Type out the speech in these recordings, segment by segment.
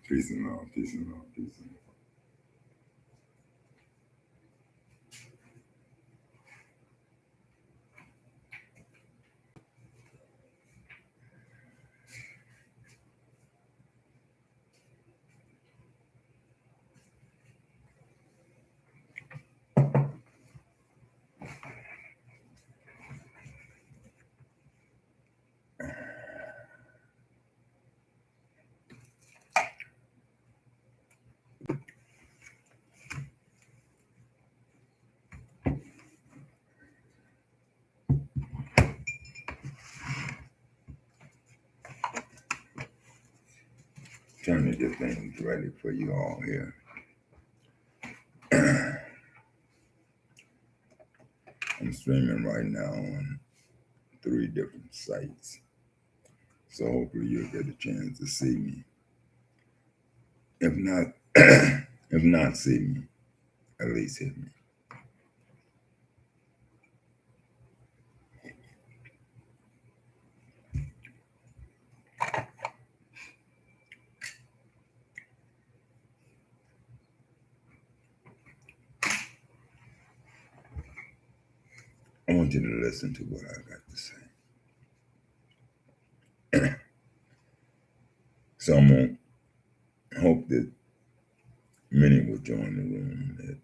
Peace and love, peace and love, peace and love. Trying to get things ready for you all here. I'm streaming right now on 3 different sites. So hopefully you'll get a chance to see me. If not, if not see me, at least hit me. I want you to listen to what I got to say. So I'm going to hope that many will join the room that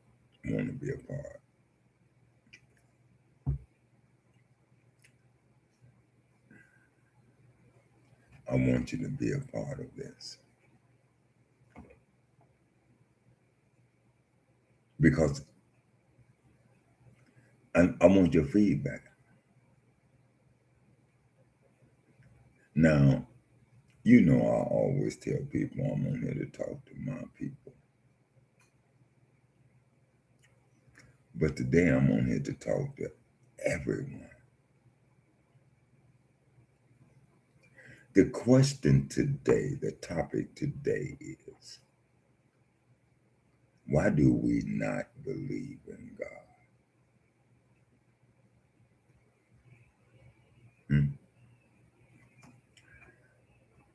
want to be a part. I want you to be a part of this. Because I want your feedback. Now, you know I always tell people I'm on here to talk to my people. But today I'm on here to talk to everyone. The question today, the topic today is, why do we not believe in God?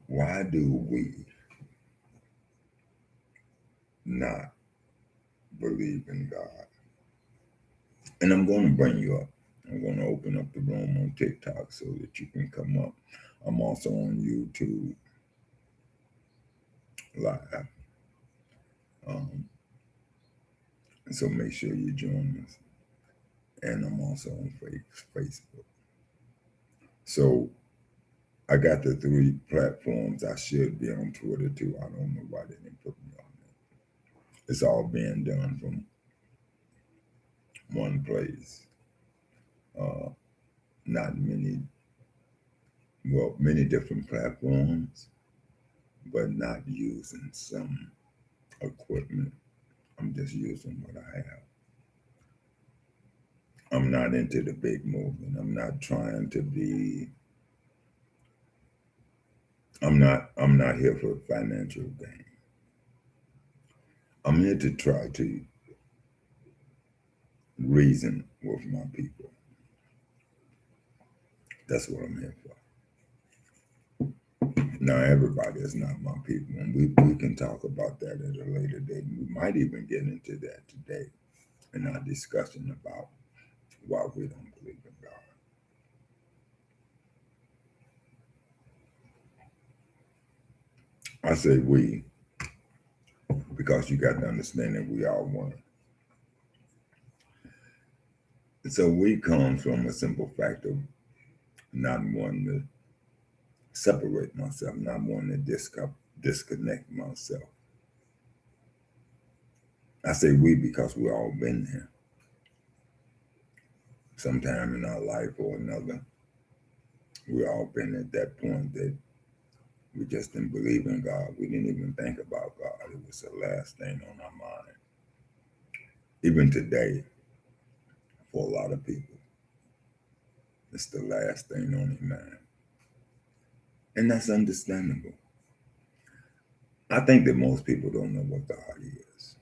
Why do we not believe in God? And I'm going to bring you up. I'm going to open up the room on TikTok so that you can come up. I'm also on YouTube live. So make sure you join us. And I'm also on Facebook. So I got the 3 platforms. I should be on Twitter too. I don't know why they didn't put me on there. It's all being done from one place. Not many, many different platforms, but not using some equipment. I'm just using what I have. I'm not into the big movement. I'm not trying to be, I'm not here for financial gain. I'm here to try to reason with my people. That's what I'm here for. Now, everybody is not my people, and we can talk about that at a later date. We might even get into that today in our discussion about why we don't believe in God. I say we because you got to understand that we are one. And so we come from a simple fact of not wanting to separate myself, not wanting to disconnect myself. I say we because we all been there. Sometime in our life or another, we all been at that point that we just didn't believe in God. We didn't even think about God. It was the last thing on our mind. Even today, for a lot of people, it's the last thing on their mind. And that's understandable. I think that most people don't know what God is.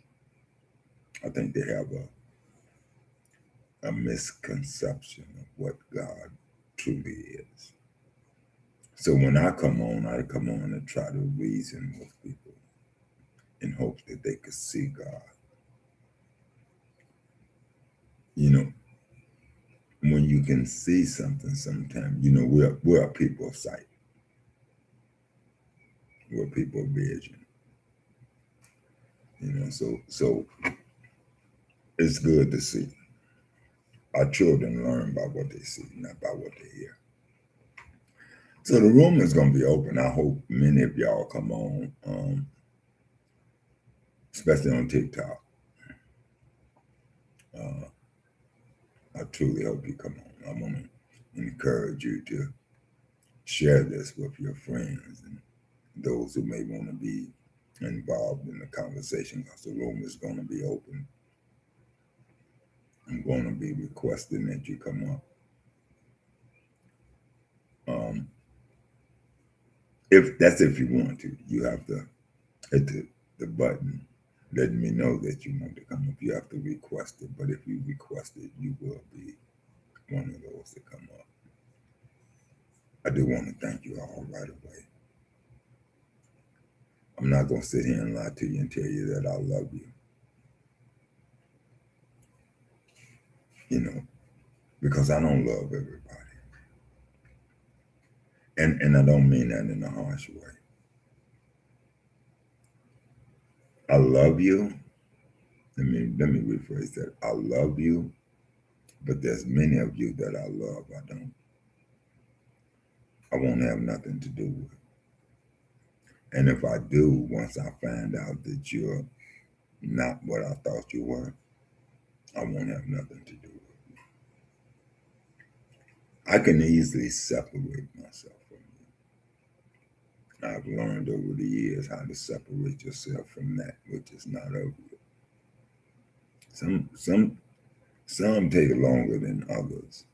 I think they have a misconception of what God truly is. So when I come on to try to reason with people. in hopes that they could see God. You know, when you can see something sometimes, you know, we're a people of sight. We're people of vision. You know, so it's good to see. Our children learn by what they see, not by what they hear. So the room is going to be open. I hope many of y'all come on, especially on TikTok. I truly hope you come on. I want to encourage you to share this with your friends and those who may want to be involved in the conversation, because the room is going to be open. I'm going to be requesting that you come up. If you want to, you have to hit the button letting me know that you want to come up. You have to request it, but if you request it, you will be one of those that come up. I do want to thank you all right away. I'm not going to sit here and lie to you and tell you that I love you. You know, because I don't love everybody. And I don't mean that in a harsh way. I love you. Let me rephrase that. I love you, but there's many of you that I love I don't. I won't have nothing to do with. And if I do, once I find out that you're not what I thought you were, I won't have nothing to do with you. I can easily separate myself from you. I've learned over the years how to separate yourself from that which is not of you. Some take longer than others.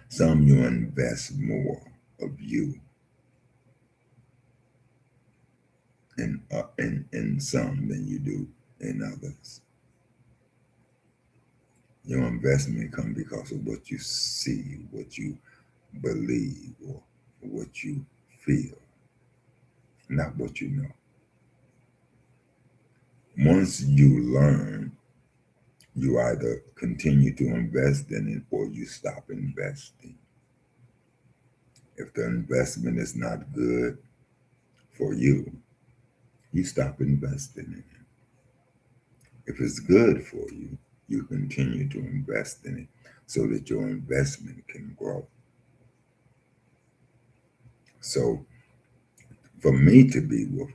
Some you invest more of you in some than you do in others. Your investment comes because of what you see, what you believe, or what you feel, not what you know. Once you learn, you either continue to invest in it or you stop investing. If the investment is not good for you, you stop investing in it. If it's good for you, you continue to invest in it so that your investment can grow. So for me to be with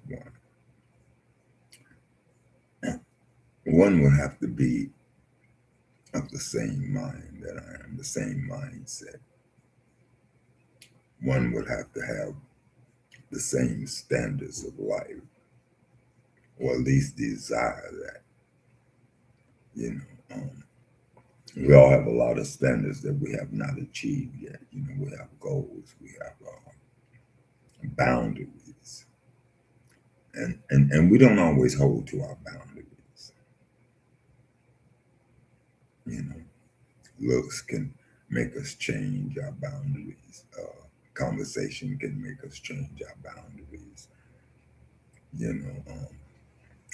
one would have to be of the same mind that I am, the same mindset. One would have to have the same standards of life, or at least desire that. You know, we all have a lot of standards that we have not achieved yet. You know, we have goals, we have boundaries, and we don't always hold to our boundaries. You know, looks can make us change our boundaries. Conversation can make us change our boundaries. You know,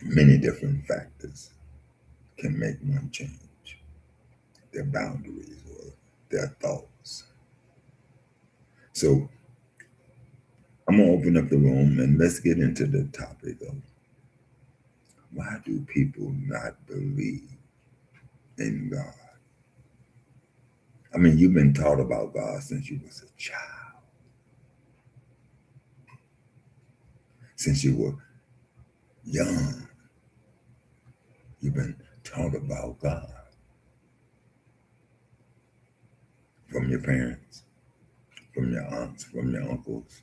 many different factors can make one change their boundaries or their thoughts. So I'm gonna open up the room and let's get into the topic of why do people not believe in God? I mean, you've been taught about God since you was a child, since you were young. You've been taught about God from your parents, from your aunts, from your uncles,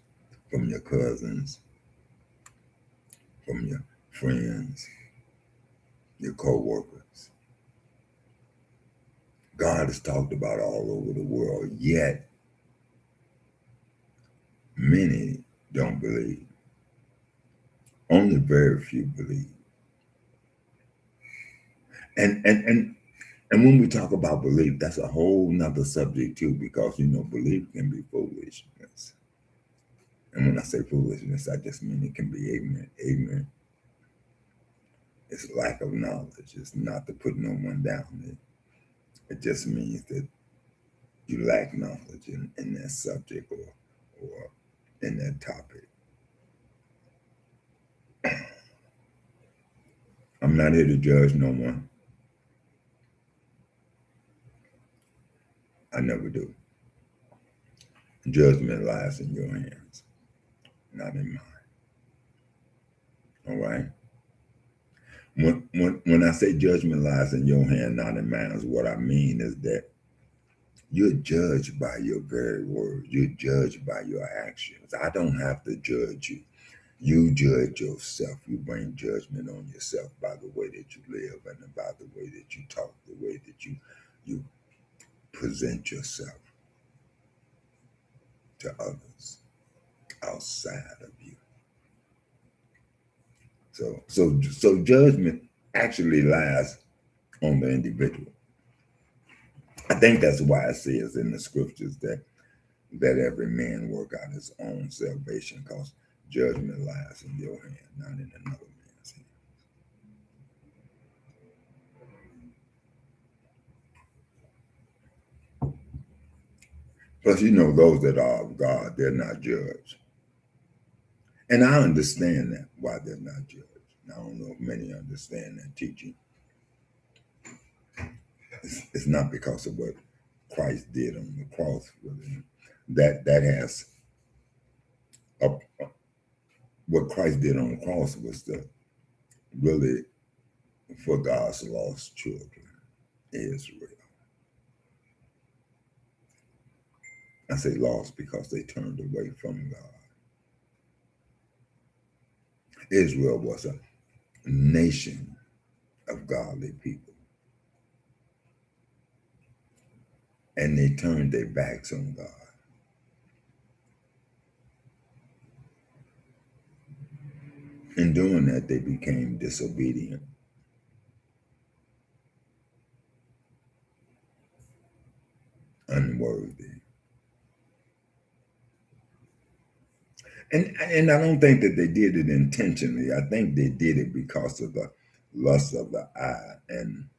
from your cousins, from your friends, your co-workers. God is talked about all over the world, yet many don't believe. Only very few believe. And when we talk about belief, that's a whole nother subject too, because you know, belief can be foolishness. And when I say foolishness, I just mean it can be ignorant. It's lack of knowledge. It's not to put no one down. It just means that you lack knowledge in that subject or in that topic. I'm not here to judge no one. I never do. Judgment lies in your hands, not in mine. All right? When I say judgment lies in your hand, not in mine, what I mean is that you're judged by your very words. You're judged by your actions. I don't have to judge you. You judge yourself. You bring judgment on yourself by the way that you live and by the way that you talk, the way that you present yourself to others outside of you. So judgment actually lies on the individual. I think that's why it says in the scriptures that every man work out his own salvation, because judgment lies in your hand, not in another man's hand. Plus, those that are of God, they're not judged. And I understand that, why they're not judged. I don't know if many understand that teaching. It's not because of what Christ did on the cross. Really. That has what Christ did on the cross was really for God's lost children, Israel. I say lost because they turned away from God. Israel was a nation of godly people. And they turned their backs on God. In doing that, they became disobedient. Unworthy. And I don't think that they did it intentionally. I think they did it because of the lust of the eye. And,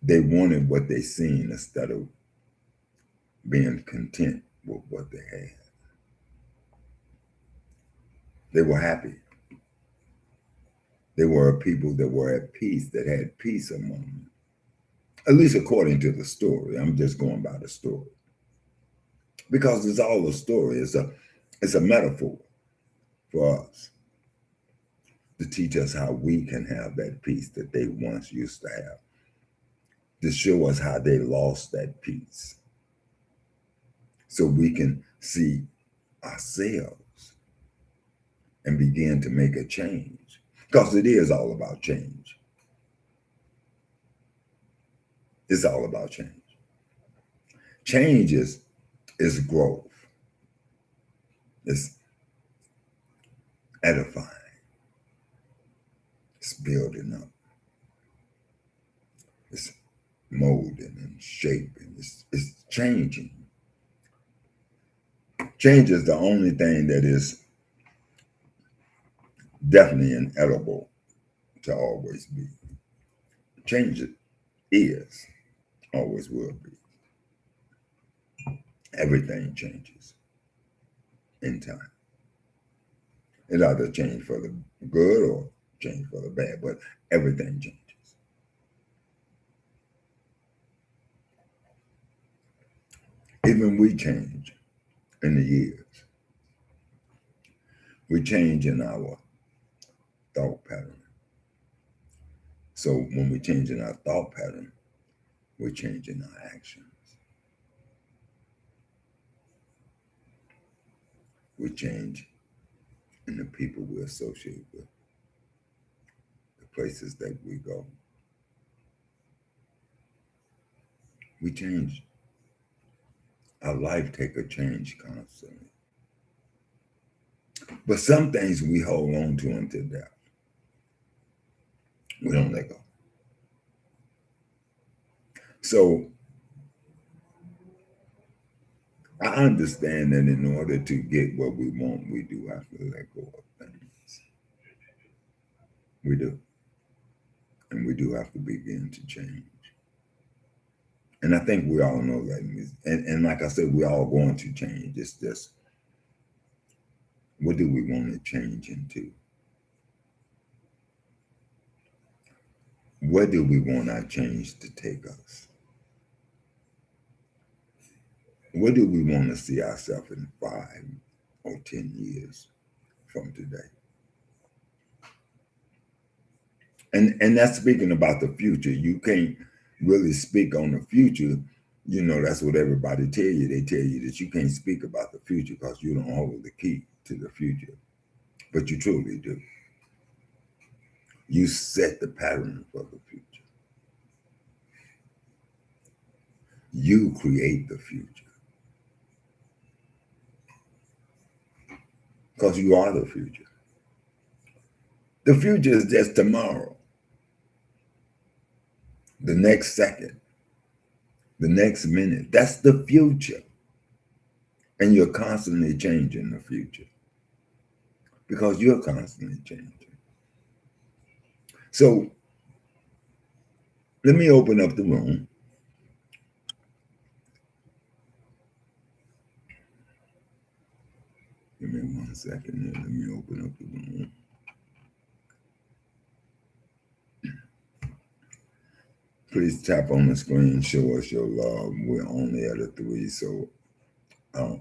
they wanted what they seen instead of being content with what they had. They were happy. They were a people that were at peace, that had peace among them. At least according to the story. I'm just going by the story. Because it's all a story. It's a metaphor for us to teach us how we can have that peace that they once used to have, to show us how they lost that peace, so we can see ourselves and begin to make a change, because it is all about change. It's all about change. Change is growth. It's edifying. It's building up. It's molding and shaping. It's changing. Change is the only thing that is definitely inedible to always be. Change is, always will be. Everything changes in time. It either change for the good or change for the bad, but everything changes. Even we change in the years. We change in our thought pattern. So when we change in our thought pattern, we change in our actions. We change in the people we associate with, the places that we go. We change. Our life take a change constantly. But some things we hold on to until death. We don't let go. So I understand that in order to get what we want, we do have to let go of things. We do. And we do have to begin to change. And I think we all know that. And like I said, we're all going to change. It's just, what do we want to change into? Where do we want our change to take us? Where do we want to see ourselves in 5 or 10 years from today? And that's speaking about the future. You can't really speak on the future. You know, that's what everybody tell you. They tell you that you can't speak about the future because you don't hold the key to the future. But you truly do. You set the pattern for the future. You create the future. Because you are the future. The future is just tomorrow, the next second, the next minute. That's the future. And you're constantly changing the future because you're constantly changing. So let me open up the room. Give me 1 second here. Let me open up the room. Please tap on the screen, show us your love. We're only at a 3, so I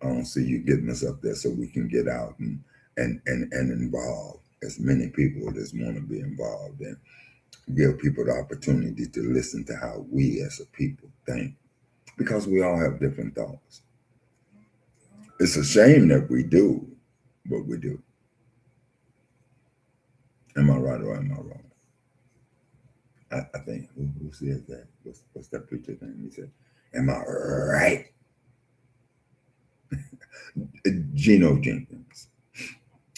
don't see you getting us up there so we can get out and involve as many people as want to be involved and give people the opportunity to listen to how we as a people think, because we all have different thoughts. It's a shame that we do, but we do. Am I right or am I wrong? I think, who says that? What's that preacher name? He said, am I right? Geno Jenkins.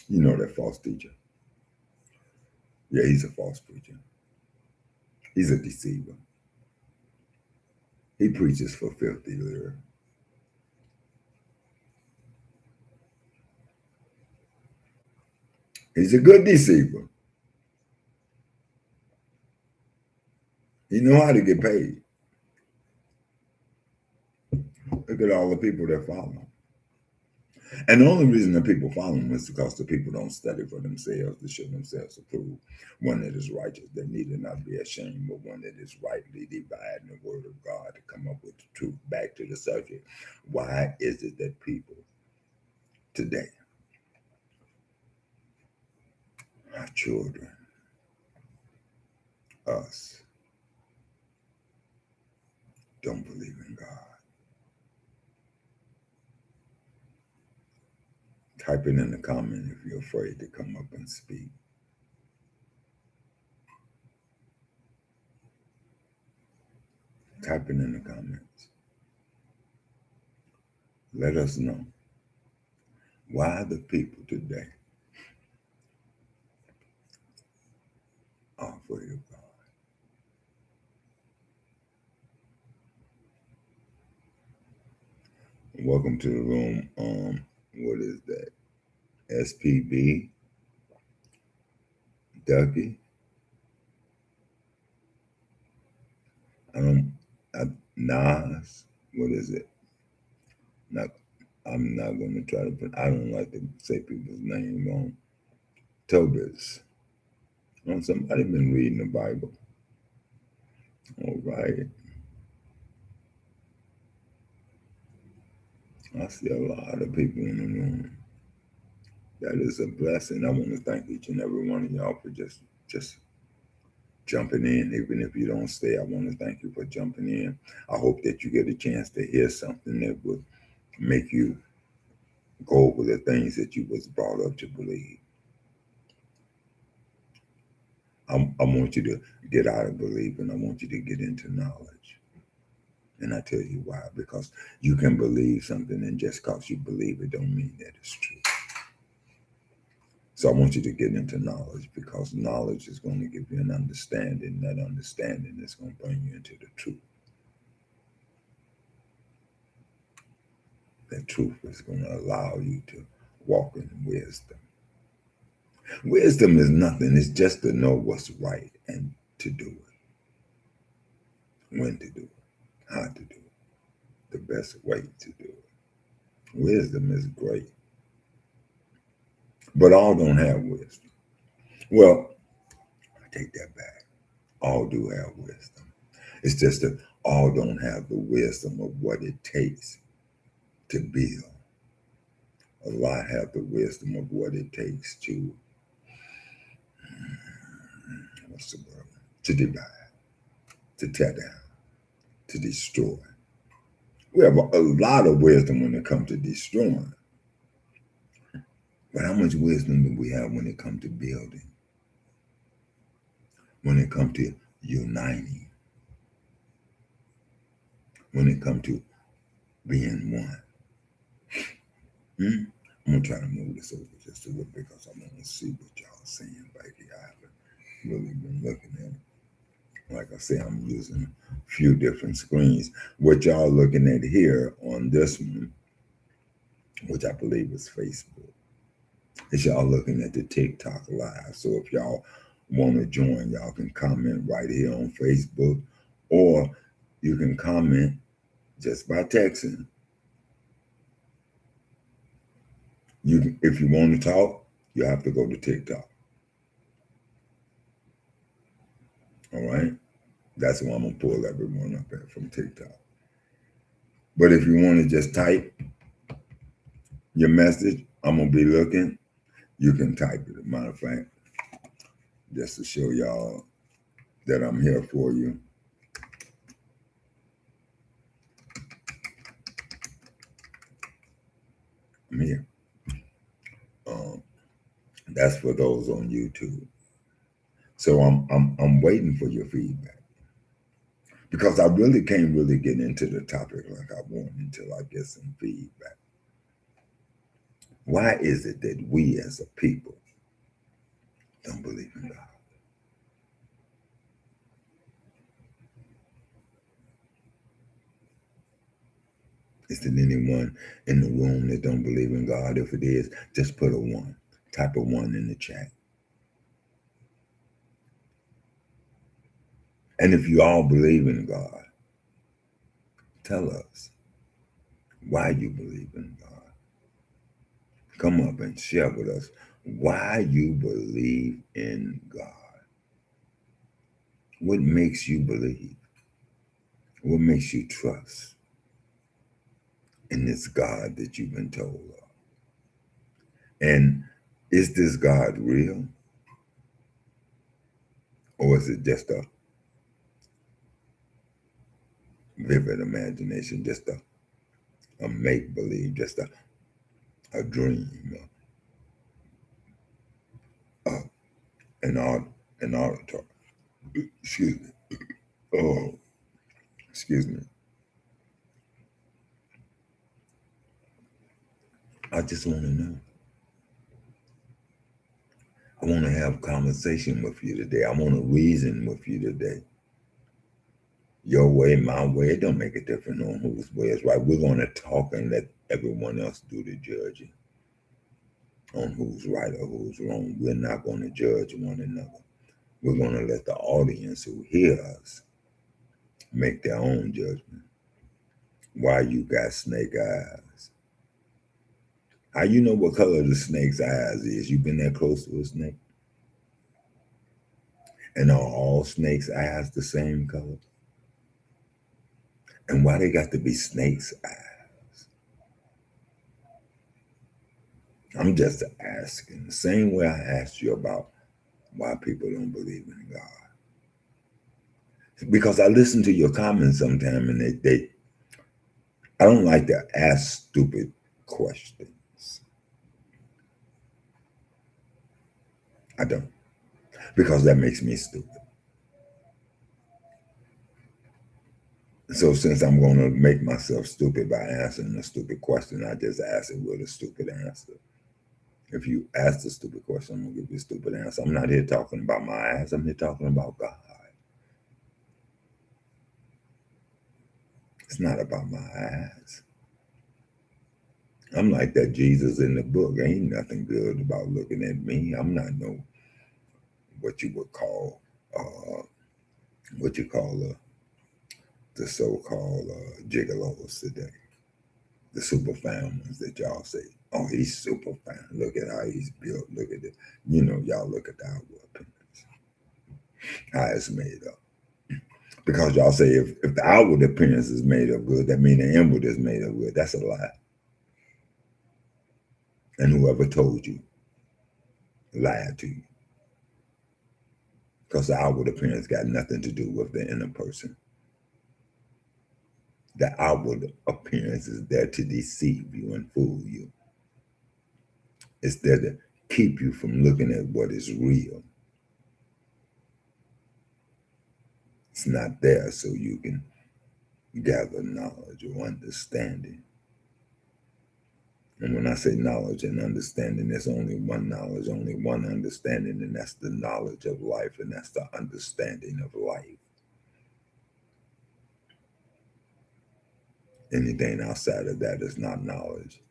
You know, that false teacher. Yeah, he's a false preacher. He's a deceiver. He preaches for filthy lure. He's a good deceiver. He know how to get paid. Look at all the people that follow him. And the only reason that people follow him is because the people don't study for themselves to show themselves approved. One that is righteous, that needed not be ashamed, but one that is rightly dividing the word of God to come up with the truth. Back to the subject. Why is it that people today, our children, us, don't believe in God? Type it in the comment if you're afraid to come up and speak. Type it in the comments. Let us know why the people today are afraid of God. Welcome to the room. What is that? SPB, Ducky. Nas. What is it? Not. I'm not going to try to put. I don't like to say people's name wrong. Tobis. Somebody been reading the Bible. All right. I see a lot of people in the room. That is a blessing. I want to thank each and every one of y'all for just jumping in. Even if you don't stay, I want to thank you for jumping in. I hope that you get a chance to hear something that would make you go over the things that you was brought up to believe. I want you to get out of believing. I want you to get into knowledge. And I tell you why. Because you can believe something, and just because you believe it don't mean that it's true. So I want you to get into knowledge, because knowledge is going to give you an understanding. That understanding is going to bring you into the truth. That truth is going to allow you to walk in wisdom. Wisdom is nothing. It's just to know what's right and to do it, when to do it, how to do it, the best way to do it. Wisdom is great, but all don't have wisdom. Well, I take that back. All do have wisdom. It's just that all don't have the wisdom of what it takes to build. A lot have the wisdom of what it takes to, what's the word? To divide, to tear down, to destroy. We have a lot of wisdom when it comes to destroying. But how much wisdom do we have when it comes to building? When it comes to uniting? When it comes to being one? Hmm? I'm gonna try to move this over just a little bit because I want to see what y'all saying back here. I haven't really been looking at it. Like I say, I'm using a few different screens. What y'all looking at here on this one, which I believe is Facebook, is y'all looking at the TikTok live. So if y'all want to join, y'all can comment right here on Facebook, or you can comment just by texting. You can, if you want to talk, you have to go to TikTok. All right, that's why I'm gonna pull everyone up at from TikTok. But if you want to just type your message, I'm gonna be looking. You can type it. As a matter of fact, just to show y'all that I'm here for you. I'm here. Um, that's for those on YouTube. So I'm waiting for your feedback because I really can't really get into the topic like I want until I get some feedback. Why is it that we as a people don't believe in God? Is there anyone in the room that don't believe in God? If it is, just put a one. Type a one in the chat. And if you all believe in God, tell us why you believe in God. Come up and share with us why you believe in God. What makes you believe? What makes you trust in this God that you've been told of? And is this God real? Or is it just a vivid imagination, just a make believe, just a dream, uh, an art, an auditor? Excuse me. Oh, excuse me. I just want to know. I want to have conversation with you today. I want to reason with you today. Your way, my way, it don't make a difference on whose way is right. We're going to talk and let everyone else do the judging on who's right or who's wrong. We're not going to judge one another. We're going to let the audience who hear us make their own judgment. Why you got snake eyes? How you know what color the snake's eyes is? You been that close to a snake? And are all snakes' eyes the same color? And why they got to be snakes' eyes? I'm just asking. The same way I asked you about why people don't believe in God. Because I listen to your comments sometimes and I don't like to ask stupid questions. I don't. Because that makes me stupid. So since I'm going to make myself stupid by answering a stupid question, I just ask it with a stupid answer. If you ask a stupid question, I'm going to give you a stupid answer. I'm not here talking about my ass. I'm here talking about God. It's not about my ass. I'm like that Jesus in the book. Ain't nothing good about looking at me. I'm not no what you would call uh, what you call the so-called gigolos today, the super fine ones that y'all say, oh, he's super fine. Look at how he's built. Look at it. You know, y'all look at the outward appearance, how it's made up. Because y'all say if the outward appearance is made up good, that means the inward is made up good. That's a lie. And whoever told you lied to you. Because the outward appearance got nothing to do with the inner person. The outward appearance is there to deceive you and fool you. It's there to keep you from looking at what is real. It's not there so you can gather knowledge or understanding. And when I say knowledge and understanding, there's only one knowledge, only one understanding, and that's the knowledge of life, and that's the understanding of life. Anything outside of that is not knowledge.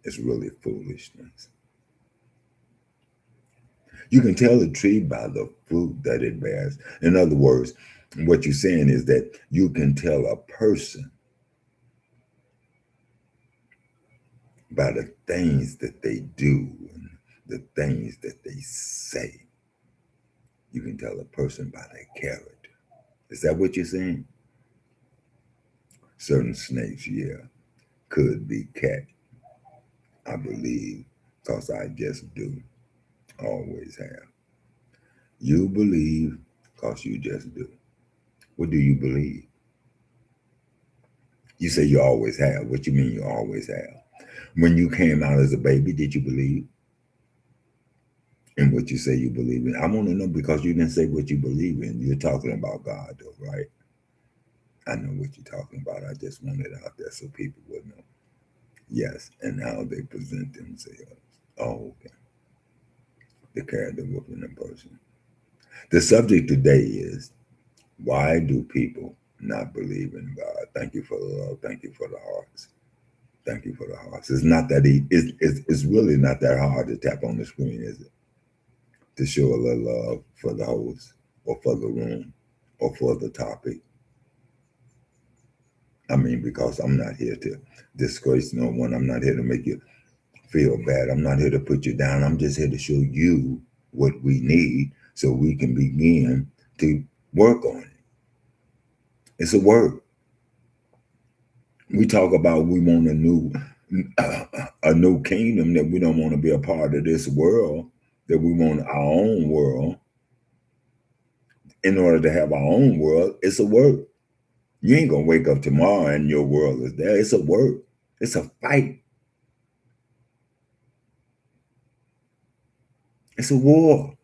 It's really foolishness. You can tell a tree by the fruit that it bears. In other words, what you're saying is that you can tell a person by the things that they do and the things that they say. You can tell a person by their character. Is that what you're saying? Certain snakes, yeah, could be cat. I believe, because I just do. Always have. You believe because you just do. What do you believe? You say you always have. What you mean you always have? When you came out as a baby, did you believe in what you say you believe in? I want to know because you didn't say what you believe in. You're talking about God, though, right? I know what you're talking about. I just want it out there so people would know. Yes, and how they present themselves. Oh, okay. The character within a person. The subject today is why do people not believe in God? Thank you for the love. Thank you for the hearts. Thank you for the hearts. It's not that it's really not that hard to tap on the screen, is it? To show a little love for the host or for the room or for the topic. I mean, because I'm not here to disgrace no one. I'm not here to make you feel bad. I'm not here to put you down. I'm just here to show you what we need so we can begin to work on it. It's a work. We talk about we want a new kingdom, that we don't want to be a part of this world, that we want our own world. In order to have our own world, it's a work. You ain't gonna wake up tomorrow and your world is there. It's a work. It's a fight. It's a war.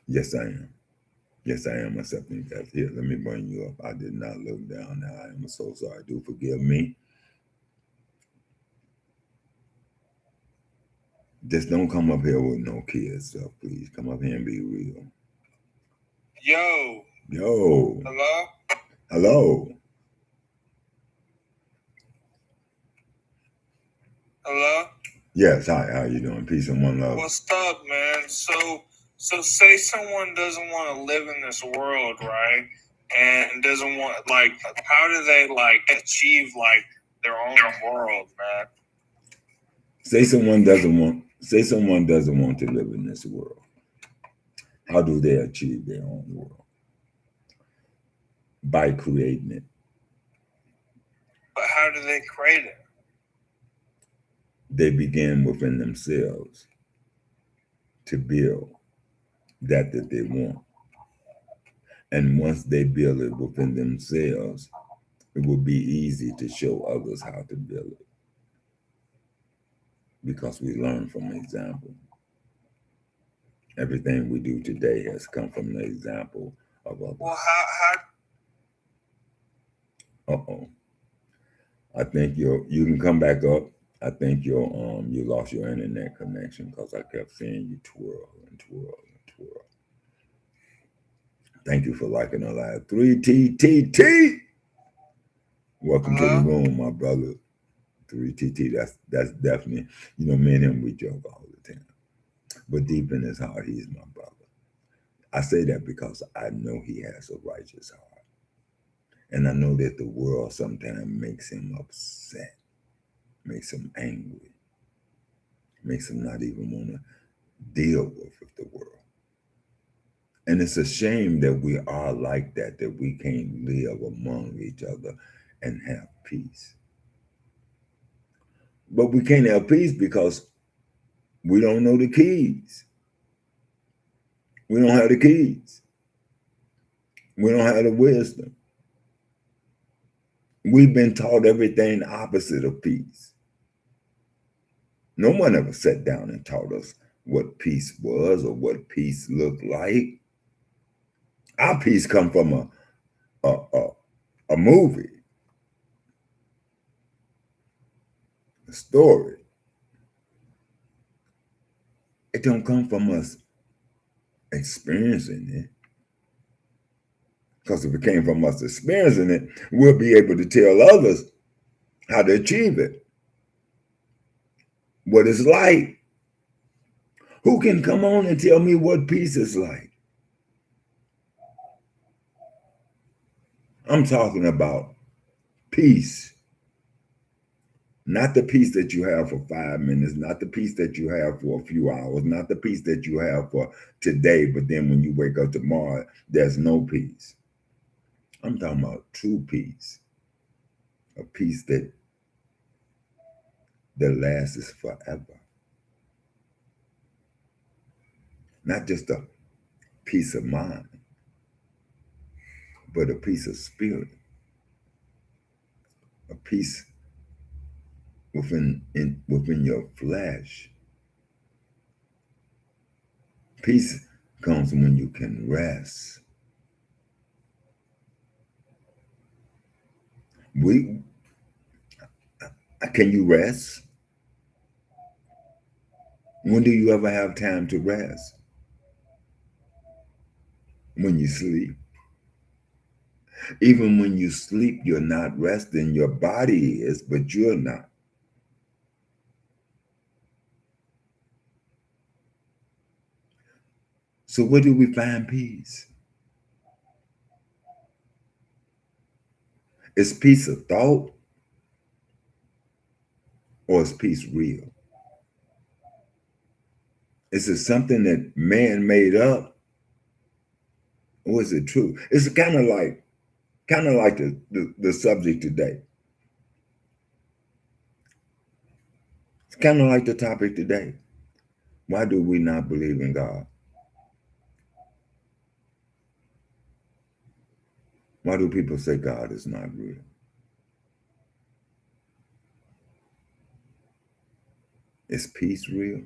Yes, I am. Yes, I am accepting that. Here, let me bring you up. I did not look down. Now I am so sorry. Do forgive me. Just don't come up here with no kids stuff, please. Come up here and be real. Yo. Yo. Hello? Hello. Hello? Yes, hi. How you doing? Peace and one love. What's up, man? So say someone doesn't want to live in this world, right? And doesn't want, like, how do they, like, achieve, like, their own world, man? Say someone doesn't want to live in this world. How do they achieve their own world? By creating it. But how do they create it? They begin within themselves to build that they want. And once they build it within themselves, it will be easy to show others how to build it. Because we learn from example. Everything we do today has come from the example of others. Well, Uh-oh. I think you can come back up. I think you lost your internet connection because I kept seeing you twirl and twirl and twirl. Thank you for liking the live. 3TTT. Welcome to the Hello? room, my brother. 3TT. That's definitely, me and him, we joke all the time. But deep in his heart, he's my brother. I say that because I know he has a righteous heart. And I know that the world sometimes makes him upset, makes him angry, makes him not even want to deal with the world. And it's a shame that we are like that we can't live among each other and have peace. But we can't have peace because we don't know the keys. We don't have the keys. We don't have the wisdom. We've been taught everything opposite of peace. No one ever sat down and taught us what peace was or what peace looked like. Our peace come from a movie, a story. It don't come from us experiencing it. Because if it came from us experiencing it, we'll be able to tell others how to achieve it, what it's like. Who can come on and tell me what peace is like? I'm talking about peace. Not the peace that you have for 5 minutes, not the peace that you have for a few hours, not the peace that you have for today, but then when you wake up tomorrow, there's no peace. I'm talking about true peace, a peace that lasts forever. Not just a peace of mind, but a peace of spirit, a peace within your flesh. Peace comes when you can rest. Can you rest? When do you ever have time to rest? When you sleep. Even when you sleep, you're not resting. Your body is, but you're not. So where do we find peace? Is peace a thought or is peace real? Is it something that man made up or is it true? It's kind of like the subject today. It's kind of like the topic today. Why do we not believe in God? Why do people say God is not real? Is peace real?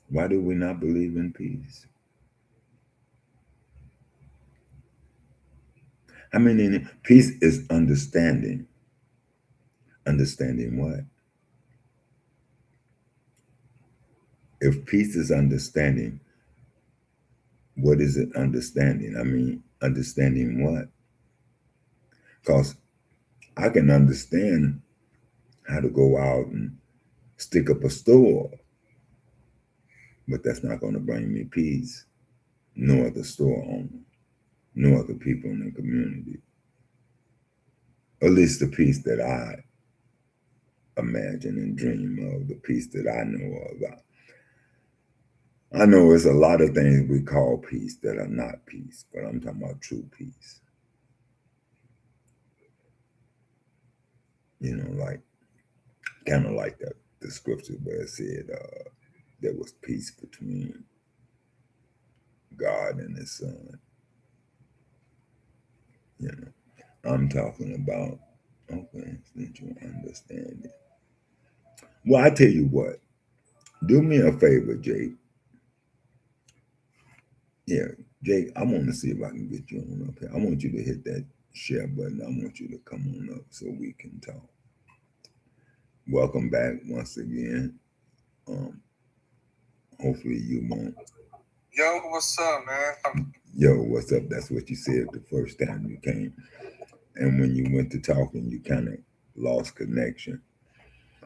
Why do we not believe in peace? I mean, peace is understanding. Understanding what? If peace is understanding, what is it understanding? I mean, understanding what? Because I can understand how to go out and stick up a store, but that's not going to bring me peace, nor the store owner, nor the people in the community. At least the peace that I imagine and dream of, the peace that I know of. I know it's a lot of things we call peace that are not peace, but I'm talking about true peace. Like kind of like the scripture where it said there was peace between God and His Son. I'm talking about, okay, since you understand it. Well, I tell you what, do me a favor, Jake. Yeah, Jake, I want to see if I can get you on up here. I want you to hit that share button. I want you to come on up so we can talk. Welcome back once again. Hopefully you won't. Yo, what's up, man? Yo, what's up? That's what you said the first time you came. And when you went to talking, you kind of lost connection.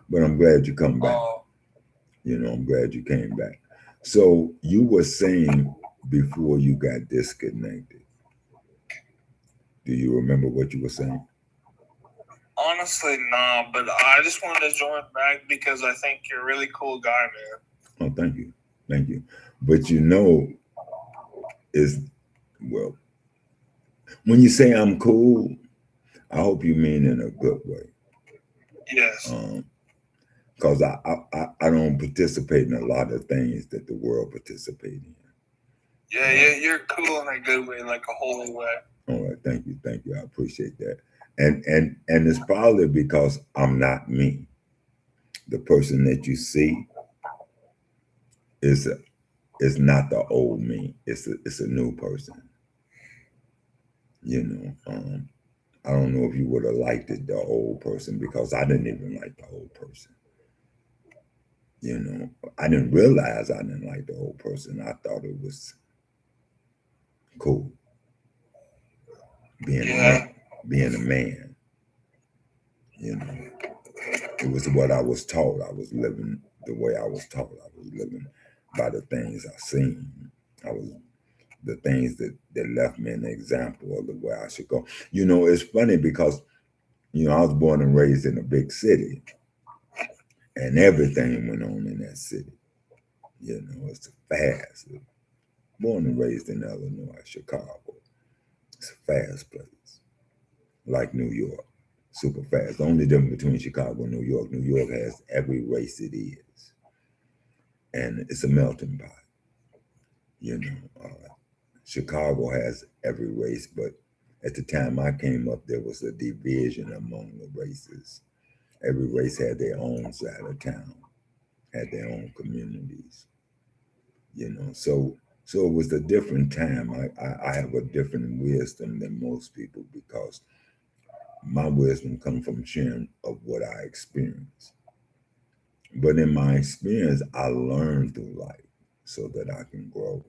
But I'm glad you come back. Oh, I'm glad you came back. So you were saying before you got disconnected. Do you remember what you were saying? honestly, nah, but I just wanted to join back because I think you're a really cool guy, man. Oh, thank you. Thank you. But is well, when you say I'm cool, I hope you mean in a good way. Yes. Because I don't participate in a lot of things that the world participates in. Yeah, you're cool in a good way, like a holy way. All right, thank you. I appreciate that. And it's probably because I'm not me. The person that you see is not the old me. It's a new person. You know, I don't know if you would have liked it, the old person, because I didn't even like the old person. I didn't realize I didn't like the old person. I thought it was cool being a Yeah. man, being a man. It was what I was taught. I was living the way I was taught. I was living by the things I seen. I was the things that left me an example of the way I should go. It's funny because I was born and raised in a big city, and everything went on in that city. It's fast. Born and raised in Illinois, Chicago. It's a fast place, like New York, super fast. The only difference between Chicago and New York has every race it is, and it's a melting pot. You know, Chicago has every race, but at the time I came up, there was a division among the races. Every race had their own side of town, had their own communities. So it was a different time. I have a different wisdom than most people because my wisdom comes from sharing of what I experienced. But in my experience, I learned through life so that I can grow.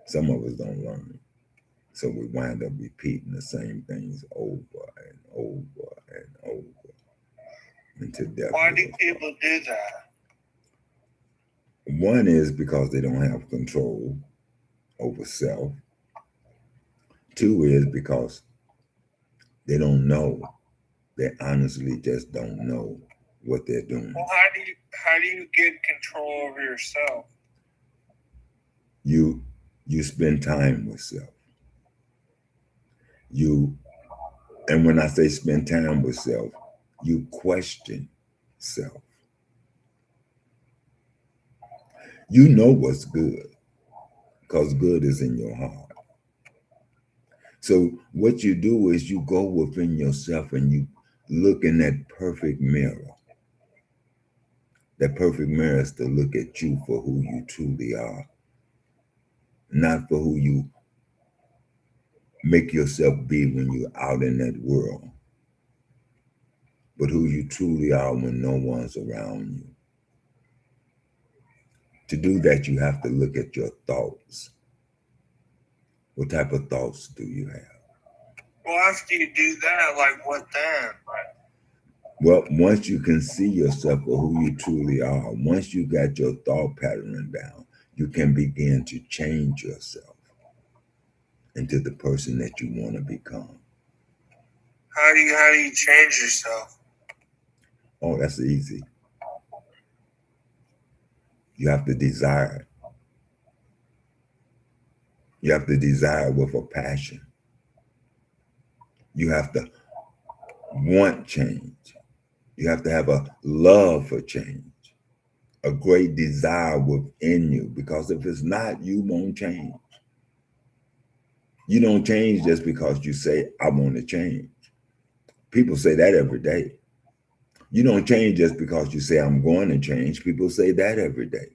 Some of us don't learn. So we wind up repeating the same things over and over and over until death. Why do people do that? One is because they don't have control over self. Two is because they don't know. They honestly just don't know what they're doing. Well, how do you get control over yourself? You spend time with self. And when I say spend time with self, you question self. You know what's good because good is in your heart. So what you do is you go within yourself and you look in that perfect mirror. That perfect mirror is to look at you for who you truly are, not for who you make yourself be when you're out in that world, but who you truly are when no one's around you. To do that, you have to look at your thoughts. What type of thoughts do you have? Well, after you do that, like what then? Well, once you can see yourself for who you truly are, once you got your thought pattern down, you can begin to change yourself into the person that you want to become. How do you change yourself? Oh, that's easy. You have to desire it. You have to desire with a passion. You have to want change. You have to have a love for change, a great desire within you, because if it's not, you won't change. You don't change just because you say, I want to change. People say that every day. You don't change just because you say, I'm going to change. People say that every day.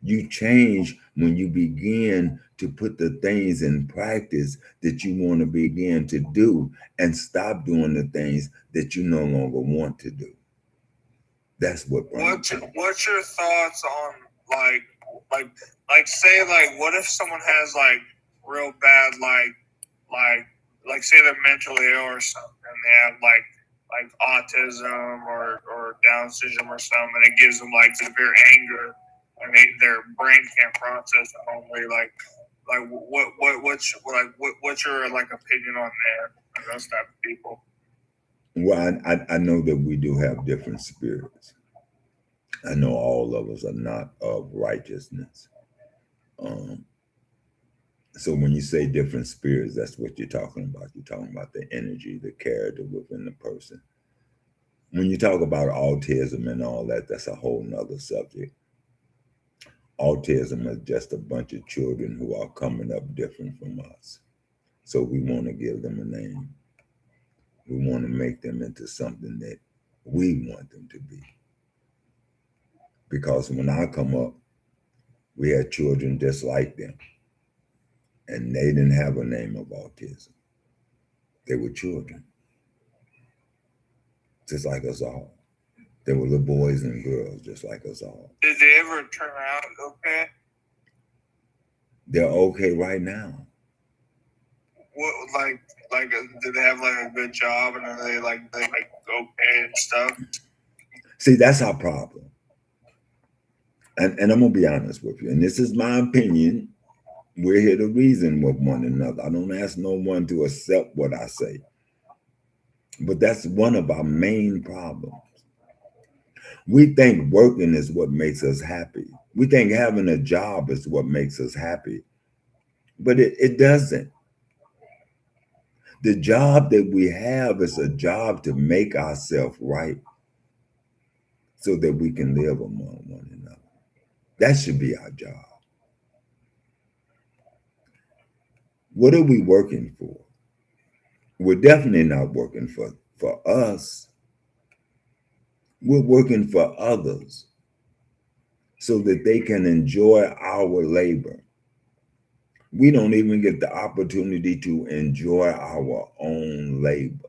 You change when you begin to put the things in practice that you want to begin to do and stop doing the things that you no longer want to do. That's what brings What's your thoughts on like like say like what if someone has like real bad like say they're mentally ill or something, and they have like autism or Down syndrome or something, and it gives them like severe anger, and their brain can't process it normally. Like what's your like opinion on that on those type of people? Well, I know that we do have different spirits. I know all of us are not of righteousness. Um, so when you say different spirits, that's what you're talking about. You're talking about the energy, the character within the person. When you talk about autism and all that, that's a whole nother subject. Autism is just a bunch of children who are coming up different from us. So we want to give them a name. We want to make them into something that we want them to be. Because when I come up, we had children just like them, and they didn't have a name of autism. They were children, just like us all. They were little boys and girls, just like us all. Did they ever turn out okay? They're okay right now. What like did they have like a good job, and are they like okay and stuff? See, that's our problem. And I'm going to be honest with you, and this is my opinion. We're here to reason with one another. I don't ask no one to accept what I say. But that's one of our main problems. We think working is what makes us happy. We think having a job is what makes us happy. But it doesn't. The job that we have is a job to make ourselves right so that we can live among one another. That should be our job. What are we working for? We're definitely not working for us. We're working for others so that they can enjoy our labor. We don't even get the opportunity to enjoy our own labor.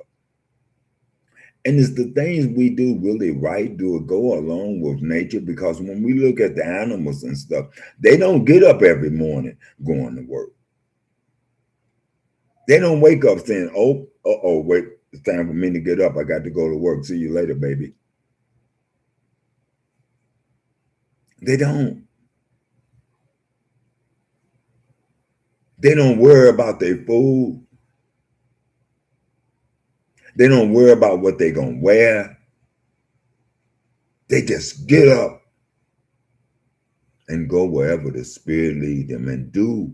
And it's the things we do really right, do it go along with nature, because when we look at the animals and stuff, they don't get up every morning going to work. They don't wake up saying, oh, wait, it's time for me to get up. I got to go to work. See you later, baby. They don't. They don't worry about their food. They don't worry about what they're going to wear. They just get up and go wherever the Spirit leads them and do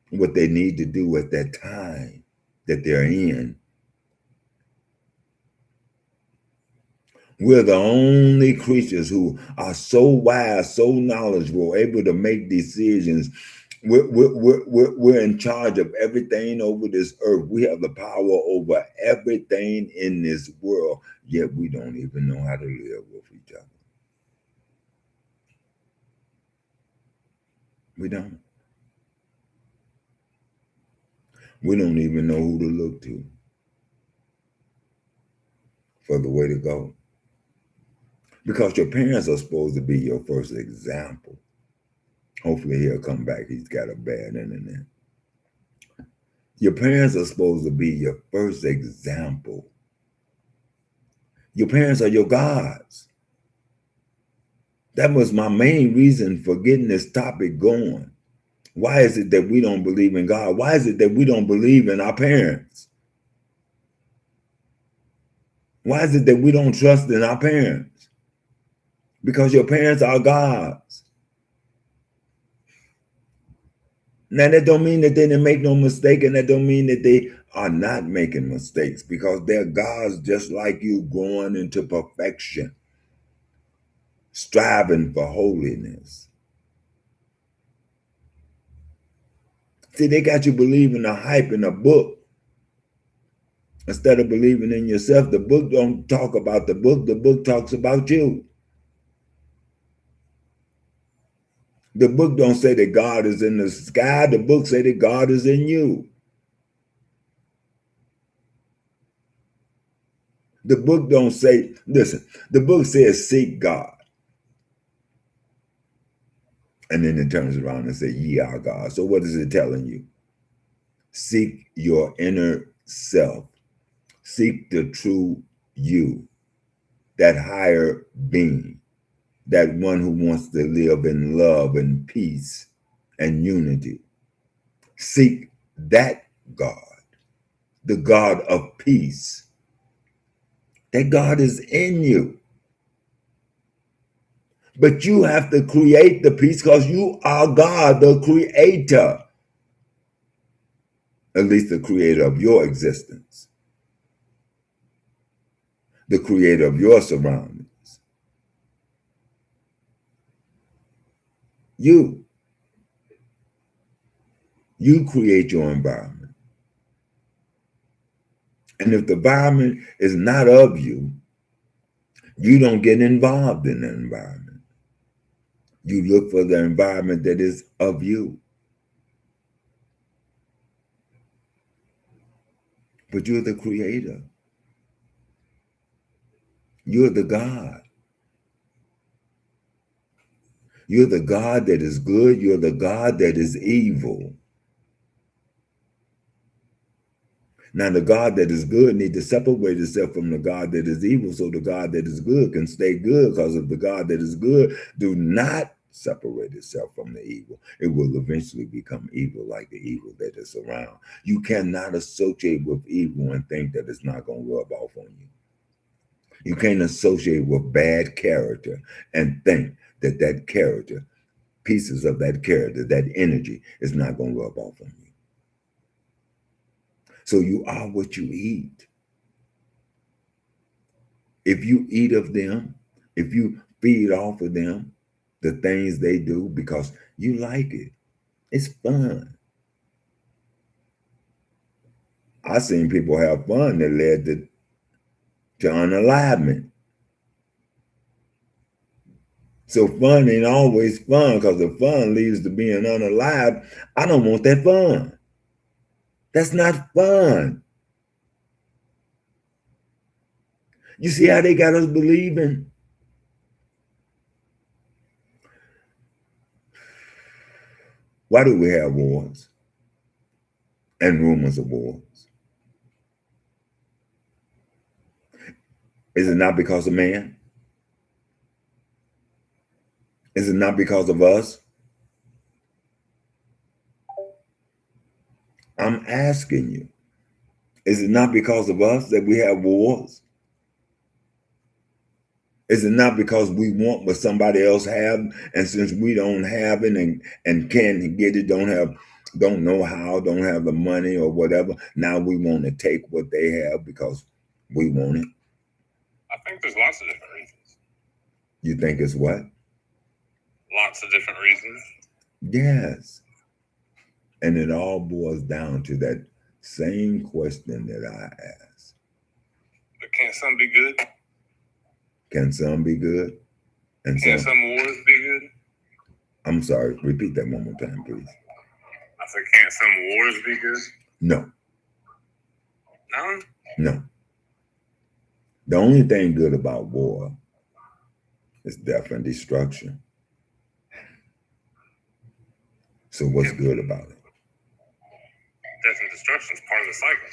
what they need to do at that time that they're in. We're the only creatures who are so wise, so knowledgeable, able to make decisions. We're in charge of everything over this earth. We have the power over everything in this world, yet we don't even know how to live with each other. We don't. We don't even know who to look to for the way to go. Because your parents are supposed to be your first example. Hopefully he'll come back. He's got a bad internet. Your parents are supposed to be your first example. Your parents are your gods. That was my main reason for getting this topic going. Why is it that we don't believe in God? Why is it that we don't believe in our parents? Why is it that we don't trust in our parents? Because your parents are gods. Now, that don't mean that they didn't make no mistake, and that don't mean that they are not making mistakes, because they're gods just like you, growing into perfection, striving for holiness. See, they got you believing the hype in a book instead of believing in yourself. The book don't talk about the book talks about you. The book don't say that God is in the sky. The book say that God is in you. The book don't say, listen, the book says seek God. And then it turns around and says, ye are God. So what is it telling you? Seek your inner self. Seek the true you, that higher being, that one who wants to live in love and peace and unity. Seek that God, the God of peace. That God is in you. But you have to create the peace because you are God, the creator. At least the creator of your existence, the creator of your surroundings. You create your environment. And if the environment is not of you, you don't get involved in the environment. You look for the environment that is of you. But you're the creator. You're the God. You're the God that is good. You're the God that is evil. Now, the God that is good needs to separate itself from the God that is evil so the God that is good can stay good, because if the God that is good do not separate itself from the evil, it will eventually become evil like the evil that is around. You cannot associate with evil and think that it's not going to rub off on you. You can't associate with bad character and think that that character, pieces of that character, that energy is not going to rub off on you. So you are what you eat. If you eat of them, if you feed off of them, the things they do because you like it, it's fun. I've seen people have fun that led to unalignment. So fun ain't always fun, because if fun leads to being unalive, I don't want that fun. That's not fun. You see how they got us believing? Why do we have wars and rumors of wars? Is it not because of man? Is it not because of us? I'm asking you. Is it not because of us that we have wars? Is it not because we want what somebody else have, and since we don't have it and can't get it, don't know how, don't have the money or whatever, now we want to take what they have because we want it? I think there's lots of different reasons. You think it's what? Lots of different reasons. Yes. And it all boils down to that same question that I asked. But can't some be good? Can some be good? And can some wars be good? I'm sorry, repeat that one more time, please. I said, can't some wars be good? No. No? No. The only thing good about war is death and destruction. So what's good about it? Death and destruction is part of the cycle.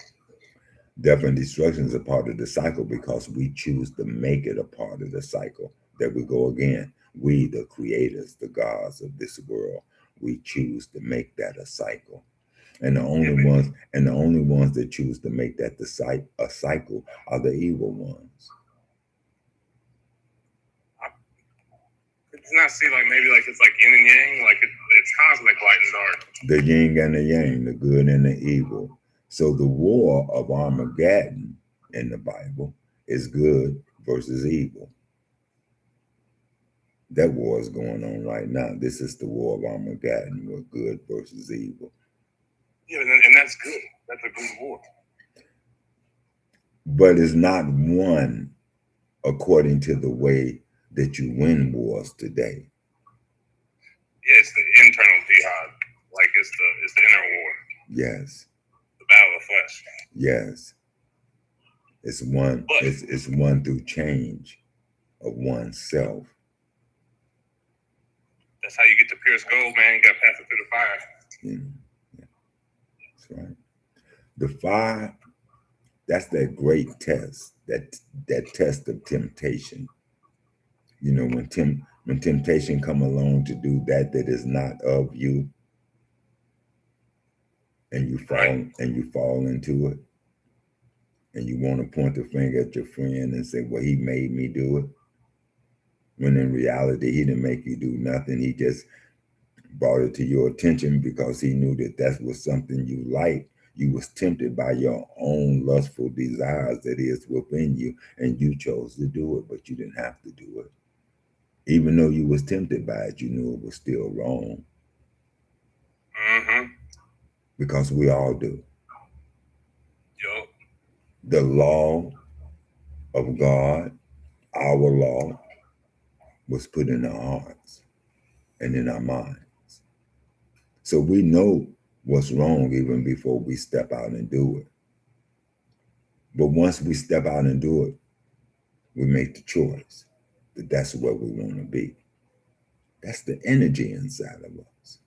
Death and destruction is a part of the cycle because we choose to make it a part of the cycle. There we go again. We, the creators, the gods of this world, we choose to make that a cycle. And the only ones that choose to make that a cycle are the evil ones. It's not see like maybe like it's like yin and yang, like it's cosmic light and dark. The yin and the yang, the good and the evil. So the war of Armageddon in the Bible is good versus evil. That war is going on right now. This is the war of Armageddon, with good versus evil. Yeah, and that's good. That's a good war. But it's not won according to the way that you win wars today. Yeah, it's the internal jihad. Like it's the inner war. Yes. The battle of the flesh. Yes. It's one. It's won through change of oneself. That's how you get to pure gold, man. You got to pass it through the fire. Yeah. That's right. The fire, that's that great test, that test of temptation. You know, when temptation come along to do that is not of you, and you fall into it, and you want to point the finger at your friend and say, well, he made me do it, when in reality he didn't make you do nothing. He just brought it to your attention because he knew that was something you liked. You was tempted by your own lustful desires that is within you, and you chose to do it, but you didn't have to do it. Even though you was tempted by it, you knew it was still wrong. Mm-hmm. Because we all do. Yup. The law of God, our law, was put in our hearts and in our minds. So we know what's wrong even before we step out and do it. But once we step out and do it, we make the choice that that's where we want to be. That's the energy inside of us.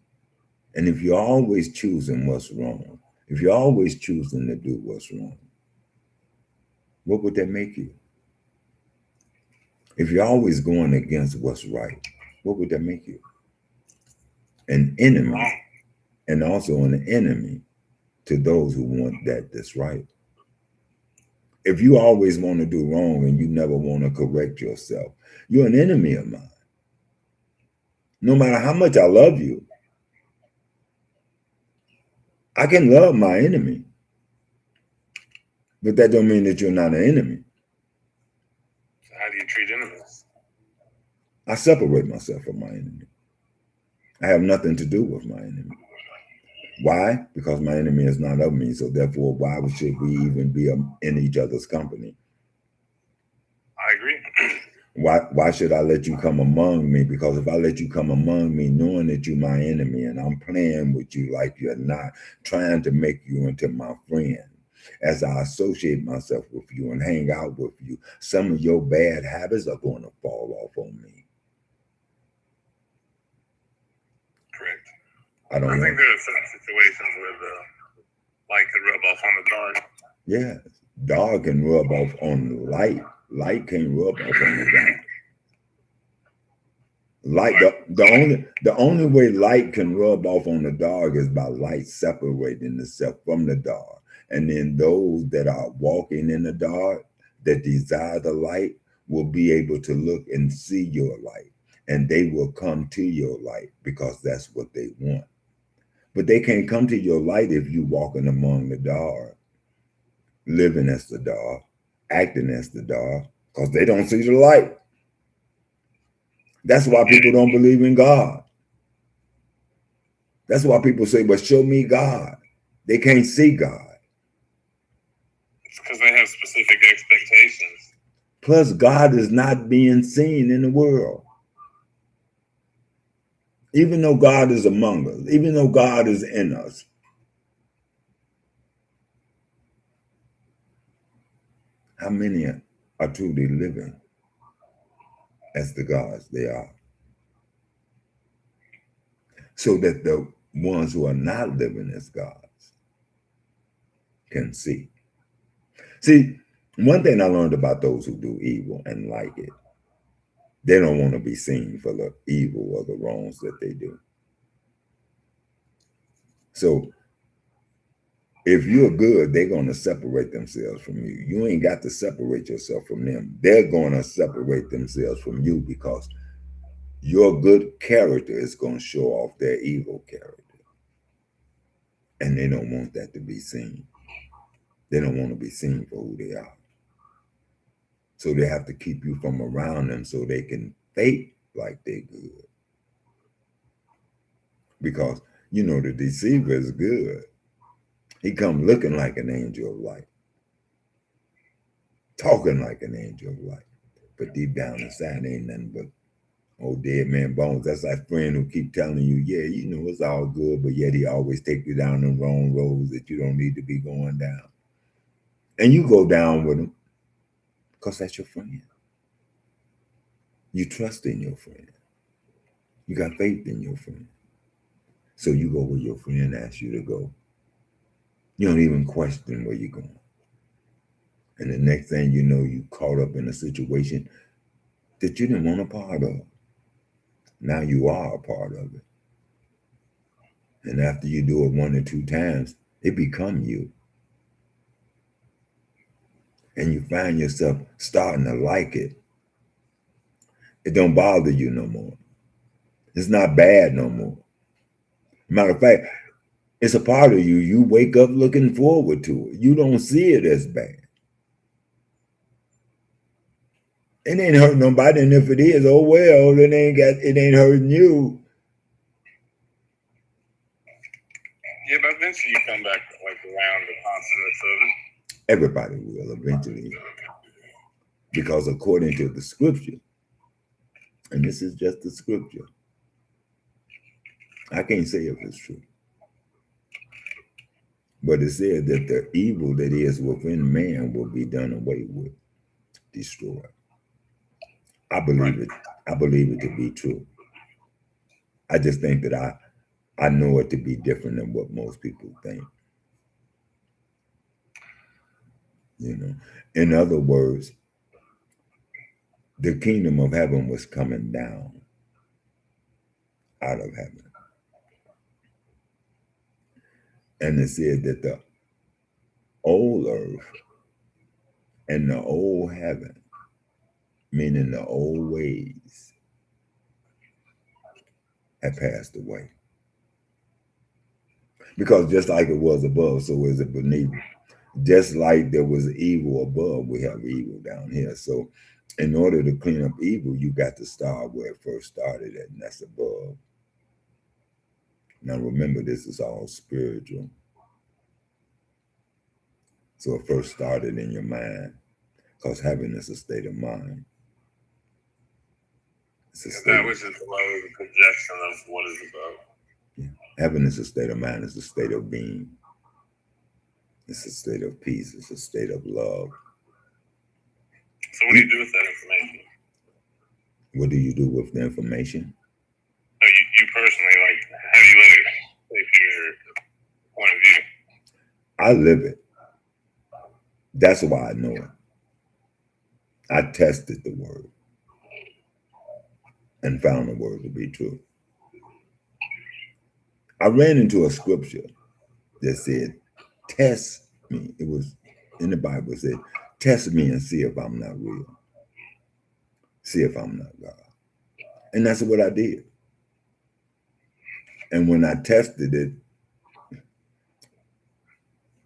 And if you're always choosing what's wrong, if you're always choosing to do what's wrong, what would that make you? If you're always going against what's right, what would that make you? An enemy, and also an enemy to those who want that's right. If you always want to do wrong and you never want to correct yourself, you're an enemy of mine. No matter how much I love you, I can love my enemy, but that don't mean that you're not an enemy. So how do you treat enemies? I separate myself from my enemy. I have nothing to do with my enemy. Why? Because my enemy is not of me. So therefore, why should we even be in each other's company? I agree. Why should I let you come among me? Because if I let you come among me, knowing that you're my enemy and I'm playing with you like you're not, trying to make you into my friend, as I associate myself with you and hang out with you, some of your bad habits are going to fall off on me. Correct. I don't know. think there are certain situations where the light could rub off on the dark. Yeah, dark can rub off on the light. Light can rub off on the dark. Light, the only way light can rub off on the dark is by light separating itself from the dark. And then those that are walking in the dark, that desire the light, will be able to look and see your light. And they will come to your light because that's what they want. But they can't come to your light if you walking among the dark, living as the dark, acting as the dark, because they don't see the light. That's why people don't believe in God. That's why people say, but show me God. They can't see God. It's because they have specific expectations. Plus, God is not being seen in the world. Even though God is among us, even though God is in us, how many are truly living as the gods they are? So that the ones who are not living as gods can see. See, one thing I learned about those who do evil and like it, they don't want to be seen for the evil or the wrongs that they do. So if you're good, they're going to separate themselves from you. You ain't got to separate yourself from them. They're going to separate themselves from you because your good character is going to show off their evil character. And they don't want that to be seen. They don't want to be seen for who they are. So they have to keep you from around them so they can fake like they're good. Because, you know, the deceiver is good. He come looking like an angel of light, talking like an angel of light. But deep down inside ain't nothing but old dead man bones. That's that friend who keep telling you, yeah, you know, it's all good, but yet he always take you down the wrong roads that you don't need to be going down. And you go down with him because that's your friend. You trust in your friend. You got faith in your friend. So you go where your friend asks you to go. You don't even question where you're going. And the next thing you know, you caught up in a situation that you didn't want a part of. Now you are a part of it. And after you do it 1 or 2 times, it become you. And you find yourself starting to like it. It don't bother you no more. It's not bad no more. Matter of fact, it's a part of you. You wake up looking forward to it. You don't see it as bad. It ain't hurt nobody, and if it is, oh well, it ain't hurting you. Yeah, but eventually you come back like around the consciousness of it. Everybody will eventually. Because according to the scripture, and this is just the scripture, I can't say if it's true. But it said that the evil that is within man will be done away with, destroyed. I believe it. I believe it to be true. I just think that I know it to be different than what most people think. You know, in other words, the kingdom of heaven was coming down out of heaven. And it said that the old earth and the old heaven, meaning the old ways, had passed away. Because just like it was above, so is it beneath. Just like there was evil above, we have evil down here. So in order to clean up evil, you got to start where it first started at, and that's above. Now remember, this is all spiritual. So it first started in your mind, because heaven is a state of mind. It's a state that which is below the projection of what is above. Yeah. Heaven is a state of mind. It's a state of being. It's a state of peace. It's a state of love. So what do you do with that information? What do you do with the information? No, you personally, like, how do you let it shape your point of view? I live it. That's why I know it. I tested the word and found the word to be true. I ran into a scripture that said, test me. It was in the Bible. It said, test me and see if I'm not real. See if I'm not God. And that's what I did. And when I tested it,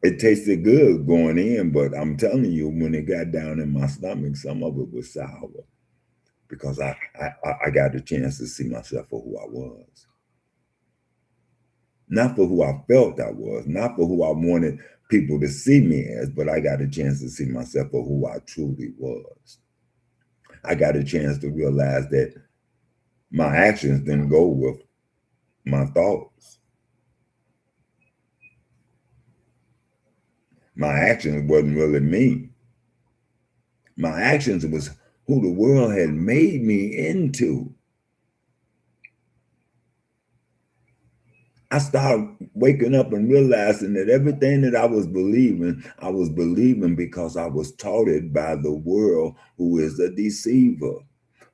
it tasted good going in, but I'm telling you, when it got down in my stomach, some of it was sour because I got a chance to see myself for who I was. Not for who I felt I was, not for who I wanted people to see me as, but I got a chance to see myself for who I truly was. I got a chance to realize that my actions didn't go with my thoughts. My actions wasn't really me. My actions was who the world had made me into. I started waking up and realizing that everything that I was believing because I was taught it by the world, who is a deceiver,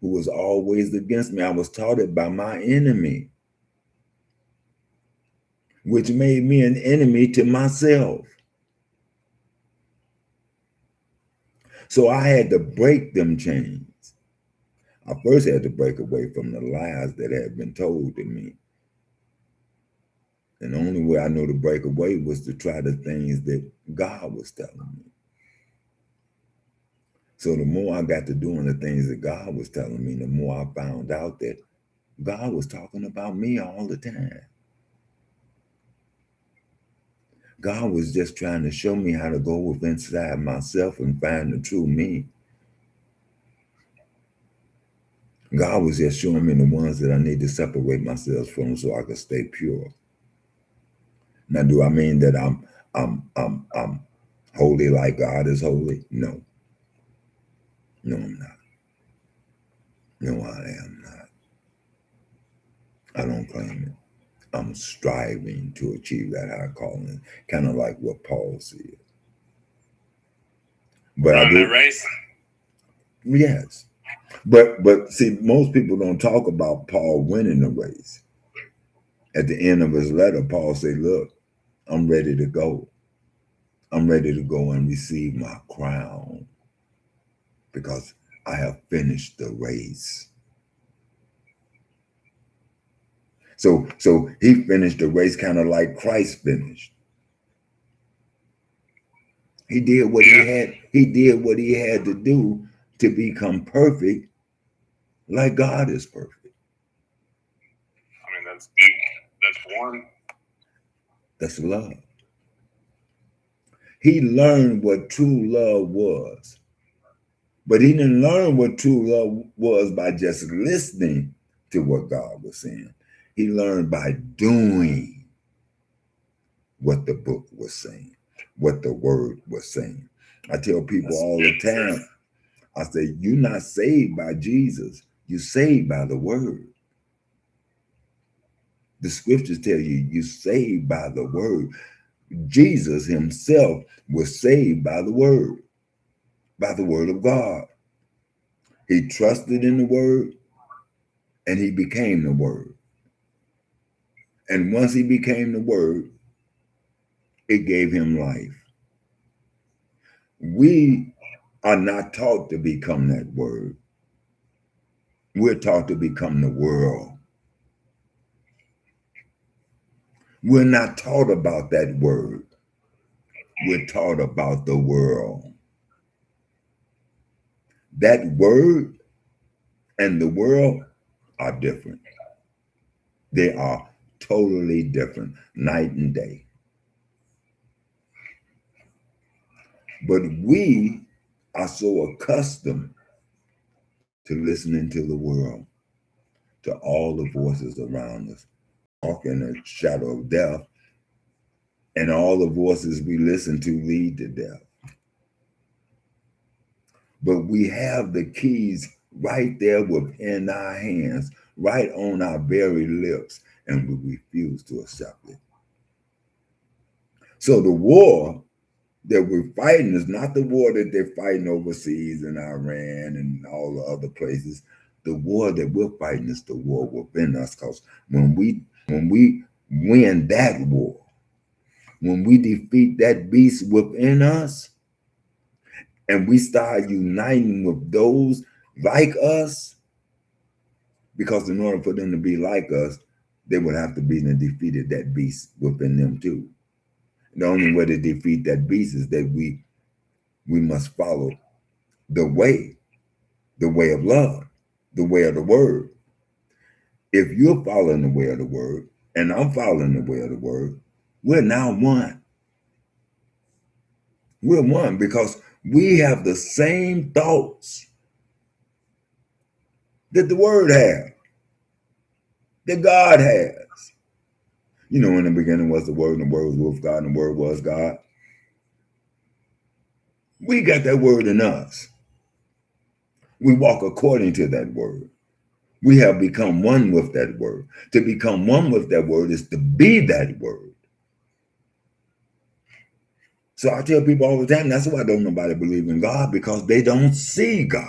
who was always against me. I was taught it by my enemy, which made me an enemy to myself. So I had to break them chains. I first had to break away from the lies that had been told to me. And the only way I knew to break away was to try the things that God was telling me. So the more I got to doing the things that God was telling me, the more I found out that God was talking about me all the time. God was just trying to show me how to go within inside myself and find the true me. God was just showing me the ones that I need to separate myself from so I could stay pure. Now, do I mean that I'm holy like God is holy? No. No, I'm not. No, I am not. I don't claim it. I'm striving to achieve that high calling, kind of like what Paul said. But I do. Race. Yes. But see, most people don't talk about Paul winning the race. At the end of his letter, Paul said, look, I'm ready to go. I'm ready to go and receive my crown because I have finished the race. So he finished the race kind of like Christ finished. He did what he had. He did what he had to do to become perfect, like God is perfect. I mean, that's deep. That's one. That's love. He learned what true love was. But he didn't learn what true love was by just listening to what God was saying. He learned by doing what the book was saying, what the word was saying. I tell people all the time, I say, you're not saved by Jesus. You're saved by the word. The scriptures tell you you're saved by the word. Jesus himself was saved by the word of God. He trusted in the word and he became the word. And once he became the word, it gave him life. We are not taught to become that word. We're taught to become the world. We're not taught about that word. We're taught about the world. That word and the world are different. They are totally different, night and day. But we are so accustomed to listening to the world, to all the voices around us, walk in the shadow of death, and all the voices we listen to lead to death. But we have the keys right there within our hands, right on our very lips, and we refuse to accept it. So the war that we're fighting is not the war that they're fighting overseas in Iran and all the other places. The war that we're fighting is the war within us, because when we win that war, when we defeat that beast within us, and we start uniting with those like us, because in order for them to be like us, they would have to be defeated that beast within them too. The only way to defeat that beast is that we must follow the way of love, the way of the word. If you're following the way of the word and I'm following the way of the word, we're now one. We're one because we have the same thoughts that the word has, that God has. You know, in the beginning was the word, and the word was with God, and the word was God. We got that word in us. We walk according to that word. We have become one with that word. To become one with that word is to be that word. So I tell people all the time, that's why don't nobody believe in God, because they don't see God.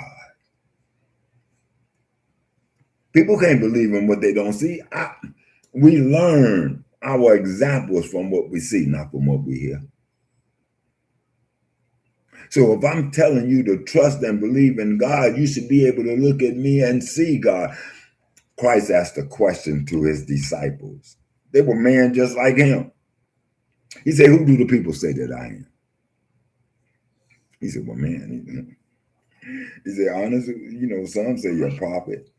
People can't believe in what they don't see. We learn our examples from what we see, not from what we hear. So if I'm telling you to trust and believe in God, you should be able to look at me and see God. Christ asked a question to his disciples. They were men just like him. He said, who do the people say that I am? He said, well, man. He said, honestly, you know, some say you're a prophet.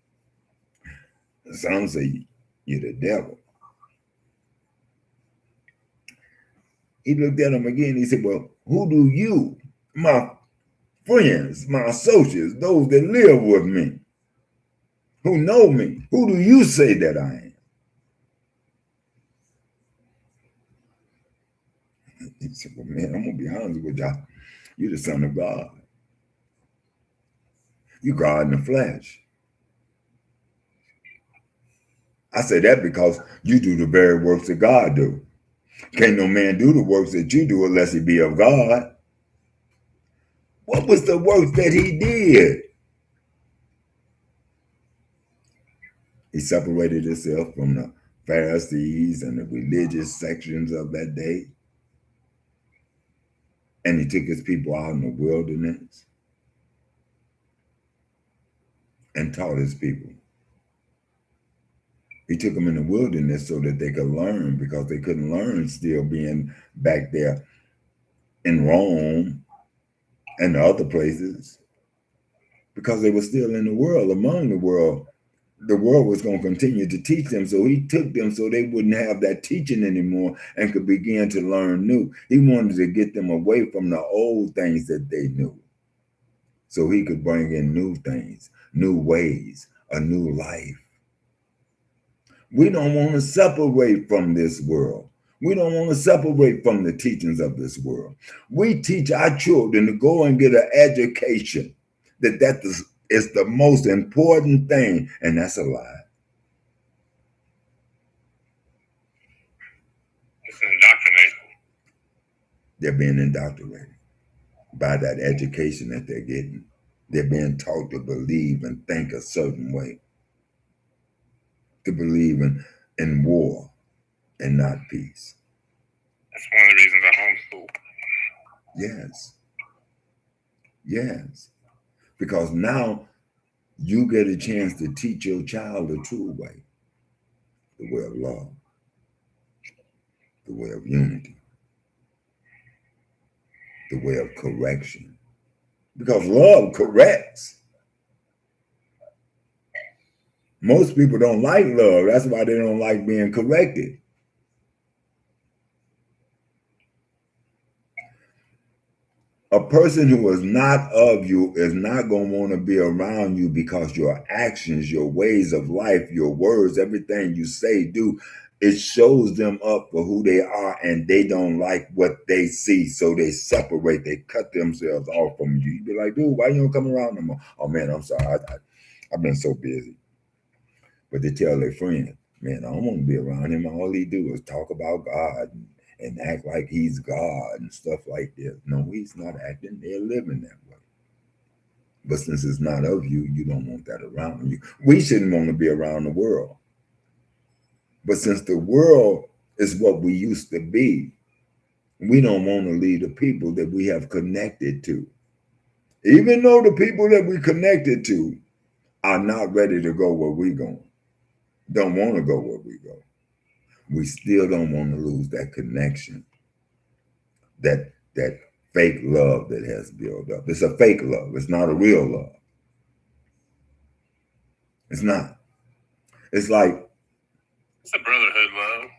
Some say you're the devil. He looked at him again. He said, well, who do you, my friends, my associates, those that live with me, who know me, who do you say that I am? He said, well, man, I'm going to be honest with y'all. You're the Son of God. You're God in the flesh. I say that because you do the very works that God do. Can't no man do the works that you do unless he be of God. What was the works that he did? He separated himself from the Pharisees and the religious sections of that day. And he took his people out in the wilderness and taught his people. He took them in the wilderness so that they could learn, because they couldn't learn still being back there in Rome and other places, because they were still in the world, among the world. The world was going to continue to teach them. So he took them so they wouldn't have that teaching anymore and could begin to learn new. He wanted to get them away from the old things that they knew, so he could bring in new things, new ways, a new life. We don't want to separate from this world. We don't want to separate from the teachings of this world. We teach our children to go and get an education, that is the most important thing, and that's a lie. It's indoctrination. They're being indoctrinated by that education that they're getting. They're being taught to believe and think a certain way, to believe in war and not peace. That's one of the reasons I homeschool. Yes. Yes. Because now you get a chance to teach your child the true way, the way of love, the way of unity, the way of correction. Because love corrects. Most people don't like love. That's why they don't like being corrected. A person who is not of you is not going to want to be around you, because your actions, your ways of life, your words, everything you say, do, it shows them up for who they are, and they don't like what they see. So they separate, they cut themselves off from you. You be like, dude, why you don't come around no more? Oh man, I'm sorry. I've been so busy. But they tell their friend, man, I don't want to be around him. All he do is talk about God and act like he's God and stuff like this. No, he's not acting. They're living that way. But since it's not of you, you don't want that around you. We shouldn't want to be around the world. But since the world is what we used to be, we don't want to leave the people that we have connected to. Even though the people that we connected to are not ready to go where we're going, don't want to go where we go, we still don't want to lose that connection, that fake love that has built up. It's a fake love. It's not a real love. It's not. It's like, it's a brotherhood love.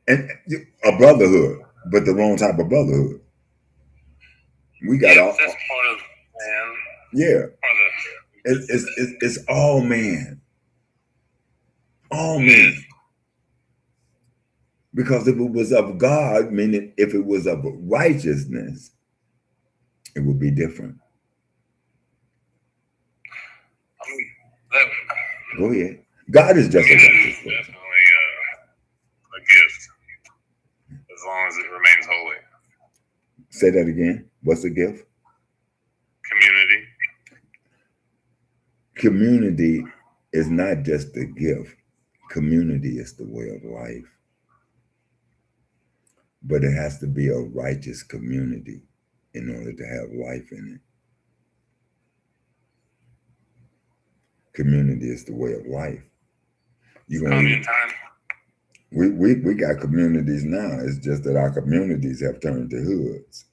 And a brotherhood, but the wrong type of brotherhood. We got all. That's part of man. Yeah. Part of it's all man. All men. Because if it was of God, meaning if it was of righteousness, it would be different. Go ahead. God is just a righteous person. Definitely a gift, as long as it remains holy. Say that again. What's a gift? Community. Community is not just a gift. Community is the way of life. But it has to be a righteous community in order to have life in it. Community is the way of life. We got communities now. It's just that our communities have turned to hoods.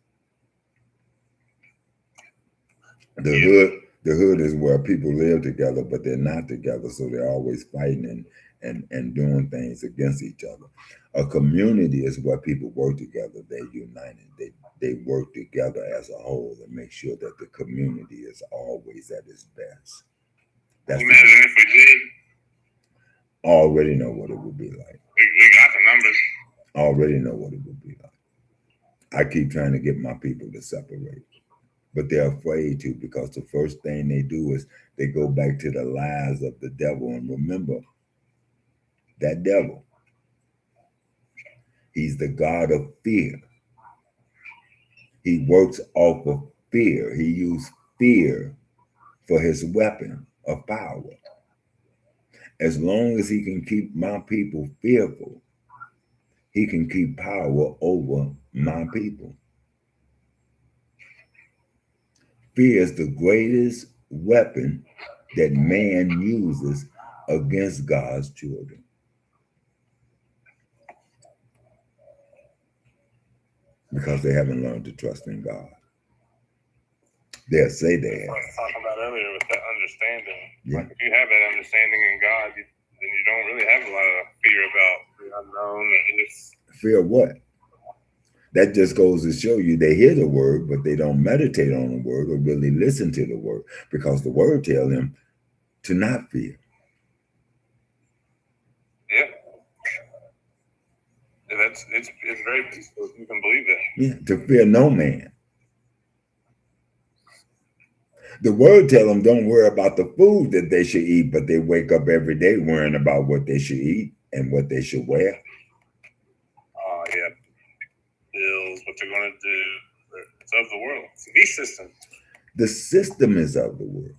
The hood is where people live together, but they're not together, so they're always fighting and doing things against each other. A community is where people work together. They're united. They work together as a whole and make sure that the community is always at its best. That's imagine if we did. Already know what it would be like. We got the numbers. Already know what it would be like. I keep trying to get my people to separate, but they're afraid to, because the first thing they do is they go back to the lies of the devil. And remember, that devil. He's the God of fear. He works off of fear. He used fear for his weapon of power. As long as he can keep my people fearful, he can keep power over my people. Fear is the greatest weapon that man uses against God's children. Because they haven't learned to trust in God. They'll say they have. I was talking about earlier with that understanding. Yeah. Like if you have that understanding in God, then you don't really have a lot of fear about the unknown. Fear what? That just goes to show you they hear the word, but they don't meditate on the word or really listen to the word, because the word tells them to not fear. Yeah. It's very peaceful if you can believe that. Yeah, to fear no man. The word tells them don't worry about the food that they should eat, but they wake up every day worrying about what they should eat and what they should wear. Oh, yeah. Bills, what they're going to do. It's of the world. It's the system. The system is of the world.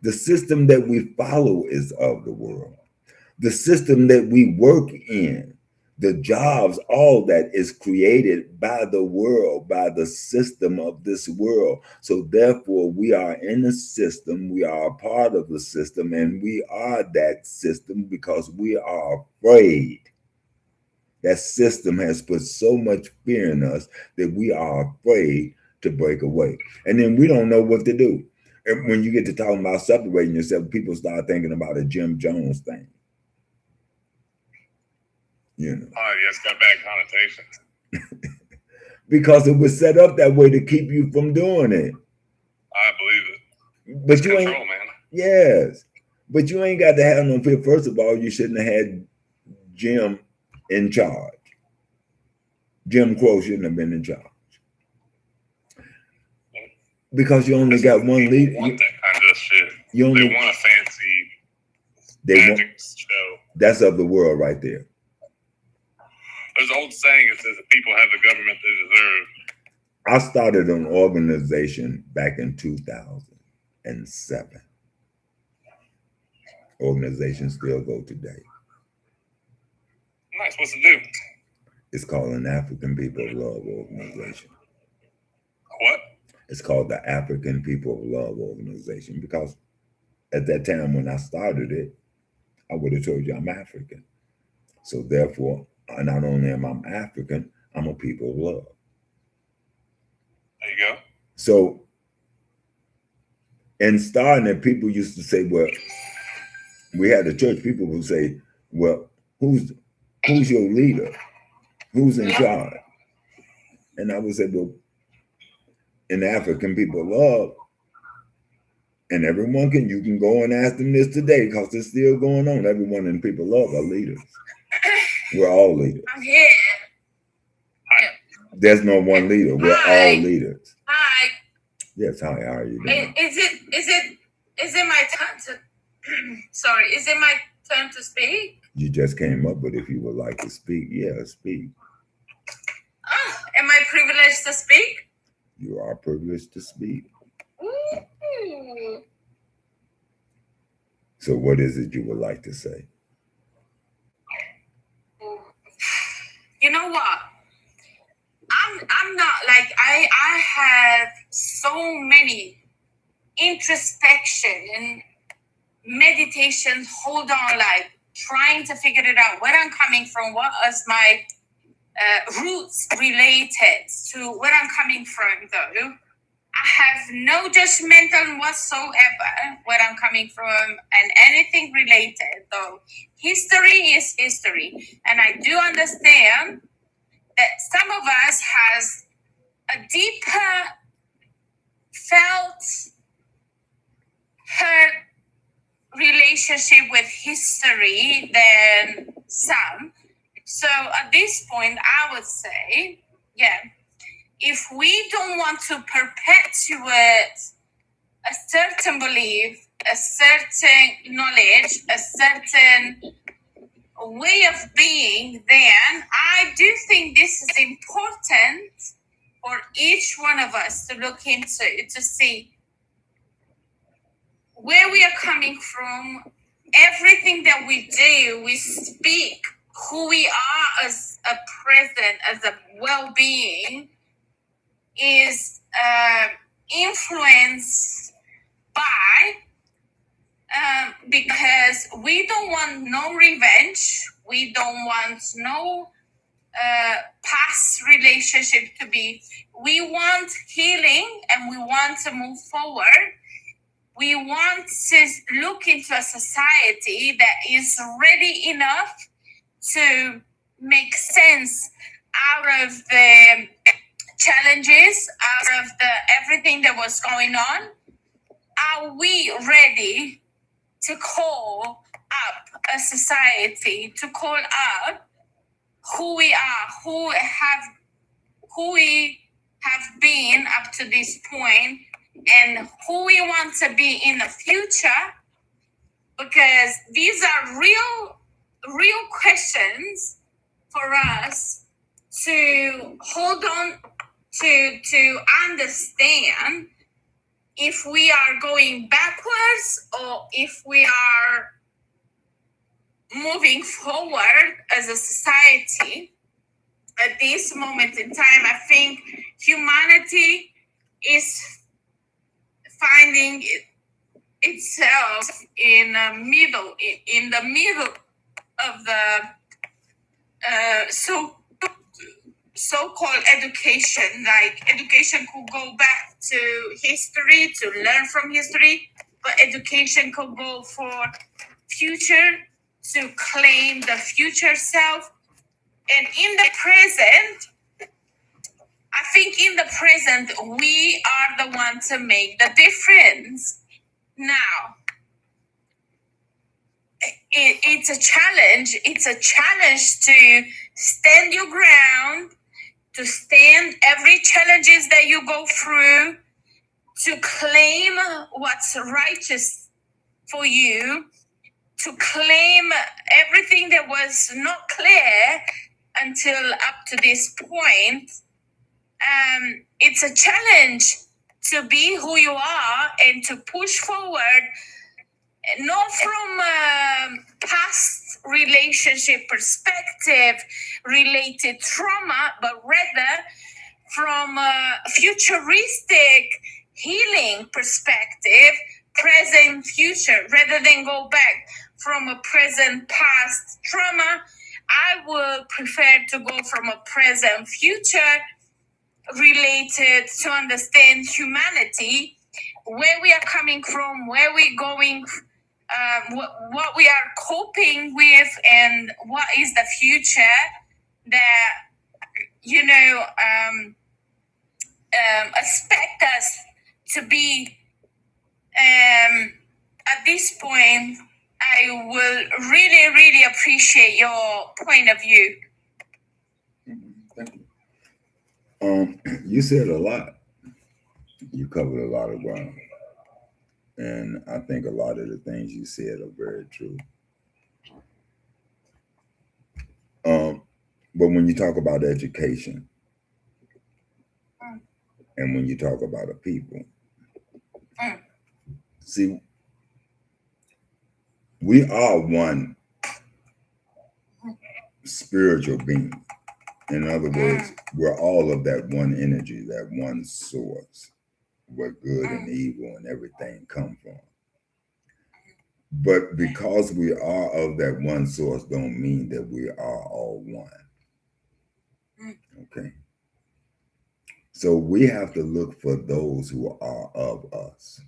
The system that we follow is of the world. The system that we work in, the jobs, all that is created by the world, by the system of this world. So therefore, we are in a system, we are a part of the system, and we are that system because we are afraid. That system has put so much fear in us that we are afraid to break away. And then we don't know what to do. And when you get to talking about separating yourself, people start thinking about a Jim Jones thing. You know. Oh, yeah, it's got bad connotations. Because it was set up that way to keep you from doing it. I believe it. But it's you control, ain't, man. Yes. But you ain't got to have no fear. First of all, you shouldn't have had Jim in charge. Jim Crow shouldn't have been in charge. Because you only got one leader. Want that kind of shit. They want a fancy magic show. That's of the world right there. There's an old saying that says that people have the government they deserve. I started an organization back in 2007. Organizations still go today. Nice. What's it do? It's called an African People of Love organization. What? It's called the African People of Love organization because at that time when I started it, I would have told you I'm African. So therefore, not only am I African, I'm a people of love. There you go. So in starting it, people used to say, well, we had a church, people would say, well, who's your leader? Who's in charge? And I would say, well, in the African People of Love, and everyone you can go and ask them this today because it's still going on. Everyone in People of Love are leaders. We're all leaders. I'm here. There's no one leader. We're all leaders. Hi. Yes, hi, how are you doing? Is it my turn to sorry, is it my turn to speak? You just came up, but if you would like to speak, yeah, speak. Oh, am I privileged to speak? You are privileged to speak. Ooh. So what is it you would like to say? You know what? I'm not like I have so many introspection and meditations, hold on, like trying to figure it out, where I'm coming from, what is my roots related to where I'm coming from, though. I have no judgmental whatsoever where I'm coming from and anything related, though. History is history. And I do understand that some of us has a deeper felt hurt relationship with history than some. So at this point, I would say, yeah, if we don't want to perpetuate a certain belief, a certain knowledge, a certain way of being, then I do think this is important for each one of us to look into, to see where we are coming from. Everything that we do, we speak who we are as a present, as a well-being, is influenced by, because we don't want no revenge. We don't want no past relationship to be. We want healing and we want to move forward. We want to look into a society that is ready enough to make sense out of the challenges, out of the everything that was going on. Are we ready to call up a society, to call up who we are, who we have been up to this point, and who we want to be in the future? Because these are real questions for us to hold on to understand if we are going backwards or if we are moving forward as a society. At this moment in time, I think humanity is finding itself in the middle of the so-called education. Like, education could go back to history to learn from history, but education could go for future, to claim the future self. And in the present, I think in the present, we are the one to make the difference. Now, it's a challenge. It's a challenge to stand your ground, to stand every challenges that you go through, to claim what's righteous for you, to claim everything that was not clear until up to this point. It's a challenge to be who you are and to push forward, not from past relationship perspective related trauma, but rather from a futuristic healing perspective, present, future, rather than go back from a present, past trauma. I would prefer to go from a present, future related to understand humanity, where we are coming from, where we're going, what we are coping with, and what is the future that, expect us to be. At this point, I will really, really appreciate your point of view. Thank you. You said a lot. You covered a lot of ground. And I think a lot of the things you said are very true. But when you talk about education, and when you talk about a people, see, we are one spiritual being. In other words, we're all of that one energy, that one source, where good and evil and everything come from. But because we are of that one source, don't mean that we are all one. Okay. So we have to look for those who are of us.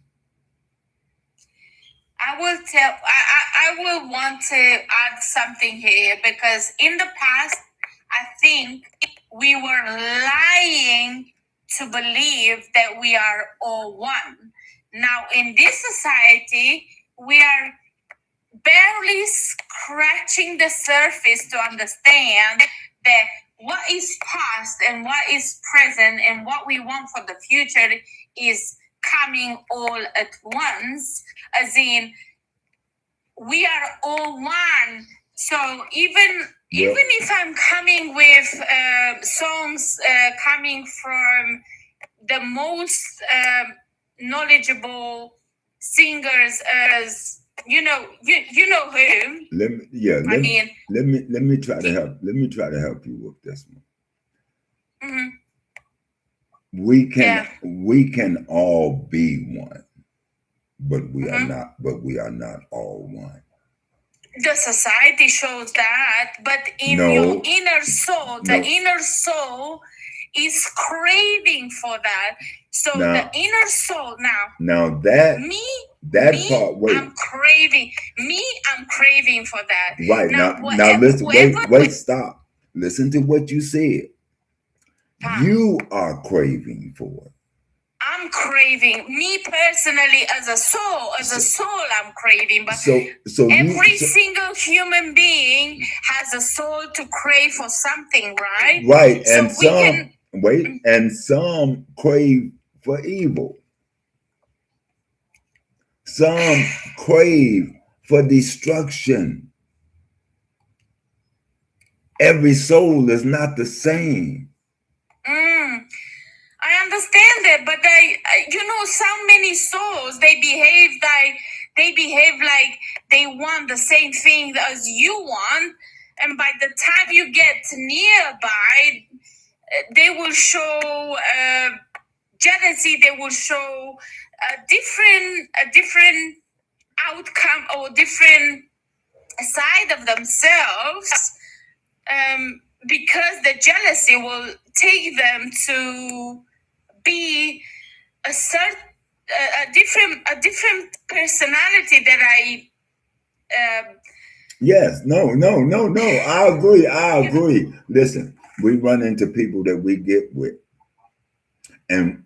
I will want to add something here, because in the past, I think we were lying to believe that we are all one. Now, in this society, we are barely scratching the surface to understand that what is past and what is present and what we want for the future is coming all at once, as in we are all one So even if I'm coming with songs coming from the most knowledgeable singers, as you know whom. Let me try to help. Let me try to help you with this one. Mm-hmm. We can all be one, but we are not. But we are not all one. The society shows that, but in your inner soul, the inner soul is craving for that. So the inner soul now that part, wait. I'm craving for that. Right now listen, wait, stop. Listen to what you said. You are craving for it. I'm craving, me personally, as a soul, I'm craving. But every single human being has a soul to crave for something, right? Right, so and some crave for evil. Some crave for destruction. Every soul is not the same. I understand that, but so many souls, they behave like they want the same thing as you want, and by the time you get nearby, they will show jealousy. They will show a different outcome or different side of themselves, because the jealousy will take them to be a different personality that I. Yes, no. I agree. Listen, we run into people that we get with, and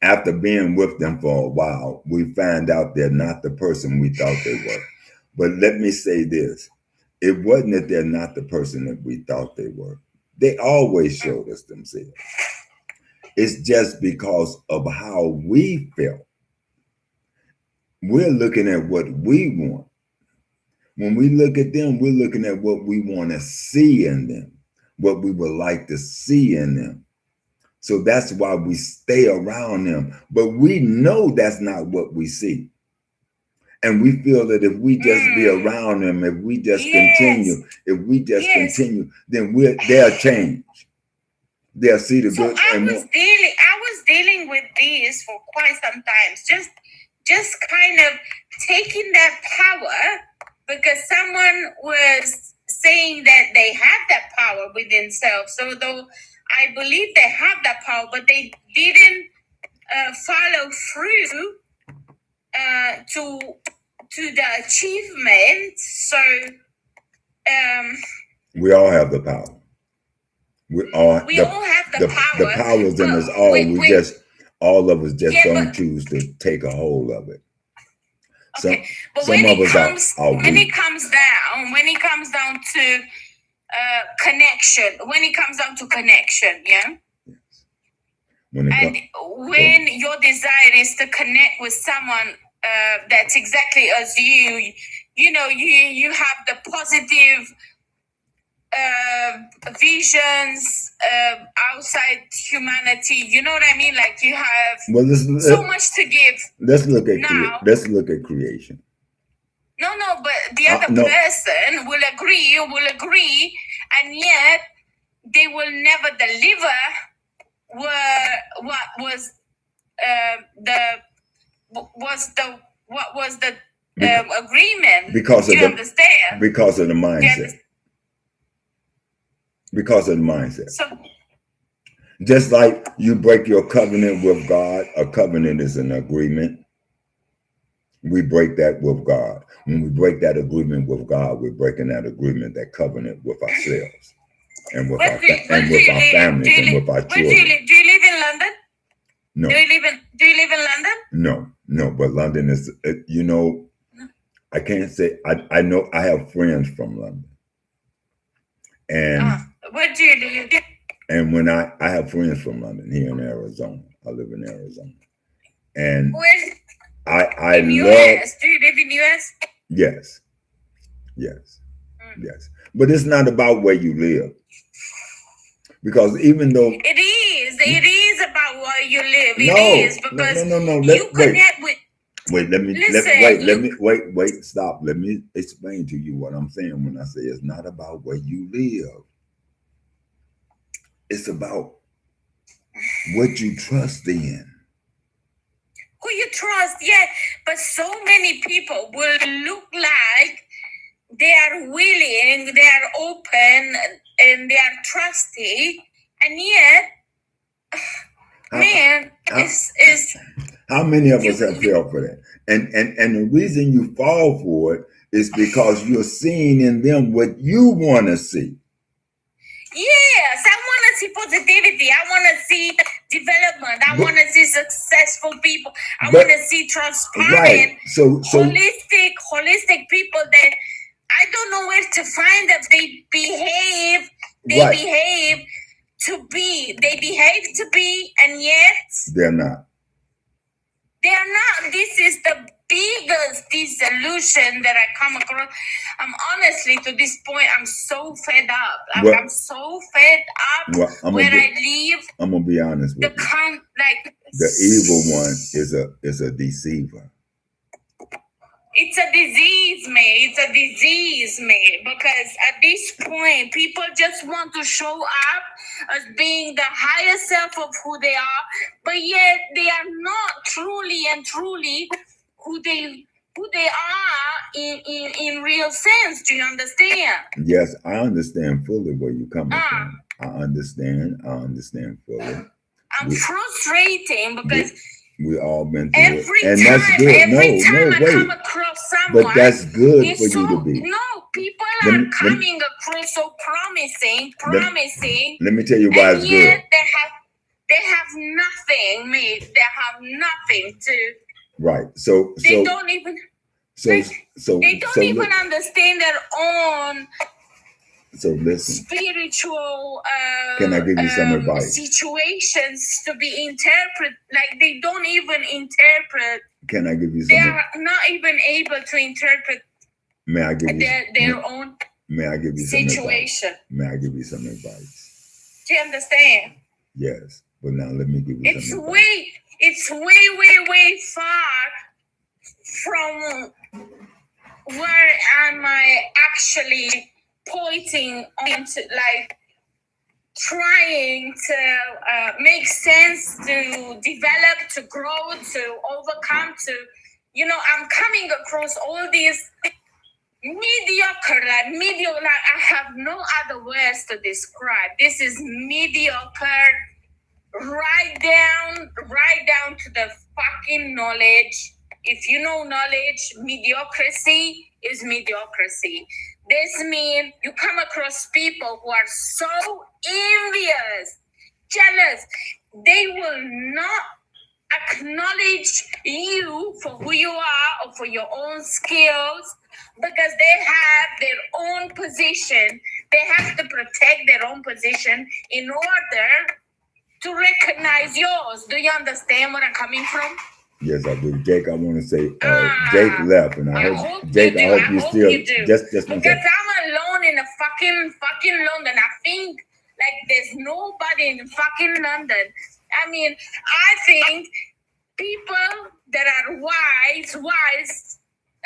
after being with them for a while, we find out they're not the person we thought they were. But let me say this. It wasn't that they're not the person that we thought they were. They always showed us themselves. It's just because of how we felt. We're looking at what we want. When we look at them, we're looking at what we want to see in them, what we would like to see in them. So that's why we stay around them. But we know that's not what we see. And we feel that if we just be around them, if we just continue, then they'll change. They'll see the good. I was dealing with this for quite some time. Just kind of taking that power, because someone was saying that they have that power within self. So though I believe they have that power, but they didn't follow through to the achievement. So we all have the power. We all have the power. The power is in us all. All of us just don't choose to take a hold of it. Okay, but when it comes down to connection, yeah. When your desire is to connect with someone that's exactly as you, you have the positive visions outside humanity. You know what I mean? Like you have so much to give. Let's look at creation. No, but the other person will agree, and yet they will never deliver what was the agreement. Because of understand? Because of the mindset. Because of the mindset. So, just like you break your covenant with God, a covenant is an agreement. We break that with God. When we break that agreement with God, we're breaking that agreement, that covenant with ourselves and with our families and with our children. Do you live in London? No. Do you live in London? No, but London is, I can't say, I know I have friends from London. And what do you do? And when I have friends from London here in Arizona. I live in Arizona. And I in love US. Do you live in US? Yes. Yes. But it's not about where you live. Because even though it is about where you live. No, It is because no. you connect with. Wait, wait, stop. Let me explain to you what I'm saying when I say it's not about where you live. It's about what you trust in. Who you trust, yeah. But so many people will look like they are willing, they are open, and they are trusty, and yet, man, it's how many of us have fell for that? And the reason you fall for it is because you're seeing in them what you want to see. Yes, I want to see positivity. I want to see development. I want to see successful people. I want to see transparent, right. So holistic people that I don't know where to find them. They behave. They behave to be. They behave to be, and yet they're not. They are not. This is the biggest disillusion that I come across. I'm honestly, to this point, I'm so fed up. I'm so fed up where I live. I'm gonna be honest with you. The evil one is a deceiver. It's a disease, mate. It's a disease, mate. Because at this point, people just want to show up as being the higher self of who they are, but yet they are not truly and truly who they are in real sense. Do you understand? Yes, I understand fully where you're coming from. I understand fully. I'm frustrating because we all been through every it. And time, that's good. Every time I come across someone, but that's good for you to be. No, people are coming across so promising. Let me tell you why it's good. They have nothing, mate. They have nothing to. Right. So they don't even. They don't even understand their own. So listen. Spiritual. Can I give you some advice? Situations to be interpreted, like they don't even interpret. Can I give you some? They are not even able to interpret. May I give you their own? May I give you situation? May I give you some advice? Do you understand? Yes, but now let me give you some advice. It's way far from where am I actually pointing onto, like trying to make sense, to develop, to grow, to overcome, to, I'm coming across all these mediocre, I have no other words to describe. This is mediocre, right down to the fucking knowledge. If you know knowledge, mediocrity is mediocrity. This means you come across people who are so envious, jealous. They will not acknowledge you for who you are or for your own skills because they have their own position. They have to protect their own position in order to recognize yours. Do you understand where I'm coming from? Yes, I do. Jake, I want to say, Jake left, and I hope you still do. Just because I'm alone in a fucking London. I think like there's nobody in fucking London. I mean, I think people that are wise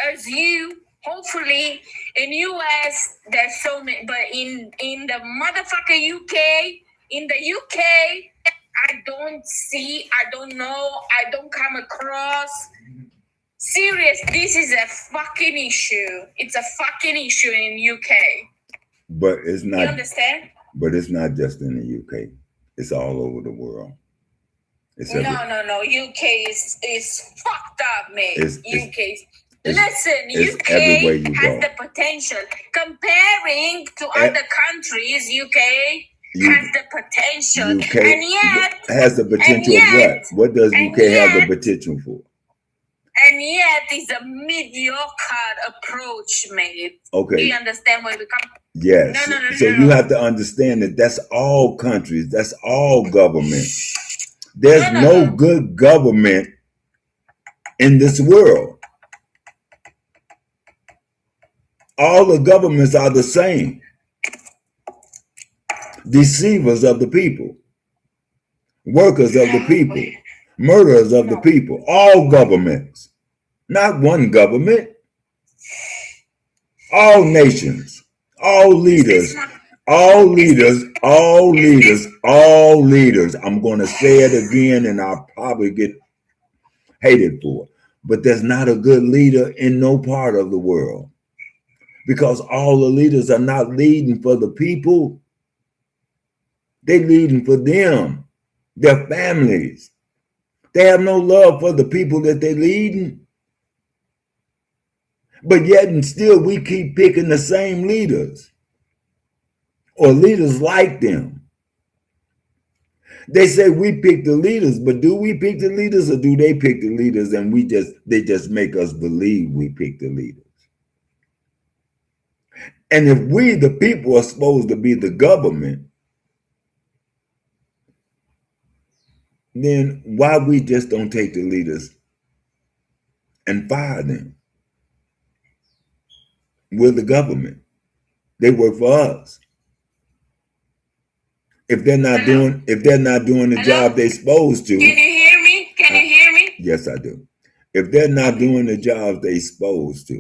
as you, hopefully in US there's so many, but in the motherfucker UK, in the UK, I don't see, I don't know, I don't come across. Serious, this is a fucking issue. It's a fucking issue in UK. But it's not. You understand? But it's not just in the UK. It's all over the world. No. UK is fucked up, mate. UK has the potential. Comparing to other countries, UK has the potential. UK and yet has the potential of what? What does UK have the potential for? And yet it's a mediocre approach, mate. Okay. Do you understand where we come? Yes. No. So you have to understand that that's all countries, that's all government. There's no good government in this world. All the governments are the same. Deceivers of the people, workers of the people, murderers of the people. All governments, not one government. All nations, all leaders, all leaders, all leaders, all leaders. I'm going to say it again and I'll probably get hated for it. But there's not a good leader in no part of the world, because all the leaders are not leading for the people. They're leading for them, their families. They have no love for the people that they're leading. But yet and still we keep picking the same leaders or leaders like them. They say we pick the leaders, but do we pick the leaders or do they pick the leaders and they just make us believe we pick the leaders? And if we, the people, are supposed to be the government, then why we just don't take the leaders and fire them? We're the government. They work for us. If they're not doing the job they're supposed to. Can you hear me? Can you hear me? Yes, I do. If they're not doing the job they're supposed to.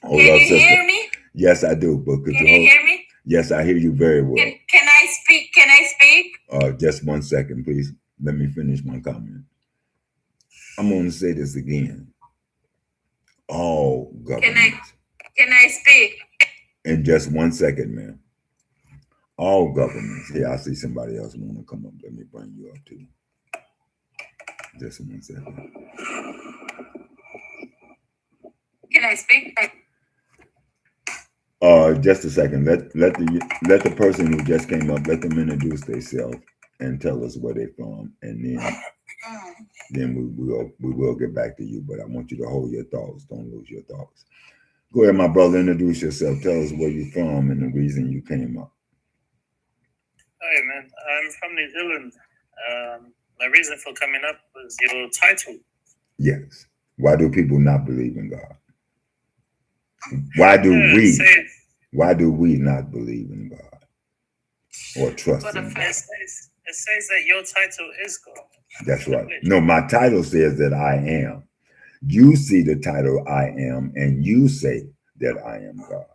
Can you hear me? Yes, I do. But could you hear me? Yes, I hear you very well. Can I speak? Can I speak? Just 1 second, please. Let me finish my comment. I'm going to say this again. All governments. Can I speak? In just 1 second, ma'am. All governments. Here, I see somebody else want to come up. Let me bring you up too. Just 1 second. Can I speak? Just a second. Let the person who just came up, let them introduce themselves and tell us where they're from, and then we will get back to you. But I want you to hold your thoughts. Don't lose your thoughts. Go ahead, my brother. Introduce yourself. Tell us where you're from and the reason you came up. Hi, man. I'm from New Zealand. My reason for coming up was your title. Yes. Why do people not believe in God? Why do we not believe in God or trust in God? It says that your title is God. That's right. No, my title says that I am. You see the title I am, and you say that I am God.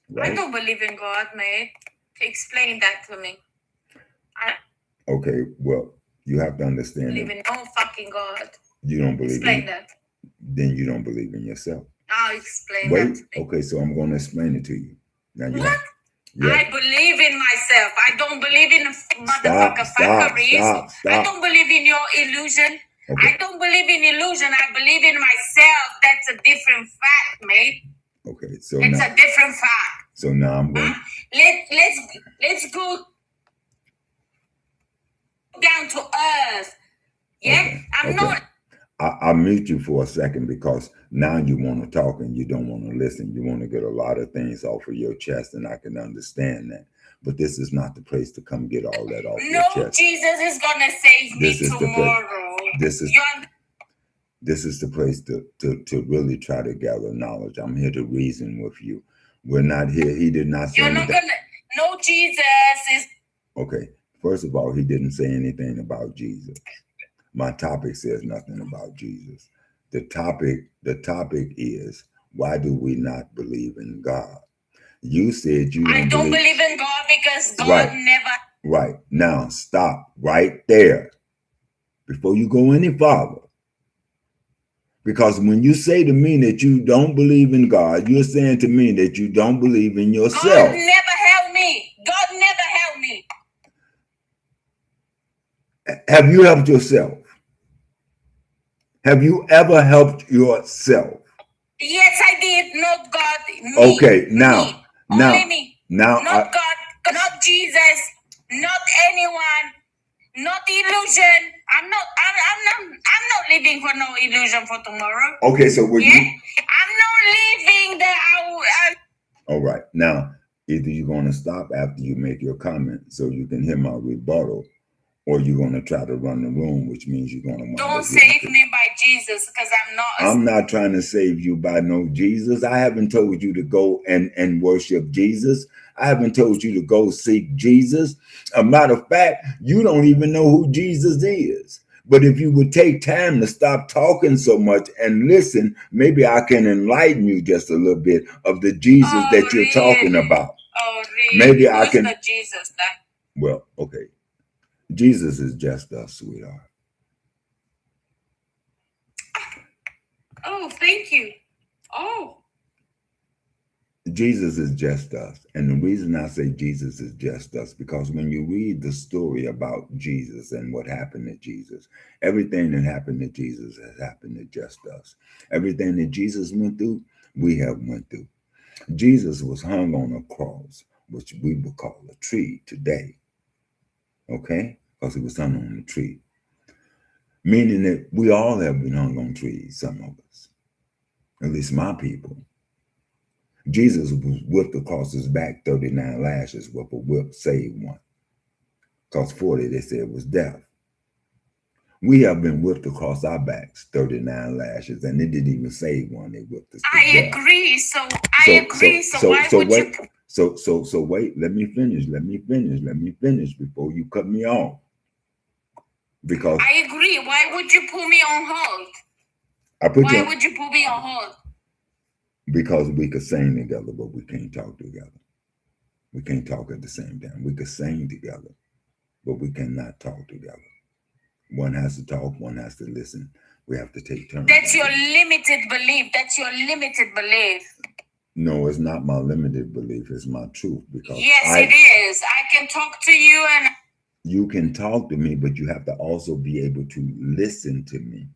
Right? I don't believe in God, mate. Explain that to me. Okay, well, you have to understand. Believe in no fucking God. You don't believe. Explain that. Then you don't believe in yourself. I'll explain that to me. Okay, so I'm going to explain it to you. Now you what? I believe in myself. I don't believe in fuckery. I don't believe in your illusion. Okay. I don't believe in illusion. I believe in myself. That's a different fact, mate. Okay, so it's a different fact. So now I'm going. Let's go down to earth. Yeah, okay. I'll mute you for a second because now you want to talk and you don't want to listen. You want to get a lot of things off of your chest, and I can understand that. But this is not the place to come get all that off your chest. No, Jesus is gonna save me tomorrow. This is the place to really try to gather knowledge. I'm here to reason with you. We're not here. He did not say anything. No, Jesus is. Okay. First of all, he didn't say anything about Jesus. My topic says nothing about Jesus. The topic is, why do we not believe in God? You said you I don't believe in God because God never. Right. Now stop right there before you go any farther. Because when you say to me that you don't believe in God, you're saying to me that you don't believe in yourself. God never helped me. God never helped me. Have you helped yourself? Have you ever helped yourself? Yes, I did. Not God. Me. Okay, now. Only me. Now. Not God. Not Jesus. Not anyone. Not illusion. I'm not living for no illusion for tomorrow. Okay, so I'm not living that. All right. Now, either you're going to stop after you make your comment so you can hear my rebuttal, or you're going to try to run the room, which means you're going to wind Don't up getting save kicked. me by Jesus, because I'm not. I'm not trying to save you by no Jesus. I haven't told you to go and worship Jesus. I haven't told you to go seek Jesus. A matter of fact, you don't even know who Jesus is. But if you would take time to stop talking so much and listen, maybe I can enlighten you just a little bit of the Jesus that you're talking about. Oh, really? Maybe I Who's can. the Jesus then? Well, okay. Jesus is just us, sweetheart. Oh, thank you. Oh. Jesus is just us. And the reason I say Jesus is just us, because when you read the story about Jesus and what happened to Jesus, everything that happened to Jesus has happened to just us. Everything that Jesus went through, we have went through. Jesus was hung on a cross, which we would call a tree today. Okay? Because he was hung on a tree. Meaning that we all have been hung on trees, some of us. At least my people. Jesus was whipped across his back 39 lashes with a whip saved one. Because 40, they said, was death. We have been whipped across our backs 39 lashes, and they didn't even save one. They whipped us to death. Agree. So why would you? So wait, let me finish before you cut me off. Because I agree. Why would you put me on hold? Why would you put me on hold? Because we could sing together, but we can't talk together. We can't talk at the same time. We could sing together, but we cannot talk together. One has to talk, one has to listen. We have to take turns. That's your limited belief. That's your limited belief. No, it's not my limited belief. It's my truth. Because yes, it is. I can talk to you and you can talk to me, but you have to also be able to listen to me.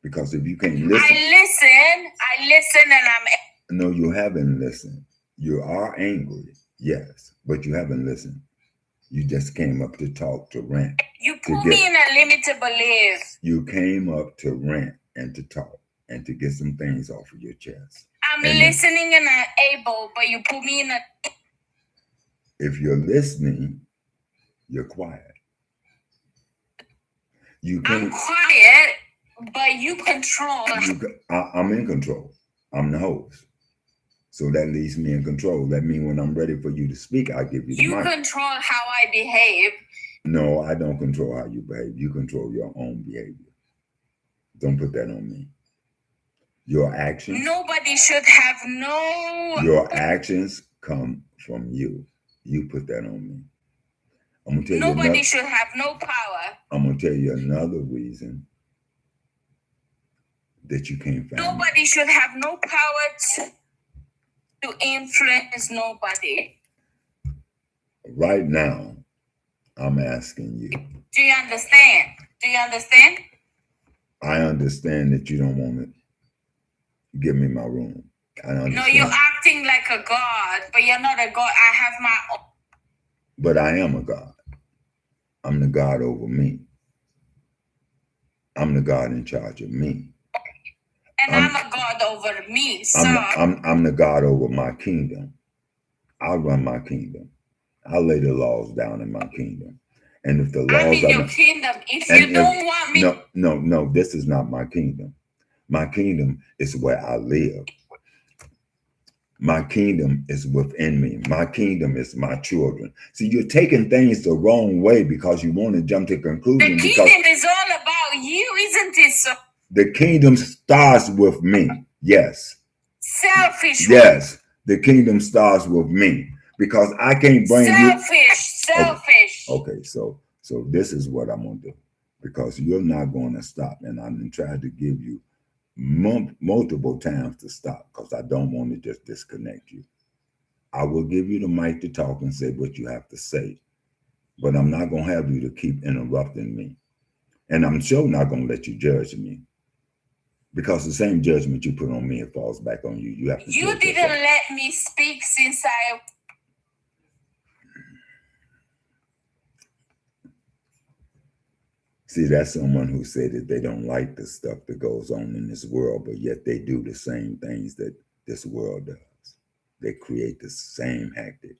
Because if you can't listen. I listen and I'm. No, you haven't listened. You are angry, yes, but you haven't listened. You just came up to talk, to rant. You put me in a limited belief. You came up to rant and to talk and to get some things off of your chest. I'm listening and I'm able, but you put me in a. If you're listening, you're quiet. I'm quiet, but you control. I'm in control. I'm the host. So that leaves me in control. That means when I'm ready for you to speak, I'll give you the mic. You control how I behave. No, I don't control how you behave. You control your own behavior. Don't put that on me. Your actions. Nobody should have no. Your actions come from you. You put that on me. I'm gonna tell Nobody should have no power. I'm gonna tell you another reason that you can't find. Nobody should have no power to influence nobody. Right now, I'm asking you. Do you understand? Do you understand? I understand that you don't want to give me my room. I understand. No, you're acting like a god, but you're not a god. I have my own. But I am a god. I'm the God over me. I'm the God in charge of me. And I'm a God over me, so. I'm the God over my kingdom. I'll run my kingdom. I'll lay the laws down in my kingdom. And if the laws I'm in your kingdom. If you don't want me. No, this is not my kingdom. My kingdom is where I live. My kingdom is within me. My kingdom is my children. See, you're taking things the wrong way because you want to jump to conclusion. The kingdom is all about you, isn't it? So the kingdom starts with me. Yes. Selfish. Yes. The kingdom starts with me because I can't bring selfish. Okay, so this is what I'm gonna do because you're not going to stop, and I'm trying to give you multiple times to stop because I don't want to just disconnect you. I will give you the mic to talk and say what you have to say, but I'm not going to have you to keep interrupting me. And I'm sure not going to let you judge me because the same judgment you put on me, it falls back on you. You have to. You didn't let me speak since I. See, that's someone who said that they don't like the stuff that goes on in this world, but yet they do the same things that this world does. They create the same hectic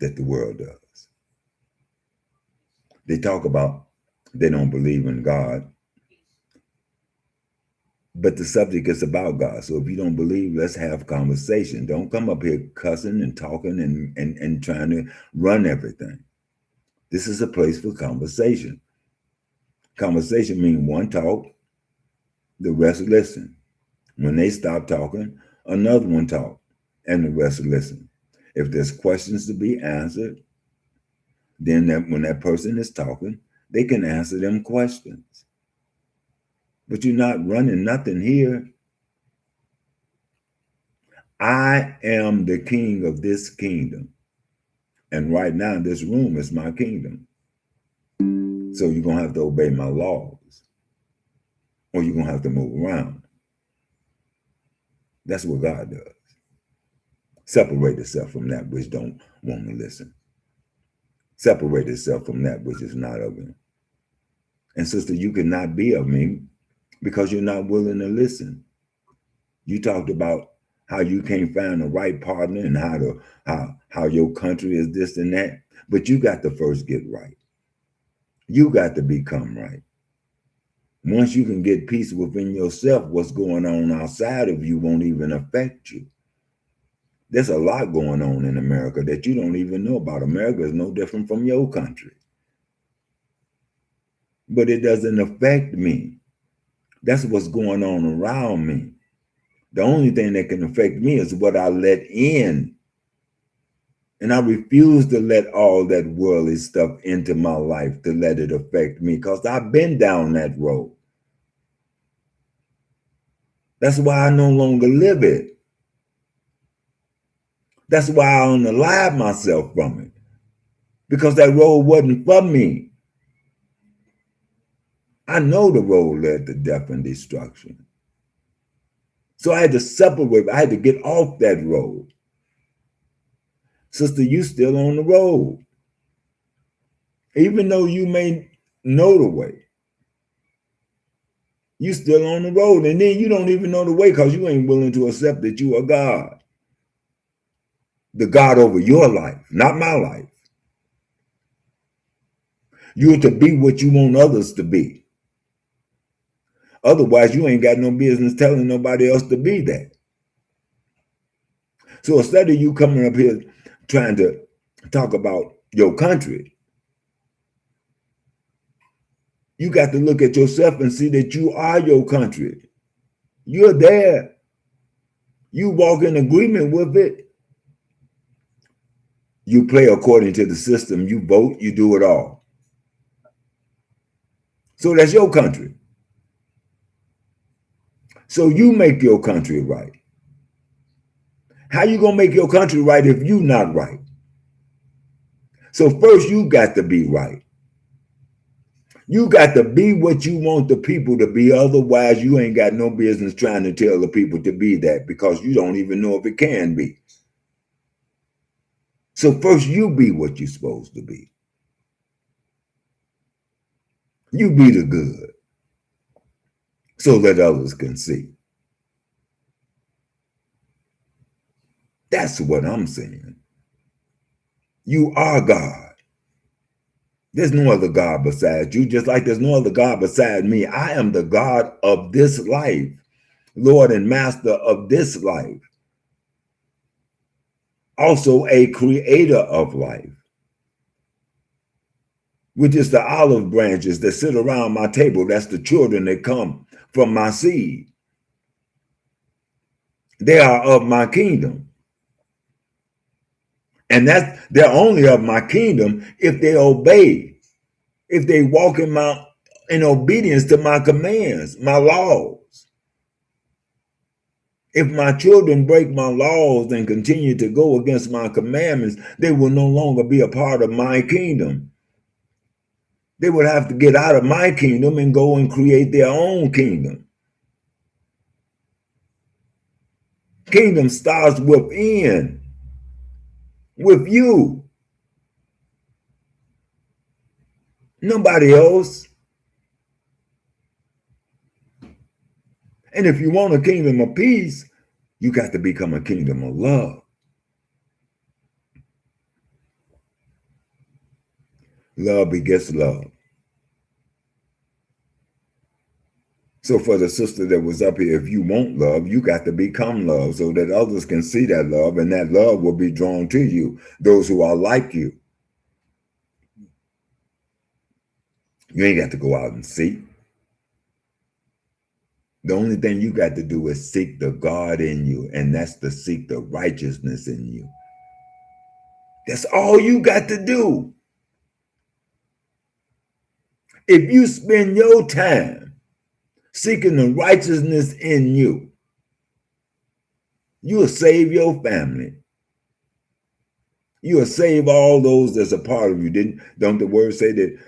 that the world does. They talk about they don't believe in God, but the subject is about God. So if you don't believe, let's have conversation. Don't come up here cussing and talking and trying to run everything. This is a place for conversation. Conversation means one talk, the rest listen. When they stop talking, another one talk, and the rest listen. If there's questions to be answered, then when that person is talking, they can answer them questions. But you're not running nothing here. I am the king of this kingdom. And right now, this room is my kingdom. So you're going to have to obey my laws, or you're going to have to move around. That's what God does. Separate itself from that which don't want to listen. Separate itself from that which is not of him. And sister, you cannot be of me because you're not willing to listen. You talked about how you can't find the right partner and how your country is this and that, but you got to first get right. You got to become right. Once you can get peace within yourself, what's going on outside of you won't even affect you. There's a lot going on in America that you don't even know about. America is no different from your country. But it doesn't affect me. That's what's going on around me. The only thing that can affect me is what I let in. And I refuse to let all that worldly stuff into my life to let it affect me, because I've been down that road. That's why I no longer live it. That's why I unalive myself from it, because that road wasn't for me. I know the road led to death and destruction. So I had to separate. I had to get off that road. Sister, you still on the road. Even though you may know the way, you still on the road. And then you don't even know the way because you ain't willing to accept that you are God. The God over your life, not my life. You're to be what you want others to be. Otherwise, you ain't got no business telling nobody else to be that. So instead of you coming up here trying to talk about your country, you got to look at yourself and see that you are your country. You're there. You walk in agreement with it. You play according to the system. You vote. You do it all. So that's your country. So you make your country right. How you gonna make your country right if you not right? So first you got to be right. You got to be what you want the people to be. Otherwise, you ain't got no business trying to tell the people to be that, because you don't even know if it can be. So first you be what you're supposed to be. You be the good so that others can see. That's what I'm saying. You are God. There's no other God besides you, just like there's no other God beside me. I am the God of this life, Lord and Master of this life. Also a creator of life, which is the olive branches that sit around my table. That's the children that come from my seed. They are of my kingdom. And they're only of my kingdom if they obey, if they walk in obedience to my commands, my laws. If my children break my laws and continue to go against my commandments, they will no longer be a part of my kingdom. They would have to get out of my kingdom and go and create their own kingdom. Kingdom starts within, with you. Nobody else. And if you want a kingdom of peace, you got to become a kingdom of love. Love begets love. So for the sister that was up here, if you want love, you got to become love so that others can see that love, and that love will be drawn to you, those who are like you. You ain't got to go out and seek. The only thing you got to do is seek the God in you, and that's to seek the righteousness in you. That's all you got to do. If you spend your time seeking the righteousness in you, you'll save your family. You'll save all those that's a part of you. Don't the word say that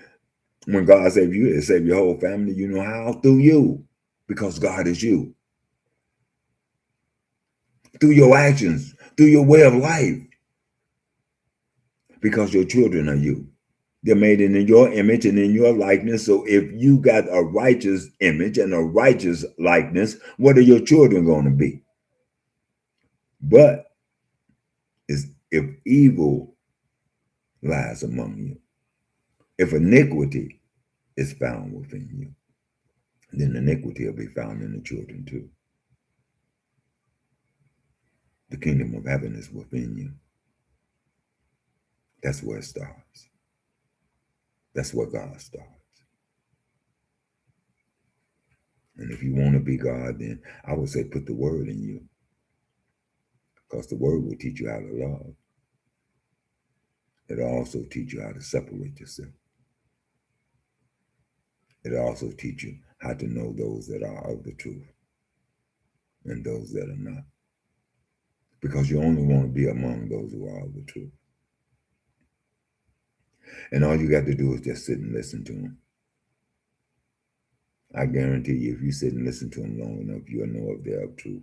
when God saves you, it'll save your whole family? You know how? Through you. Because God is you. Through your actions, through your way of life. Because your children are you. They're made in your image and in your likeness. So if you got a righteous image and a righteous likeness, what are your children going to be? But if evil lies among you, if iniquity is found within you, then iniquity will be found in the children too. The kingdom of heaven is within you. That's where it starts. That's where God starts. And if you want to be God, then I would say put the word in you. Because the word will teach you how to love. It'll also teach you how to separate yourself. It'll also teach you how to know those that are of the truth and those that are not. Because you only want to be among those who are of the truth. And all you got to do is just sit and listen to them. I guarantee you, if you sit and listen to them long enough, you'll know if they're of truth.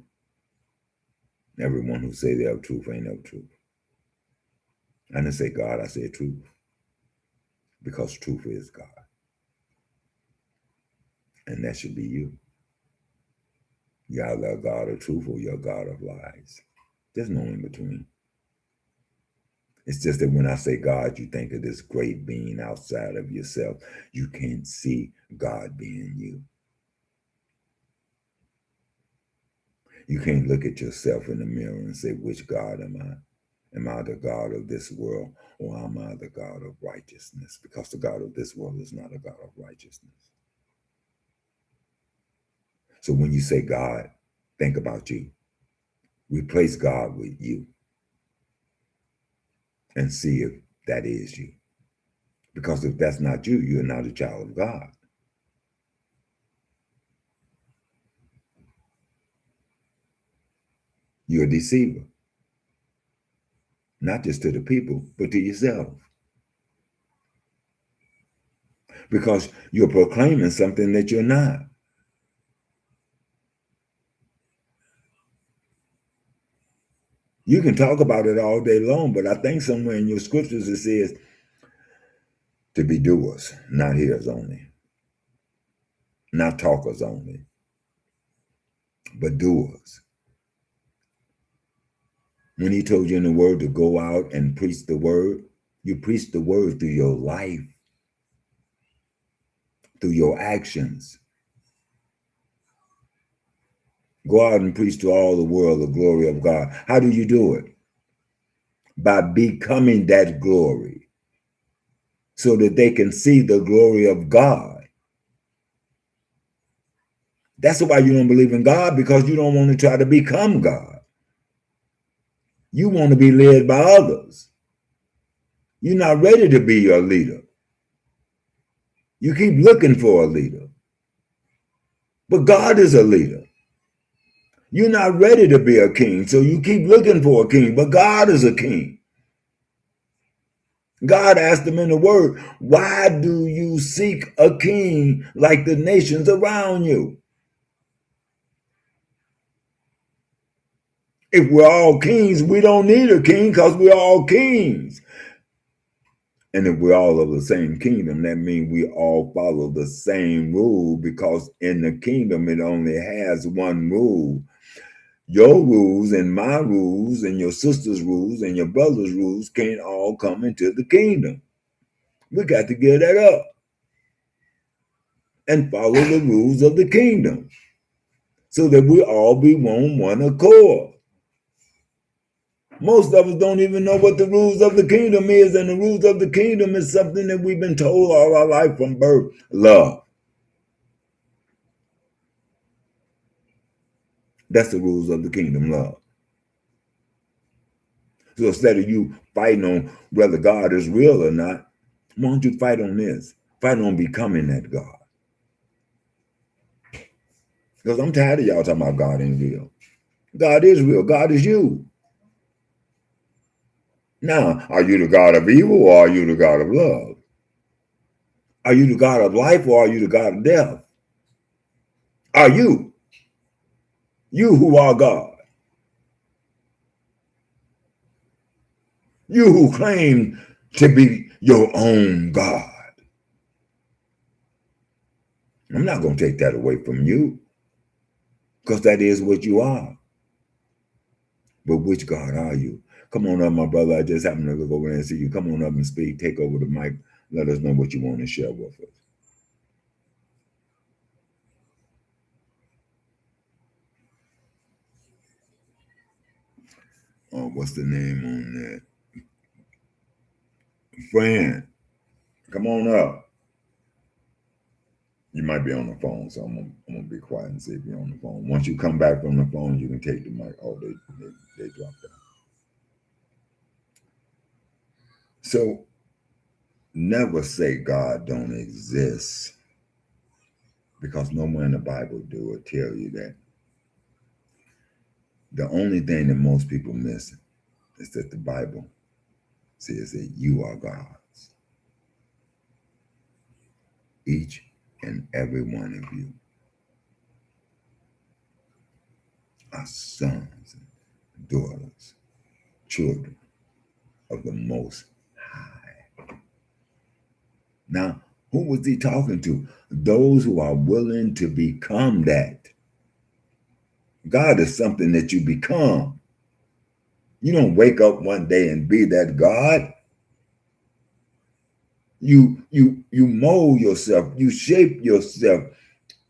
Everyone who say they're of truth ain't of truth. I didn't say God, I said truth. Because truth is God. And that should be you. You're either a God of truth or you're a God of lies. There's no in between. It's just that when I say God, you think of this great being outside of yourself. You can't see God being you. You can't look at yourself in the mirror and say, which God am I? Am I the God of this world, or am I the God of righteousness? Because the God of this world is not a God of righteousness. So when you say God, think about you. Replace God with you and see if that is you. Because if that's not you, you're not a child of God. You're a deceiver. Not just to the people, but to yourself. Because you're proclaiming something that you're not. You can talk about it all day long, but I think somewhere in your scriptures it says to be doers, not hearers only. Not talkers only, but doers. When he told you in the word to go out and preach the word, you preach the word through your life, through your actions. Go out and preach to all the world the glory of God. How do you do it? By becoming that glory so that they can see the glory of God. That's why you don't believe in God, because you don't want to try to become God. You want to be led by others. You're not ready to be a leader. You keep looking for a leader. But God is a leader. You're not ready to be a king, so you keep looking for a king, but God is a king. God asked them in the word, why do you seek a king like the nations around you? If we're all kings, we don't need a king because we're all kings. And if we're all of the same kingdom, that means we all follow the same rule, because in the kingdom, it only has one rule. Your rules and my rules and your sister's rules and your brother's rules can't all come into the kingdom, We got to give that up and follow the rules of the kingdom so that we all be on one accord. Most of us don't even know what the rules of the kingdom is, and the rules of the kingdom is something that we've been told all our life from birth. Love. That's the rules of the kingdom, love. So instead of you fighting on whether God is real or not, why don't you fight on this? Fight on becoming that God. Because I'm tired of y'all talking about God ain't real. God is real. God is you. Now, are you the God of evil or are you the God of love? Are you the God of life or are you the God of death? Are you? You who are God. You who claim to be your own God. I'm not going to take that away from you because that is what you are. But which God are you? Come on up, my brother. I just happened to look over there and see you. Come on up and speak. Take over the mic. Let us know what you want to share with us. Oh, what's the name on that? Friend, come on up. You might be on the phone, so I'm gonna be quiet and see if you're on the phone. Once you come back from the phone, you can take the mic. Oh, they dropped out. So never say God don't exist, because nowhere in the Bible do it tell you that. The only thing that most people miss is that the Bible says that you are God's. Each and every one of you are sons and daughters, children of the Most High. Now, who was he talking to? Those who are willing to become that. God is something that you become. You don't wake up one day and be that God. You mold yourself, you shape yourself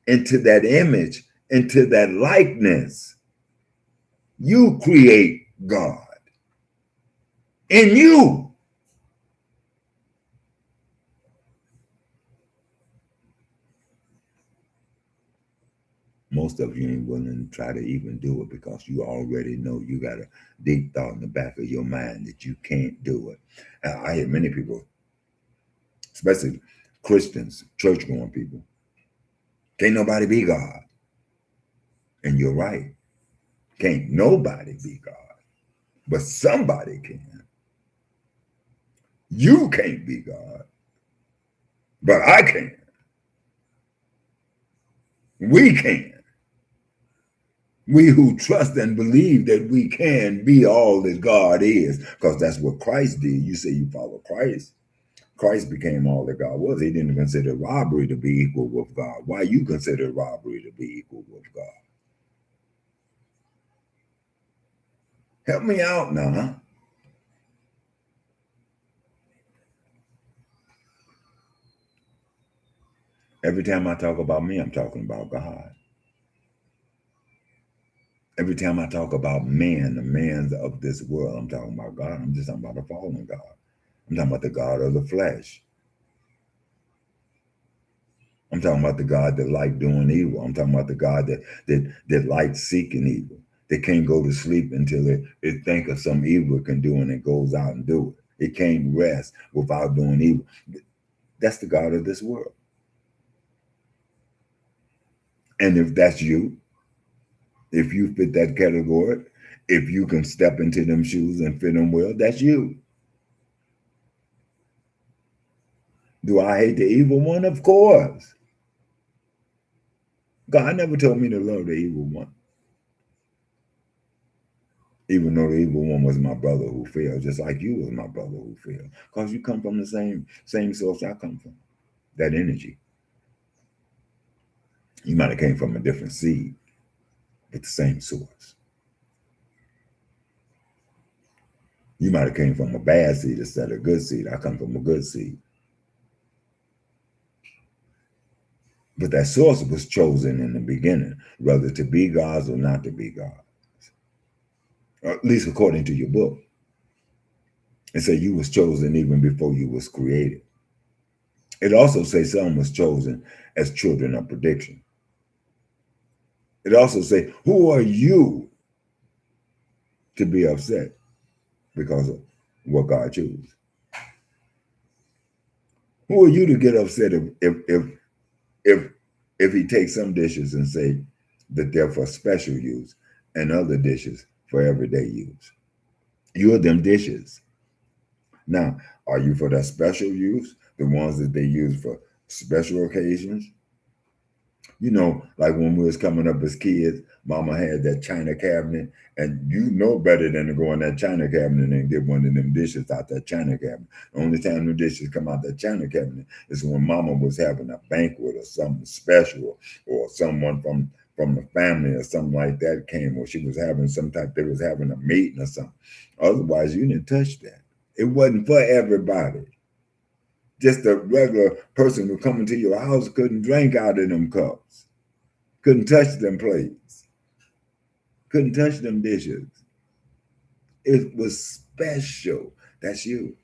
into that image, into that likeness. You create God in you. Most of you ain't willing to try to even do it because you already know you got a deep thought in the back of your mind that you can't do it. I hear many people, especially Christians, church-going people, can't nobody be God. And you're right. Can't nobody be God. But somebody can. You can't be God. But I can. We can. We who trust and believe that we can be all that God is, because that's what Christ did. You say you follow Christ. Christ became all that God was. He didn't consider robbery to be equal with God. Why you consider robbery to be equal with God? Help me out now. Every time I talk about me, I'm talking about God. Every time I talk about man, the man of this world, I'm talking about God. I'm just talking about the fallen God. I'm talking about the God of the flesh. I'm talking about the God that liked doing evil. I'm talking about the God that liked seeking evil. They can't go to sleep until it think of some evil it can do and it goes out and do it. It can't rest without doing evil. That's the God of this world. And if that's you, if you fit that category, if you can step into them shoes and fit them well, that's you. Do I hate the evil one? Of course. God never told me to love the evil one. Even though the evil one was my brother who fell, just like you was my brother who fell. Because you come from the same source I come from. That energy. You might have came from a different seed, but the same source. You might have came from a bad seed instead of a good seed. I come from a good seed. But that source was chosen in the beginning, whether to be God's or not to be God's. Or at least according to your book. It said you was chosen even before you was created. It also says some was chosen as children of prediction. It also say, who are you to be upset because of what God chose? Who are you to get upset if he takes some dishes and say that they're for special use and other dishes for everyday use? You're them dishes. Now, are you for that special use, the ones that they use for special occasions? You know, like when we was coming up as kids, mama had that china cabinet, and you know better than to go in that china cabinet and get one of them dishes out that china cabinet. The only time the dishes come out that china cabinet is when mama was having a banquet or something special, or someone from the family or something like that came, or she was having they was having a meeting or something. Otherwise, you didn't touch that. It wasn't for everybody. Just a regular person who come into your house couldn't drink out of them cups, couldn't touch them plates, couldn't touch them dishes. It was special. That's you.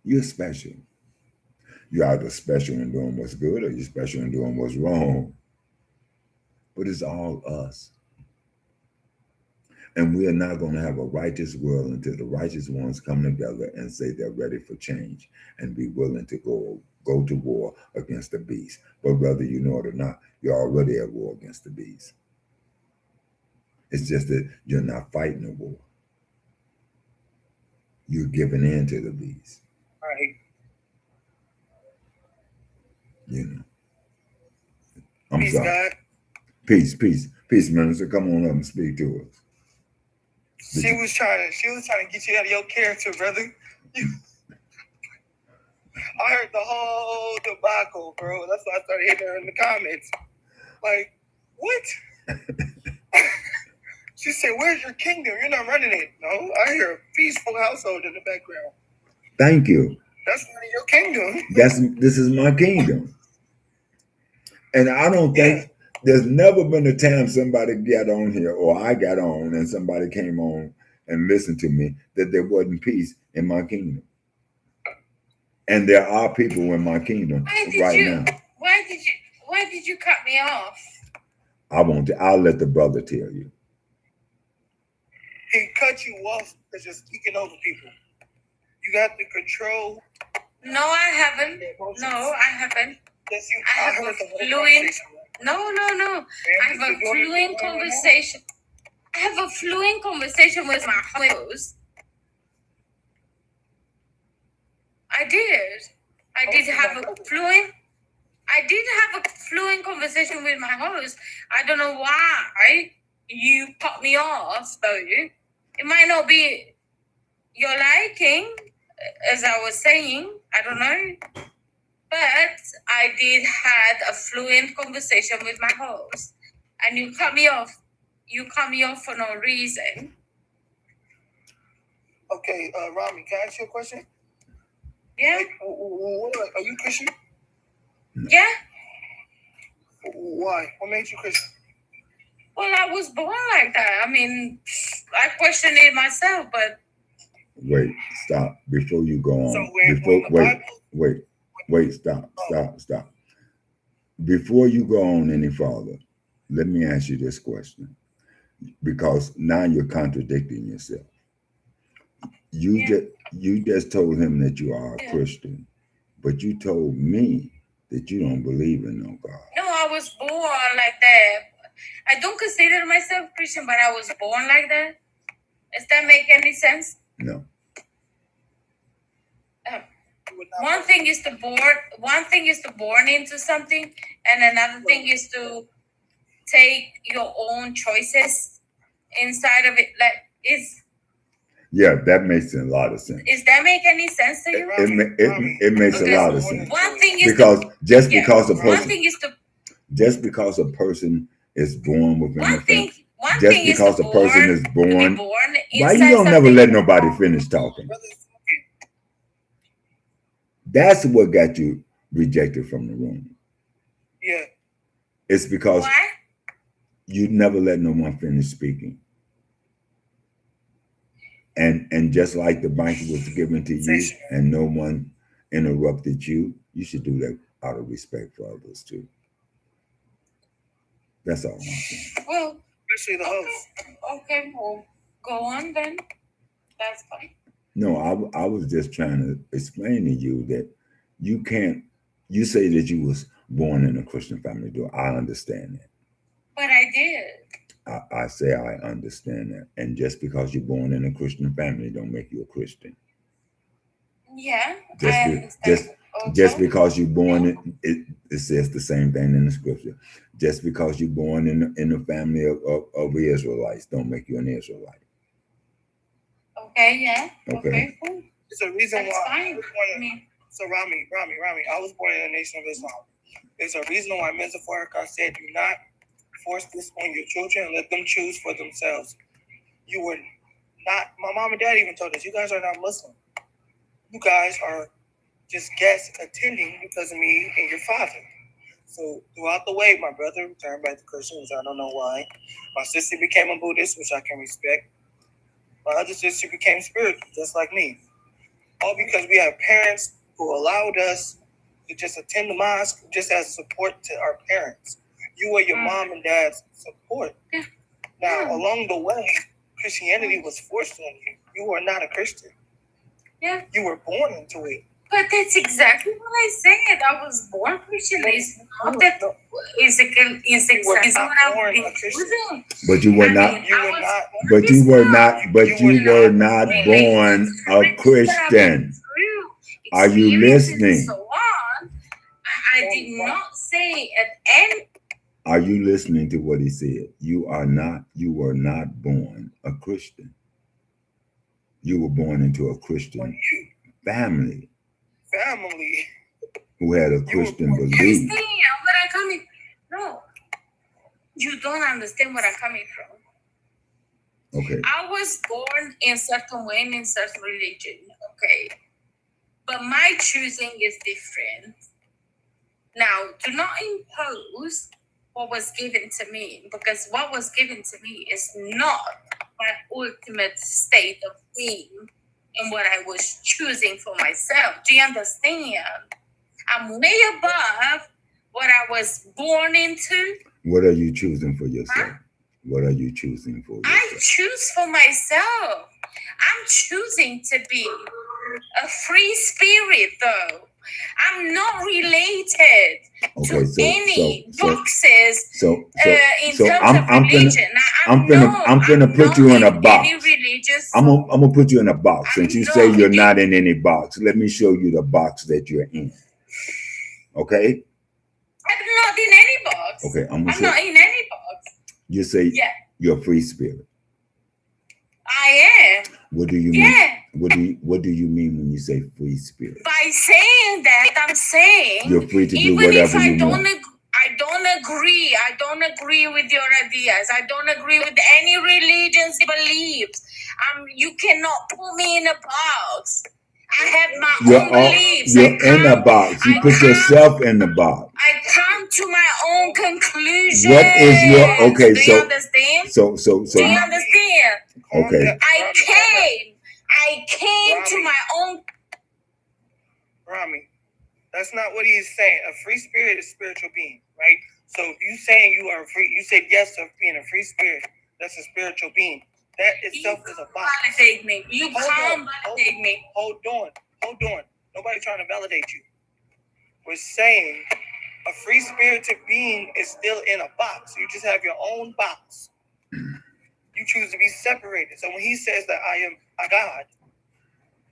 You're special. You're either special in doing what's good or you're special in doing what's wrong. But it's all us. And we are not going to have a righteous world until the righteous ones come together and say they're ready for change and be willing to go to war against the beast. But whether you know it or not, you're already at war against the beast. It's just that you're not fighting a war. You're giving in to the beast. Right. You know. I'm Peace, sorry. God. Peace, minister. Come on up and speak to us. She was trying to get you out of your character, brother. I heard the whole debacle, bro. That's why I started hitting her in the comments. Like, what? She said, "Where's your kingdom? You're not running it." No, I hear a peaceful household in the background. Thank you. That's not your kingdom. This is my kingdom. And I don't think there's never been a time somebody got on here or I got on and somebody came on and listened to me that there wasn't peace in my kingdom. And there are people in my kingdom now. Why did you cut me off? I'll let the brother tell you. He cut you off because you're speaking over people. You got the control. No, I haven't. No, I haven't. Yes, I have a fluent. No. I have a fluent conversation. I have a fluent conversation with my host. I did have a fluent conversation with my host. I don't know why you cut me off, though. It might not be your liking, as I was saying. I don't know. But I did had a fluent conversation with my host, and you cut me off. You cut me off for no reason. Okay, Rami, can I ask you a question? Yeah. Are you Christian? Yeah. Why? What made you Christian? Well, I was born like that. I mean, I questioned it myself, but. Wait, stop. Before you go on. Stop. Before you go on any further, let me ask you this question. Because now you're contradicting yourself. You just told him that you are a Christian, but you told me that you don't believe in no God. No, I was born like that. I don't consider myself Christian, but I was born like that. Does that make any sense? No. One thing is to born into something, and another thing is to take your own choices inside of it. Like yeah, that makes a lot of sense. Does that make any sense to you? It makes a lot of sense. One thing is just because a person is born within a family. Just because a person is born. Why you don't never let nobody finish talking? That's what got you rejected from the room. Yeah. It's because Why? you never let no one finish speaking. And just like the mic was given to you and no one interrupted you, you should do that out of respect for others too. That's all I'm saying. Well, Especially the host. okay, well, go on then. That's fine. No, I was just trying to explain to you that you can't. You say that you was born in a Christian family. Do I understand that? But I did. I say I understand that. And just because you're born in a Christian family don't make you a Christian. Yeah, Just I be- understand. just because you're born it says the same thing in the scripture. Just because you're born in the family of Israelites don't make you an Israelite. Okay, yeah. Okay. Okay, cool. It's a reason That's why fine. I was born so Rami, I was born in a nation of Islam. There's a reason why Mr. Farrakhan said, do not force this on your children, let them choose for themselves. You were not, my mom and dad even told us, you guys are not Muslim. You guys are just guests attending because of me and your father. So throughout the way, my brother turned back to Christian, which I don't know why. My sister became a Buddhist, which I can respect. My other sister became spiritual, just like me. All because we have parents who allowed us to just attend the mosque just as support to our parents. You were your mom and dad's support. Now, along the way, Christianity was forced on you. You were not a Christian. Yeah. You were born into it. But that's exactly what I said. I was born Christian. It's not that it's exactly what I'm choosing. But you were not. But you were not born a Christian. Are you listening? So on. I did not say at any. Are you listening to what he said? You were not born a Christian. You were born into a Christian family. Who had a Christian belief. Understand where I'm coming? No. You don't understand where I'm coming from. Okay. I was born in certain way in certain religion. Okay. But my choosing is different. Now, do not impose what was given to me, because what was given to me is not my ultimate state of being and what I was choosing for myself. Do you understand? I'm way above what I was born into. What are you choosing for yourself? What are you choosing for yourself? I choose for myself. I'm choosing to be a free spirit, though. I'm not related to any boxes. So in terms of religion. I'm gonna put you in a box. I'm gonna put you in a box. Since you say you're not in any box, let me show you the box that you're in. Okay? I'm not in any box. Okay, I'm not in any box. You say you're a free spirit. I am. What do you mean? What do you mean when you say free spirit? By saying that, I'm saying you're free to do whatever you want. I don't agree. I don't agree with your ideas. I don't agree with any religion's beliefs. You cannot put me in a box. I have my own beliefs. You're in a box. You put yourself in the box. I come to my own conclusion. What is your okay? Do you understand? So. Do you understand? Okay. I came to my own. Rami, that's not what he's saying. A free spirit is a spiritual being, right? So if you saying you are free, you said yes to being a free spirit. That's a spiritual being. That itself is a box. Validate me. You can't validate me. Hold on. Nobody trying to validate you. We're saying a free spirited being is still in a box. You just have your own box. You choose to be separated. So when he says that I am a God,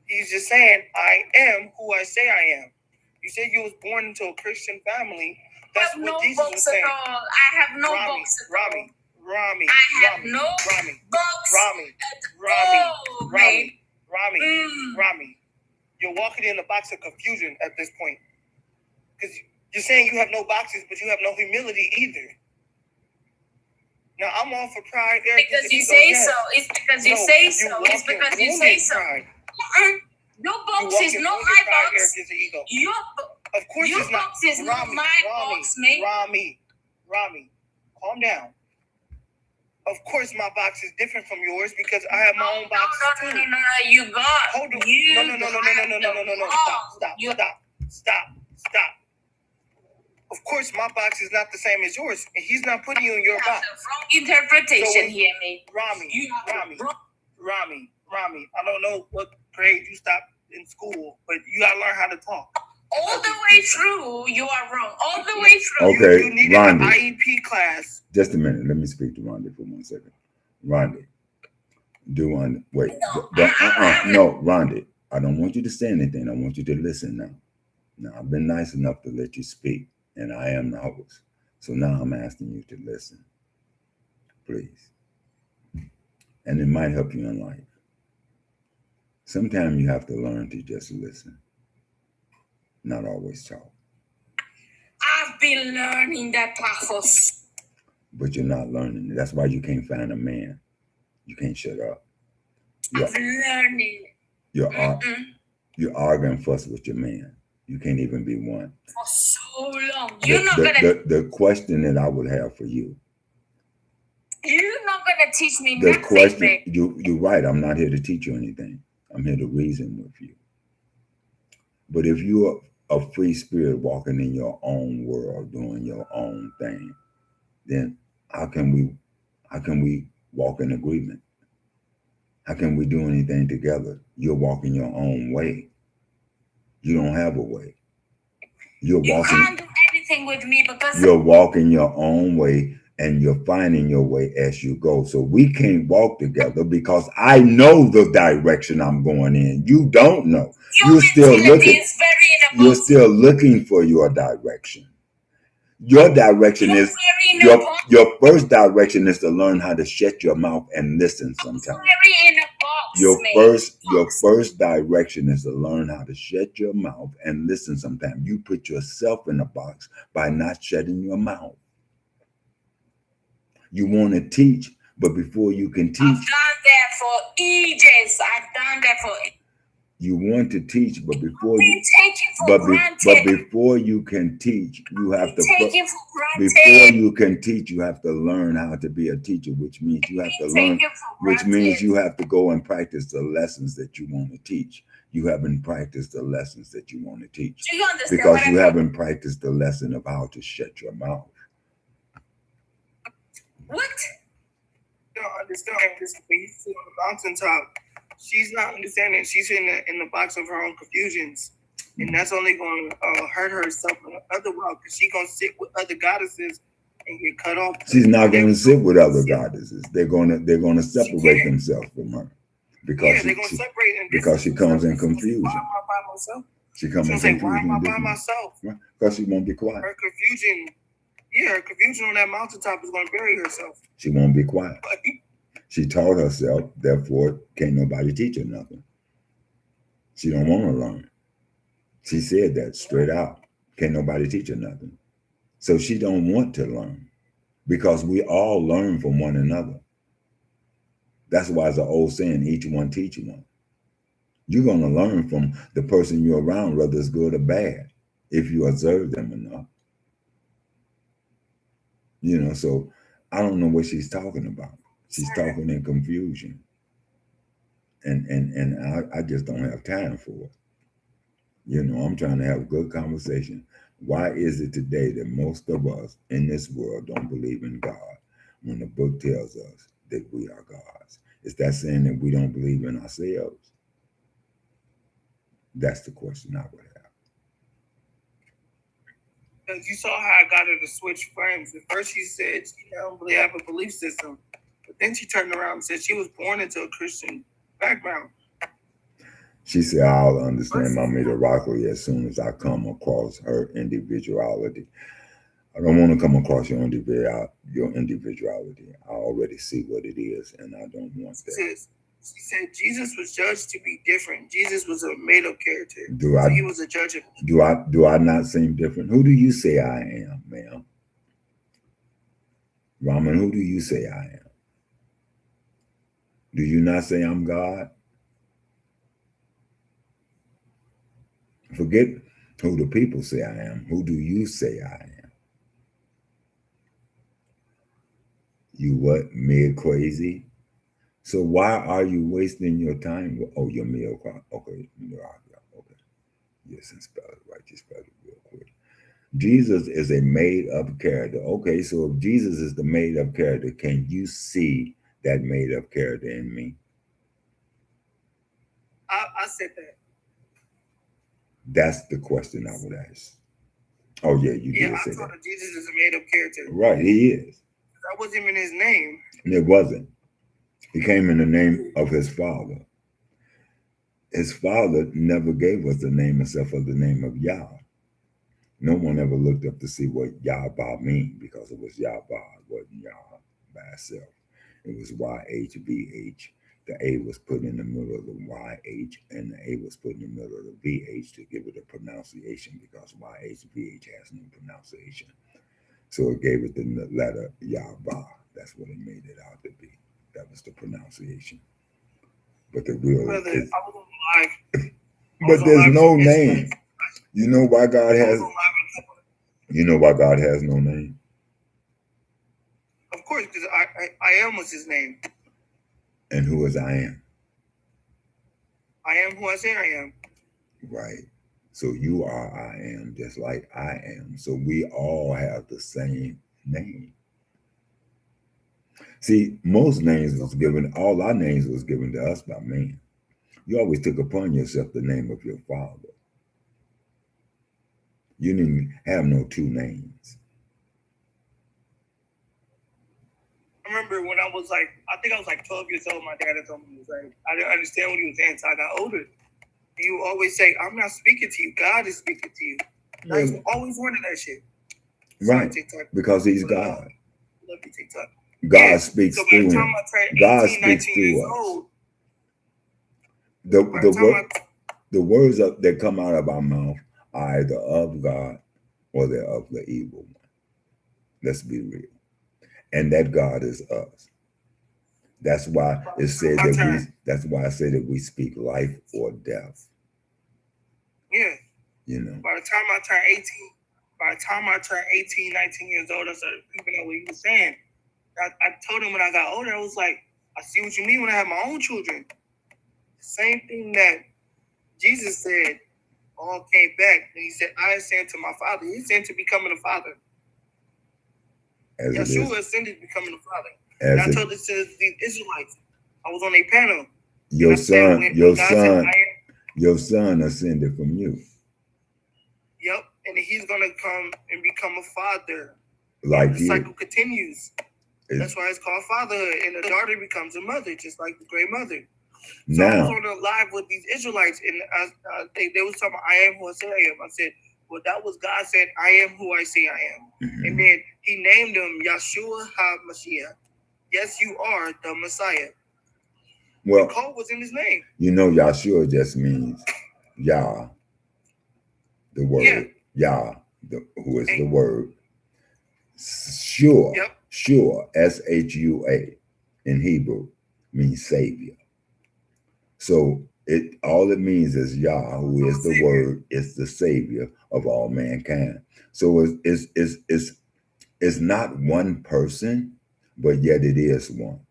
he's just saying I am who I say I am. You said you was born into a Christian family. That's what Jesus was saying. I have no box at all. Rami. I have no box Rami. You're walking in a box of confusion at this point. Because you're saying you have no boxes, but you have no humility either. Now, I'm all for pride there. Because you say so. It's because you say so. It's because you say so. Your box is not my box. Your Of course your it's not. box is not Rami, my box, mate. Rami, calm down. Of course my box is different from yours because I have my own box too. No. You got. Hold on. You No. Stop. Of course my box is not the same as yours, and he's not putting you in your box. Wrong interpretation here, mate. Rami, I don't know what grade you stopped in school, but you gotta learn how to talk. All the way through, you are wrong. All the way through. Okay, You needed Rondi. an IEP class. Just a minute. Let me speak to Rondi for 1 second. Rondi, wait. No, Rondi. I don't want you to say anything. I want you to listen now. Now, I've been nice enough to let you speak, and I am the host. So now I'm asking you to listen, please. And it might help you in life. Sometimes you have to learn to just listen, not always talk. I've been learning that process. But you're not learning. That's why you can't find a man. You can't shut up. I've learning. You're arguing fuss with your man. You can't even be one. For so long. The question that I would have for you. You're not gonna teach me The nothing. question, you're right. I'm not here to teach you anything. I'm here to reason with you. But if you're a free spirit walking in your own world, doing your own thing, then how can we walk in agreement? How can we do anything together? You're walking your own way. You don't have a way. You can't do anything with me because you're walking your own way, and you're finding your way as you go. So we can't walk together because I know the direction I'm going in. You don't know. You're still looking for your direction. Your direction is your first direction is to learn how to shut your mouth and listen sometimes. Your first direction is to learn how to shut your mouth and listen sometimes. You put yourself in a box by not shutting your mouth. You want to teach, but before you can teach, I've done that for ages. I've done that for. You want to teach, but before you can teach, you have to. Before you can teach, you have to learn how to be a teacher, which means you have to learn. Which means you have to go and practice the lessons that you want to teach. You haven't practiced the lessons that you want to teach because you haven't practiced the lesson of how to shut your mouth. What? You don't understand this. When you sit on the mountaintop, she's not understanding. She's in the box of her own confusions. And that's only going to hurt herself in the other world because she's going to sit with other goddesses and get cut off. She's not going to sit with other goddesses. They're going to separate themselves from her because she comes in confusion. Why am I by myself? She comes in confusion. Why am I by myself? Because she won't be quiet. Her confusion on that mountaintop is going to bury herself. She won't be quiet. She taught herself, therefore, can't nobody teach her nothing. She don't want to learn. She said that straight out. Can't nobody teach her nothing. So she don't want to learn because we all learn from one another. That's why it's an old saying, each one teach one. You're going to learn from the person you're around, whether it's good or bad, if you observe them enough. So I don't know what she's talking about. She's talking in confusion. And I just don't have time for it. I'm trying to have a good conversation. Why is it today that most of us in this world don't believe in God when the book tells us that we are gods? Is that saying that we don't believe in ourselves? That's the question I would have. Because you saw how I got her to switch frames. At first she said she don't really have a belief system. But then she turned around and said she was born into a Christian background. She said, I'll understand my miracle as soon as I come across her individuality. I don't want to come across your individuality. I already see what it is, and I don't want that. She said Jesus was judged to be different. Jesus was a made-up character. He was a judge of. Do I not seem different? Who do you say I am, ma'am? Raman, who do you say I am? Do you not say I'm God? Forget who the people say I am. Who do you say I am? You what? Mid crazy? So why are you wasting your time? Oh, your meal clock. Okay. Okay. Yes, and spell it right. Just spell it real quick. Jesus is a made up character. Okay, so if Jesus is the made up character, can you see that made up character in me? I said that. That's the question I would ask. Oh yeah, you Yeah, did I say told that. her Jesus is a made up character. Right, he is. That wasn't even his name. And it wasn't. He came in the name of his father. His father never gave us the name except for the name of Yah. No one ever looked up to see what Yahweh mean because it was Yahweh, it wasn't Yah by itself. It was YHVH. The A was put in the middle of the YH and the A was put in the middle of the VH to give it a pronunciation because YHVH has no pronunciation. So it gave it the letter Yahweh. That's what it made it out to be. That was the pronunciation. But the real Brother, is, I was on live. but there's no name. You know why God has you know why God has no name? Of course, because I am was his name. And who is I am? I am who I say I am. Right. So you are I am just like I am. So we all have the same name. See, most names was given, all our names was given to us by man. You always took upon yourself the name of your father. You didn't have no two names. I remember when I was like, I think I was like 12 years old, my dad had told me, he was like, I didn't understand what he was saying, so I got older. You always say, I'm not speaking to you, God is speaking to you. I used to always wanted that shit. Right. TikTok. Because he's God. Love you, TikTok. God speaks so through him. God speaks through us. The words that come out of our mouth are either of God or they're of the evil one. Let's be real. And that God is us. That's why it said that's why I say that we speak life or death. Yeah. You know. By the time I turned 18, 19 years old, I started peeping at what he was saying. I told him when I got older, I was like, I see what you mean when I have my own children. The same thing that Jesus said all came back. And he said, I ascend to my father. He ascended to becoming a father. Yeshua ascended to becoming a father. And I told this to the Israelites. I was on a panel. Your son ascended from you. Yep. And he's gonna come and become a father. Like the cycle continues. That's why it's called fatherhood. And the daughter becomes a mother, just like the great mother. So I was on a live with these Israelites, and they was talking about, I am who I say I am. I said, well, that was God said, I am who I say I am. Mm-hmm. And then he named him Yeshua HaMashiach. Yes, you are the Messiah. Well, the code was in his name. You know, Yeshua just means Yah, the word. Yeah. Yah, who is the word. Sure. Yep. Sure, S-H-U-A in Hebrew means Savior. So all it means is Yah, who is the word, is the Savior of all mankind. So it's not one person, but yet it is one.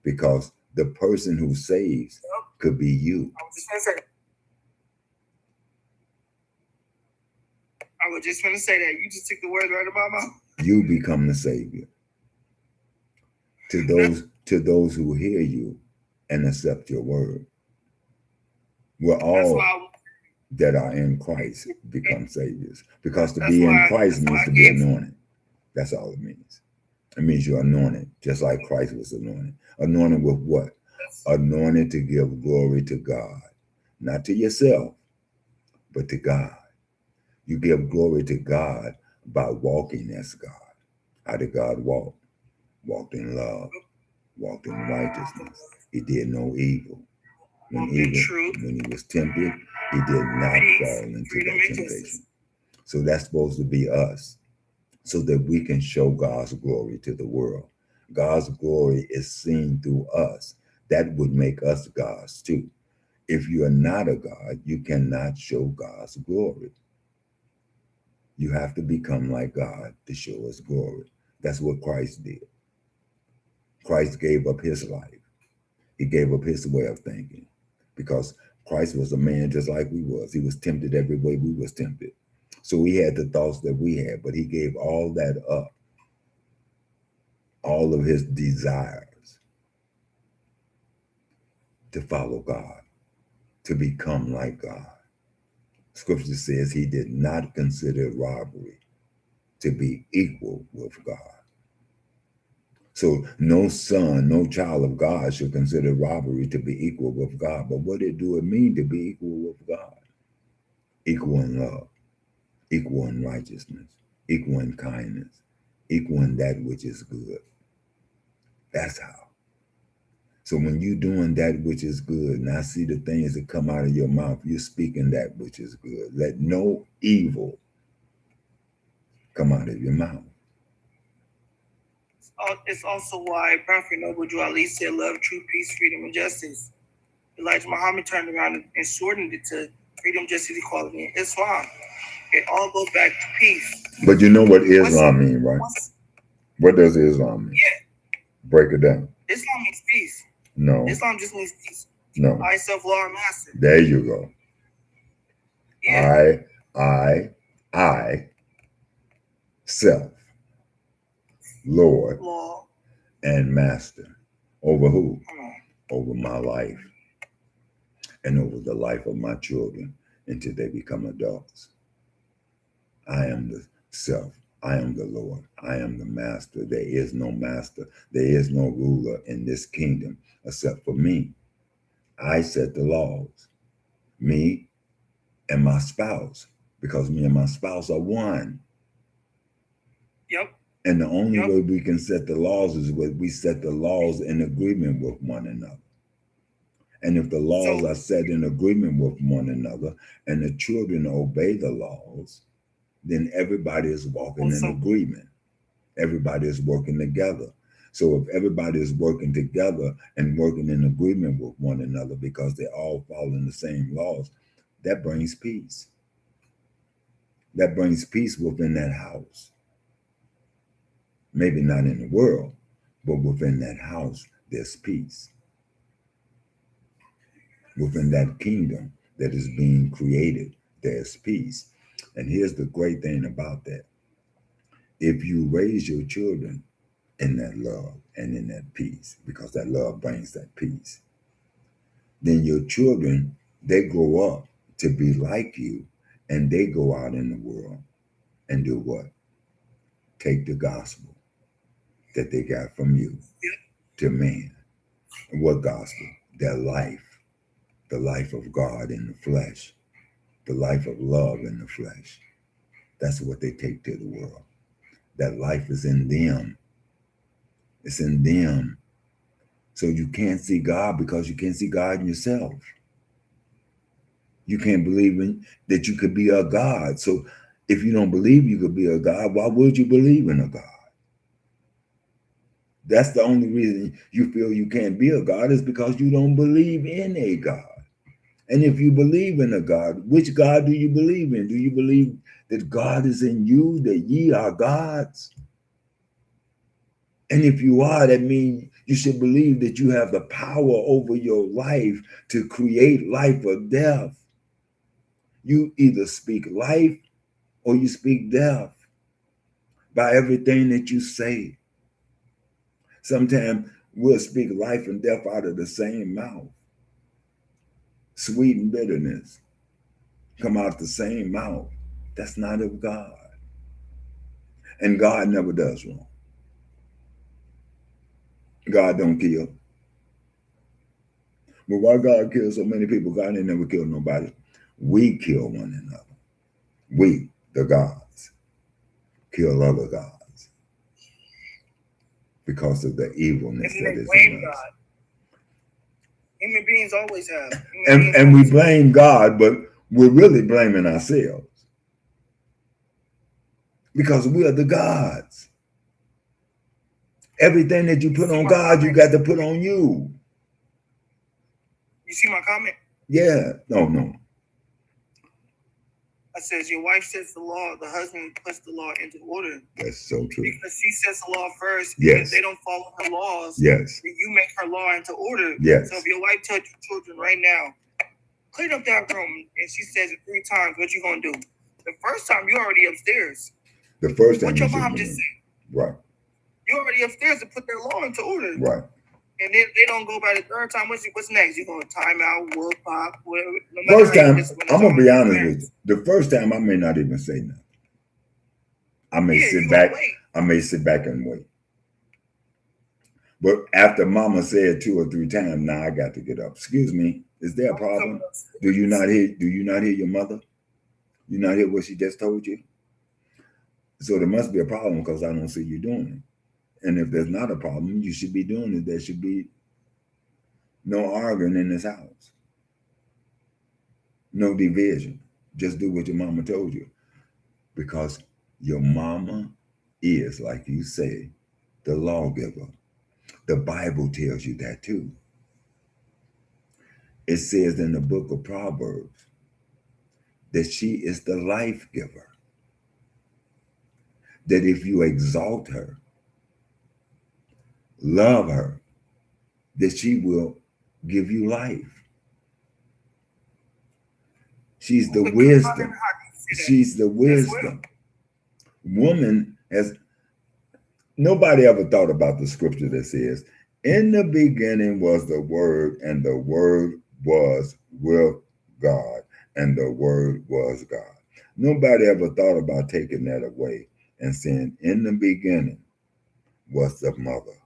Because the person who saves could be you. I was just going to say that. You just took the words right out of my mouth. You become the Savior. To those who hear you and accept your word. We're all that are in Christ become saviors. Because to be in Christ means to be anointed. That's all it means. It means you're anointed, just like Christ was anointed. Anointed with what? Anointed to give glory to God. Not to yourself, but to God. You give glory to God by walking as God. How did God walk? Walked in love, walked in righteousness. He did no evil. When he was tempted, he did not fall into that temptation. So that's supposed to be us, so that we can show God's glory to the world. God's glory is seen through us. That would make us gods too. If you are not a God, you cannot show God's glory. You have to become like God to show his glory. That's what Christ did. Christ gave up his life. He gave up his way of thinking because Christ was a man just like we was. He was tempted every way we was tempted. So he had the thoughts that we had, but he gave all that up, all of his desires to follow God, to become like God. Scripture says he did not consider robbery to be equal with God. So no son, no child of God should consider robbery to be equal with God. But what do it mean to be equal with God? Equal in love, equal in righteousness, equal in kindness, equal in that which is good. That's how. So when you're doing that which is good, and I see the things that come out of your mouth, you're speaking that which is good. Let no evil come out of your mouth. It's also why Prophet Noble Drew Ali said, love, truth, peace, freedom, and justice. Elijah Muhammad turned around and shortened it to freedom, justice, equality, and Islam. It all goes back to peace. But you know what Islam means, right? What does Islam mean? Yeah. Break it down. Islam means peace. No. Islam just means peace. No. I, self, law, and master. There you go. Yeah. I, self, Lord, law, and master. Over who? Over my life and over the life of my children until they become adults. I am the self. I am the Lord. I am the master. There is no master. There is no ruler in this kingdom except for me. I set the laws. Me and my spouse, because me and my spouse are one. Yep. And the only way we can set the laws is when we set the laws in agreement with one another. And if the laws are set in agreement with one another and the children obey the laws, then everybody is walking in agreement. Everybody is working together. So if everybody is working together and working in agreement with one another because they all follow the same laws, that brings peace. That brings peace within that house. Maybe not in the world, but within that house, there's peace. Within that kingdom that is being created, there's peace. And here's the great thing about that. If you raise your children in that love and in that peace, because that love brings that peace, then your children, they grow up to be like you, and they go out in the world and do what? Take the gospel that they got from you to man. And what gospel? Their life. The life of God in the flesh, the life of love in the flesh. That's what they take to the world. That life is in them. It's in them. So you can't see God because you can't see God in yourself. You can't believe in that you could be a God. So if you don't believe you could be a God, why would you believe in a God? That's the only reason you feel you can't be a God is because you don't believe in a God. And if you believe in a God, which God do you believe in? Do you believe that God is in you, that ye are gods? And if you are, that means you should believe that you have the power over your life to create life or death. You either speak life or you speak death by everything that you say. Sometimes we'll speak life and death out of the same mouth. Sweet and bitterness come out the same mouth. That's not of God. And God never does wrong. God don't kill. But why God kills so many people? God ain't never killed nobody. We kill one another. We, the gods, kill other gods because of the evilness that is in us. God. Human beings always have. And we blame God, but we're really blaming ourselves because we are the gods. Everything that you put on God, you got to put on you. You see my comment? Yeah. No. I says your wife sets the law, the husband puts the law into order. That's so true. Because she sets the law first. Yes. And if they don't follow her laws, yes. then you make her law into order. Yes. So if your wife tells your children right now, clean up that room, and she says it 3 times, what you gonna do? The first time you already upstairs. The first time what your mom just said. Right. You already upstairs to put their law into order. Right. And then they don't go by the third time. What's next? You gonna time out, whoop, pop, whatever. First time, I'm gonna be honest with you. The first time, I may not even say nothing. I may sit back. I may sit back and wait. But after Mama said 2 or 3 times, now I got to get up. Excuse me, is there a problem? Do you not hear your mother? You not hear what she just told you? So there must be a problem because I don't see you doing it. And if there's not a problem, you should be doing it. There should be no arguing in this house. No division. Just do what your mama told you. Because your mama is, like you say, the lawgiver. The Bible tells you that too. It says in the book of Proverbs that she is the life giver. That if you exalt her, love her, that she will give you life. She's the wisdom. She's the wisdom. Woman has, nobody ever thought about the scripture that says, in the beginning was the Word, and the Word was with God, and the Word was God. Nobody ever thought about taking that away and saying, in the beginning was the mother,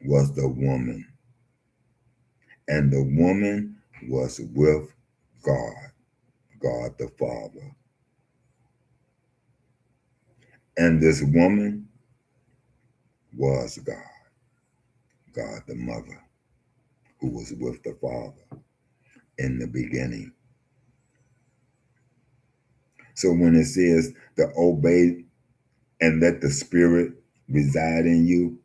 was the woman, and the woman was with God, God the Father. And this woman was God, God the Mother, who was with the Father in the beginning. So when it says to obey and let the Spirit reside in you,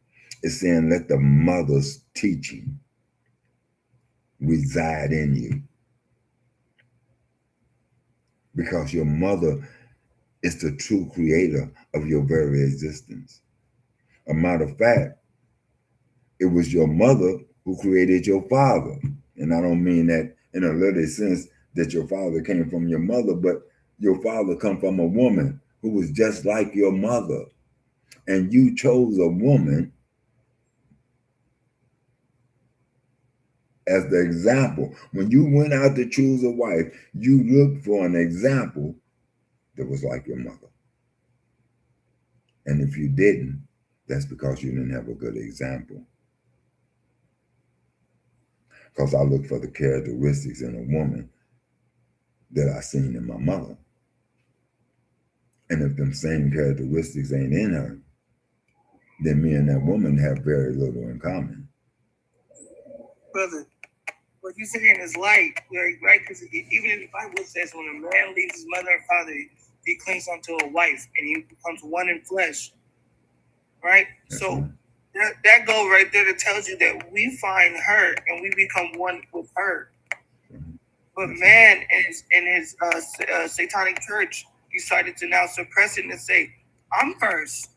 it's saying let the mother's teaching reside in you. Because your mother is the true creator of your very existence. A matter of fact, it was your mother who created your father. And I don't mean that in a literal sense that your father came from your mother, but your father come from a woman who was just like your mother. And you chose a woman as the example. When you went out to choose a wife, you looked for an example that was like your mother. And if you didn't, that's because you didn't have a good example. Because I look for the characteristics in a woman that I seen in my mother. And if them same characteristics ain't in her, then me and that woman have very little in common. Brother, what you're saying is right? Because even in the Bible says when a man leaves his mother and father, he clings onto a wife and he becomes one in flesh. Right? That's so right. That goes right there that tells you that we find her and we become one with her. Mm-hmm. But man in his satanic church decided to now suppress it and say, I'm first.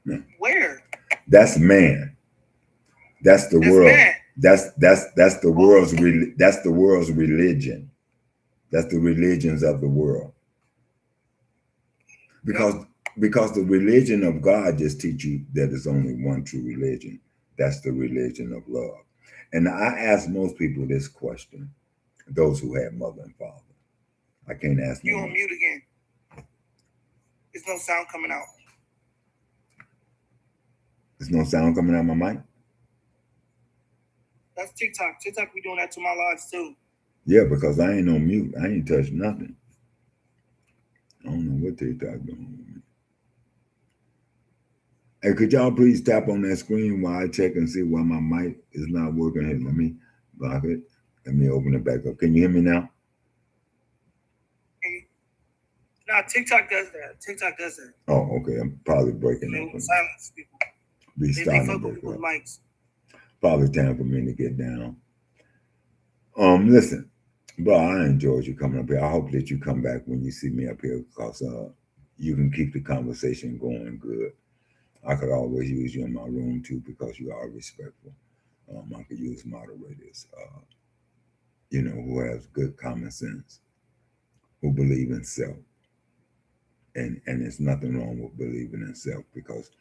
Yeah. Where? That's man. That's the world. Man. That's the world's that's the world's religion. That's the religions of the world. Because the religion of God just teach you that there's only one true religion. That's the religion of love. And I ask most people this question, those who have mother and father. I can't ask you on mute again. There's no sound coming out. There's no sound coming out of my mic? That's TikTok. TikTok be doing that to my lives too. Yeah, because I ain't on mute. I ain't touched nothing. I don't know what TikTok doing. Hey, could y'all please tap on that screen while I check and see why my mic is not working here? Let me block it. Let me open it back up. Can you hear me now? No, TikTok does that. TikTok does that. Oh, okay. I'm probably breaking up. Silence people. They fuck with people's mics. Probably time for me to get down. Listen, bro, I enjoyed you coming up here. I hope that you come back when you see me up here because you can keep the conversation going good. I could always use you in my room too because you are respectful. I could use moderators, who has good common sense, who believe in self. And there's nothing wrong with believing in self because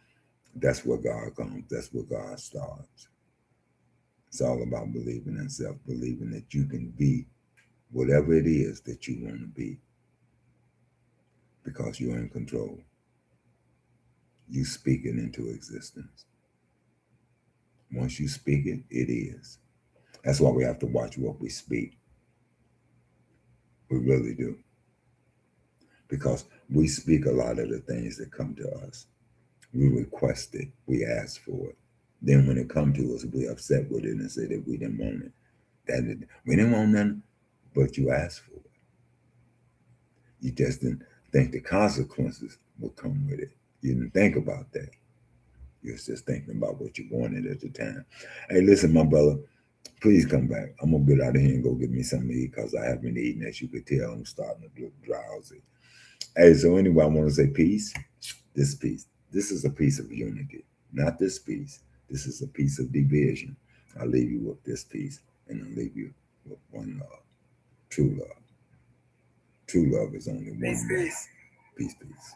that's where God comes. That's where God starts. It's all about believing in self, believing that you can be whatever it is that you want to be because you're in control. You speak it into existence. Once you speak it, it is. That's why we have to watch what we speak. We really do. Because we speak a lot of the things that come to us. We request it. We ask for it. Then when it comes to us, we upset with it and say that we didn't want it. We didn't want nothing, but you asked for it. You just didn't think the consequences would come with it. You didn't think about that. You was just thinking about what you wanted at the time. Hey, listen, my brother, please come back. I'm going to get out of here and go get me something to eat because I haven't eaten. As you could tell, I'm starting to look drowsy. Hey, so anyway, I want to say peace. This peace. This is a piece of unity. Not this peace. This is a piece of division. I'll leave you with this peace, and I'll leave you with one love. True love. True love is only one love. Peace, peace.